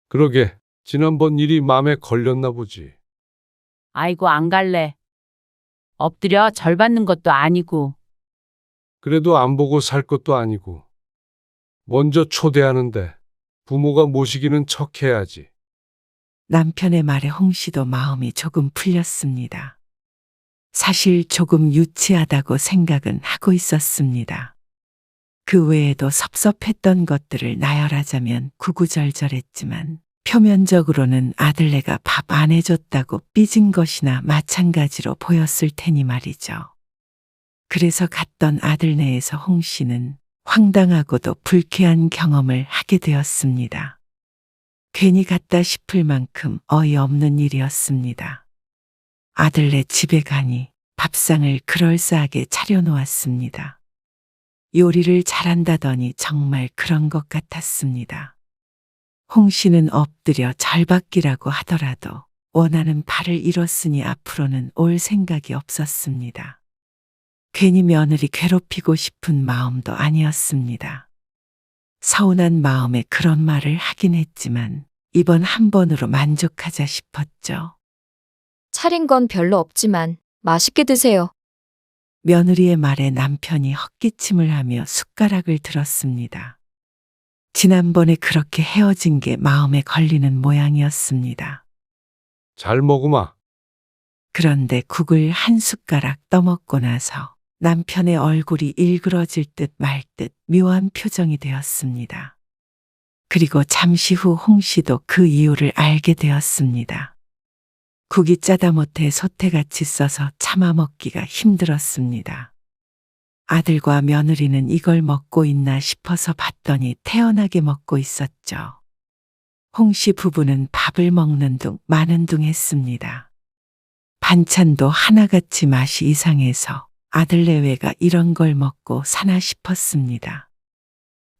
그러게, 지난번 일이 마음에 걸렸나 보지. 아이고, 안 갈래. 엎드려 절 받는 것도 아니고. 그래도 안 보고 살 것도 아니고. 먼저 초대하는데 부모가 모시기는 척해야지. 남편의 말에 홍씨도 마음이 조금 풀렸습니다. 사실 조금 유치하다고 생각은 하고 있었습니다. 그 외에도 섭섭했던 것들을 나열하자면 구구절절했지만 표면적으로는 아들네가 밥 안 해줬다고 삐진 것이나 마찬가지로 보였을 테니 말이죠. 그래서 갔던 아들네에서 홍씨는 황당하고도 불쾌한 경험을 하게 되었습니다. 괜히 갔다 싶을 만큼 어이없는 일이었습니다. 아들네 집에 가니 밥상을 그럴싸하게 차려놓았습니다. 요리를 잘한다더니 정말 그런 것 같았습니다. 홍씨는 엎드려 절받기라고 하더라도 원하는 바를 이뤘으니 앞으로는 올 생각이 없었습니다. 괜히 며느리 괴롭히고 싶은 마음도 아니었습니다. 서운한 마음에 그런 말을 하긴 했지만 이번 한 번으로 만족하자 싶었죠. 차린 건 별로 없지만 맛있게 드세요. 며느리의 말에 남편이 헛기침을 하며 숟가락을 들었습니다. 지난번에 그렇게 헤어진 게 마음에 걸리는 모양이었습니다. 잘 먹으마. 그런데 국을 한 숟가락 떠먹고 나서 남편의 얼굴이 일그러질 듯 말 듯 묘한 표정이 되었습니다. 그리고 잠시 후 홍씨도 그 이유를 알게 되었습니다. 국이 짜다 못해 소태같이 써서 참아 먹기가 힘들었습니다. 아들과 며느리는 이걸 먹고 있나 싶어서 봤더니 태연하게 먹고 있었죠. 홍씨 부부는 밥을 먹는 둥 마는 둥 했습니다. 반찬도 하나같이 맛이 이상해서 아들 내외가 이런 걸 먹고 사나 싶었습니다.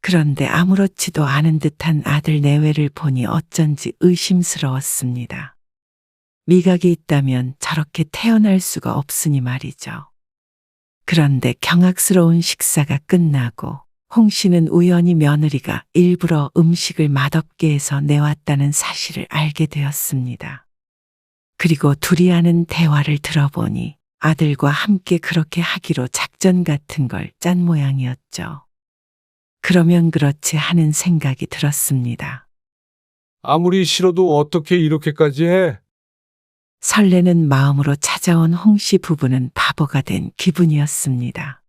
그런데 아무렇지도 않은 듯한 아들 내외를 보니 어쩐지 의심스러웠습니다. 미각이 있다면 저렇게 태어날 수가 없으니 말이죠. 그런데 경악스러운 식사가 끝나고 홍 씨는 우연히 며느리가 일부러 음식을 맛없게 해서 내왔다는 사실을 알게 되었습니다. 그리고 둘이 하는 대화를 들어보니 아들과 함께 그렇게 하기로 작전 같은 걸 짠 모양이었죠. 그러면 그렇지 하는 생각이 들었습니다. 아무리 싫어도 어떻게 이렇게까지 해? 설레는 마음으로 찾아온 홍 씨 부부는 바보가 된 기분이었습니다.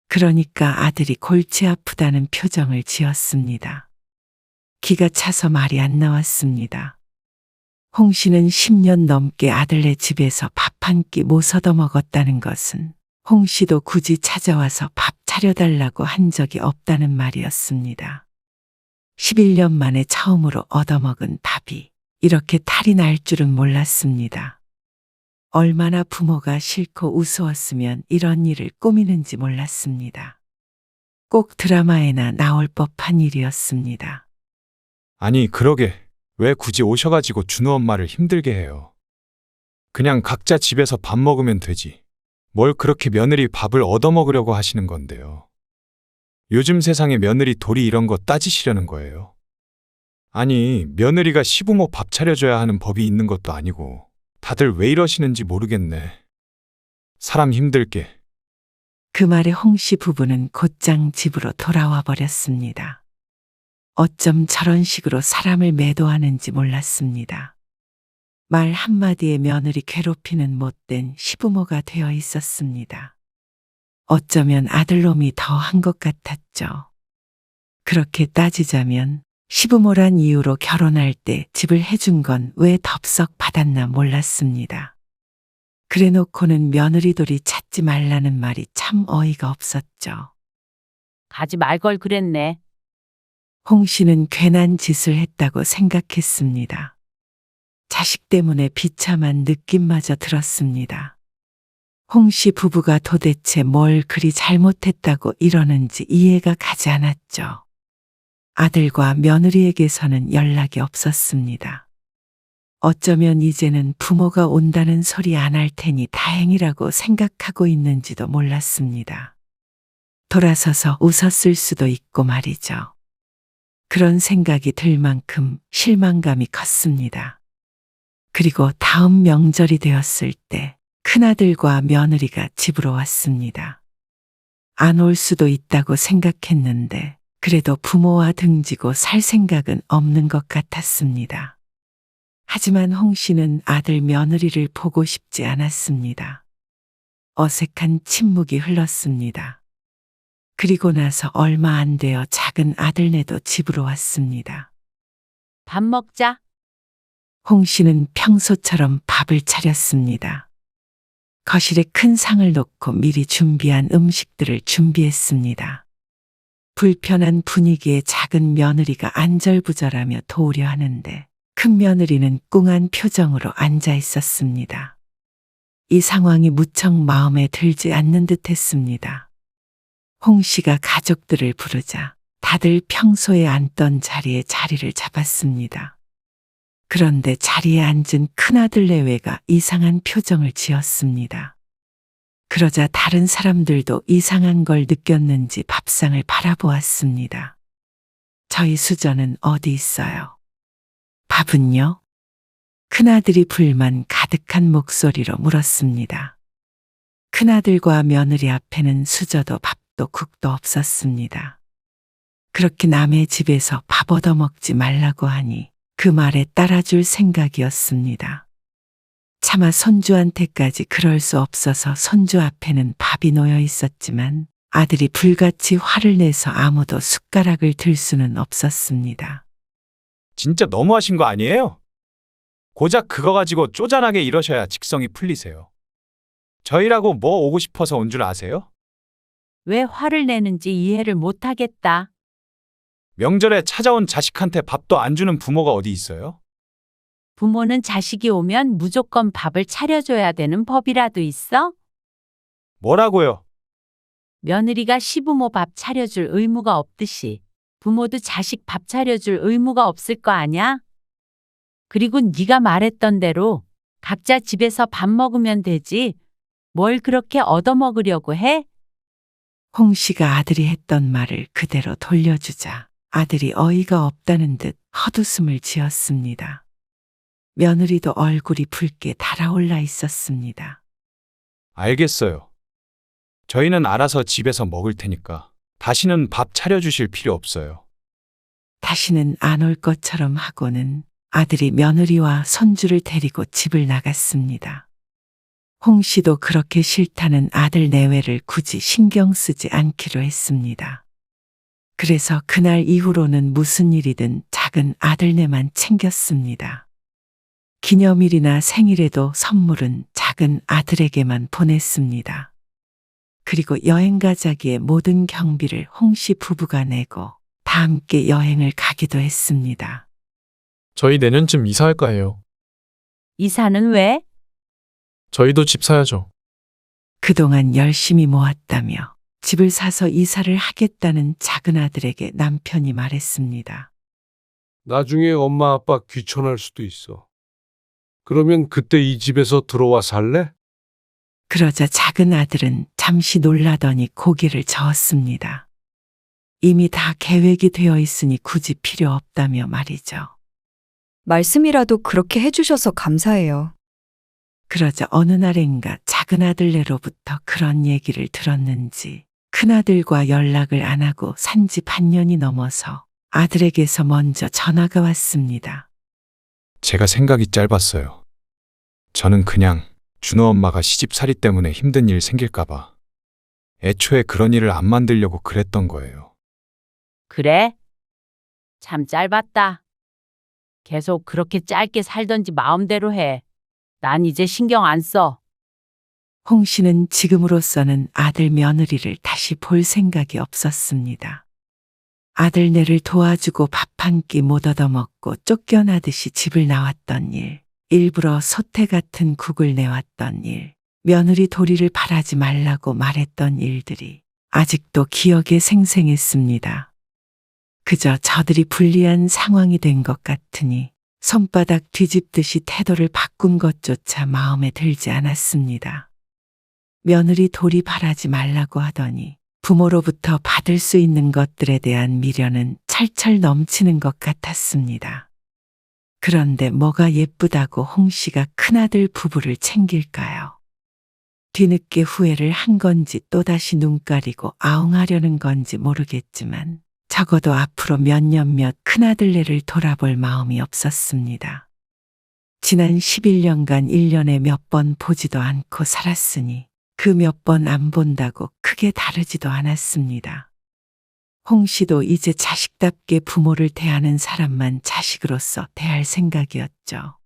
그러니까 아들이 골치 아프다는 표정을 지었습니다. 기가 차서 말이 안 나왔습니다. 홍 씨는 10년 넘게 아들네 집에서 밥 한 끼 못 얻어 먹었다는 것은 홍 씨도 굳이 찾아와서 밥 차려달라고 한 적이 없다는 말이었습니다. 11년 만에 처음으로 얻어먹은 밥이 이렇게 탈이 날 줄은 몰랐습니다. 얼마나 부모가 싫고 우스웠으면 이런 일을 꾸미는지 몰랐습니다. 꼭 드라마에나 나올 법한 일이었습니다. 아니, 그러게. 왜 굳이 오셔가지고 준우 엄마를 힘들게 해요? 그냥 각자 집에서 밥 먹으면 되지. 뭘 그렇게 며느리 밥을 얻어먹으려고 하시는 건데요. 요즘 세상에 며느리 도리 이런 거 따지시려는 거예요. 아니, 며느리가 시부모 밥 차려줘야 하는 법이 있는 것도 아니고 다들 왜 이러시는지 모르겠네. 사람 힘들게. 그 말에 홍 씨 부부는 곧장 집으로 돌아와 버렸습니다. 어쩜 저런 식으로 사람을 매도하는지 몰랐습니다. 말 한마디에 며느리 괴롭히는 못된 시부모가 되어 있었습니다. 어쩌면 아들놈이 더 한 것 같았죠. 그렇게 따지자면 시부모란 이유로 결혼할 때 집을 해준 건 왜 덥석 받았나 몰랐습니다. 그래놓고는 며느리돌이 찾지 말라는 말이 참 어이가 없었죠. 가지 말 걸 그랬네. 홍 씨는 괜한 짓을 했다고 생각했습니다. 자식 때문에 비참한 느낌마저 들었습니다. 홍 씨 부부가 도대체 뭘 그리 잘못했다고 이러는지 이해가 가지 않았죠. 아들과 며느리에게서는 연락이 없었습니다. 어쩌면 이제는 부모가 온다는 소리 안 할 테니 다행이라고 생각하고 있는지도 몰랐습니다. 돌아서서 웃었을 수도 있고 말이죠. 그런 생각이 들 만큼 실망감이 컸습니다. 그리고 다음 명절이 되었을 때 큰아들과 며느리가 집으로 왔습니다. 안 올 수도 있다고 생각했는데 그래도 부모와 등지고 살 생각은 없는 것 같았습니다. 하지만 홍 씨는 아들 며느리를 보고 싶지 않았습니다. 어색한 침묵이 흘렀습니다. 그리고 나서 얼마 안 되어 작은 아들네도 집으로 왔습니다. 밥 먹자. 홍 씨는 평소처럼 밥을 차렸습니다. 거실에 큰 상을 놓고 미리 준비한 음식들을 준비했습니다. 불편한 분위기에 작은 며느리가 안절부절하며 도우려 하는데 큰 며느리는 꿍한 표정으로 앉아 있었습니다. 이 상황이 무척 마음에 들지 않는 듯 했습니다. 홍 씨가 가족들을 부르자 다들 평소에 앉던 자리에 자리를 잡았습니다. 그런데 자리에 앉은 큰아들 내외가 이상한 표정을 지었습니다. 그러자 다른 사람들도 이상한 걸 느꼈는지 밥상을 바라보았습니다. 저희 수저는 어디 있어요? 밥은요? 큰아들이 불만 가득한 목소리로 물었습니다. 큰아들과 며느리 앞에는 수저도 밥도 국도 없었습니다. 그렇게 남의 집에서 밥 얻어먹지 말라고 하니 그 말에 따라줄 생각이었습니다. 차마 손주한테까지 그럴 수 없어서 손주 앞에는 밥이 놓여 있었지만 아들이 불같이 화를 내서 아무도 숟가락을 들 수는 없었습니다. 진짜 너무하신 거 아니에요? 고작 그거 가지고 쪼잔하게 이러셔야 직성이 풀리세요. 저희라고 뭐 오고 싶어서 온 줄 아세요? 왜 화를 내는지 이해를 못하겠다. 명절에 찾아온 자식한테 밥도 안 주는 부모가 어디 있어요? 부모는 자식이 오면 무조건 밥을 차려줘야 되는 법이라도 있어? 뭐라고요? 며느리가 시부모 밥 차려줄 의무가 없듯이 부모도 자식 밥 차려줄 의무가 없을 거 아냐? 그리고 네가 말했던 대로 각자 집에서 밥 먹으면 되지. 뭘 그렇게 얻어먹으려고 해? 홍 씨가 아들이 했던 말을 그대로 돌려주자 아들이 어이가 없다는 듯 헛웃음을 지었습니다. 며느리도 얼굴이 붉게 달아올라 있었습니다. 알겠어요. 저희는 알아서 집에서 먹을 테니까 다시는 밥 차려주실 필요 없어요. 다시는 안 올 것처럼 하고는 아들이 며느리와 손주를 데리고 집을 나갔습니다. 홍 씨도 그렇게 싫다는 아들 내외를 굳이 신경 쓰지 않기로 했습니다. 그래서 그날 이후로는 무슨 일이든 작은 아들네만 챙겼습니다. 기념일이나 생일에도 선물은 작은 아들에게만 보냈습니다. 그리고 여행 가자기에 모든 경비를 홍 씨 부부가 내고 다 함께 여행을 가기도 했습니다. 저희 내년쯤 이사할까 해요. 이사는 왜? 저희도 집 사야죠. 그동안 열심히 모았다며 집을 사서 이사를 하겠다는 작은 아들에게 남편이 말했습니다. 나중에 엄마 아빠 귀촌할 수도 있어. 그러면 그때 이 집에서 들어와 살래? 그러자 작은 아들은 잠시 놀라더니 고개를 저었습니다. 이미 다 계획이 되어 있으니 굳이 필요 없다며 말이죠. 말씀이라도 그렇게 해주셔서 감사해요. 그러자 어느 날엔가 작은 아들네로부터 그런 얘기를 들었는지 큰아들과 연락을 안 하고 산지 반년이 넘어서 아들에게서 먼저 전화가 왔습니다. 제가 생각이 짧았어요. 저는 그냥 준호 엄마가 시집살이 때문에 힘든 일 생길까봐 애초에 그런 일을 안 만들려고 그랬던 거예요. 그래? 참 짧았다. 계속 그렇게 짧게 살던지 마음대로 해. 난 이제 신경 안 써. 홍 씨는 지금으로서는 아들 며느리를 다시 볼 생각이 없었습니다. 아들네를 도와주고 밥 한 끼 못 얻어먹고 쫓겨나듯이 집을 나왔던 일, 일부러 소태 같은 국을 내왔던 일, 며느리 도리를 바라지 말라고 말했던 일들이 아직도 기억에 생생했습니다. 그저 저들이 불리한 상황이 된 것 같으니 손바닥 뒤집듯이 태도를 바꾼 것조차 마음에 들지 않았습니다. 며느리 도리 바라지 말라고 하더니 부모로부터 받을 수 있는 것들에 대한 미련은 철철 넘치는 것 같았습니다. 그런데 뭐가 예쁘다고 홍 씨가 큰아들 부부를 챙길까요? 뒤늦게 후회를 한 건지 또다시 눈 가리고 아웅하려는 건지 모르겠지만 적어도 앞으로 몇 년 몇 큰아들네를 돌아볼 마음이 없었습니다. 지난 11년간 1년에 몇 번 보지도 않고 살았으니 그 몇 번 안 본다고 크게 다르지도 않았습니다. 홍 씨도 이제 자식답게 부모를 대하는 사람만 자식으로서 대할 생각이었죠.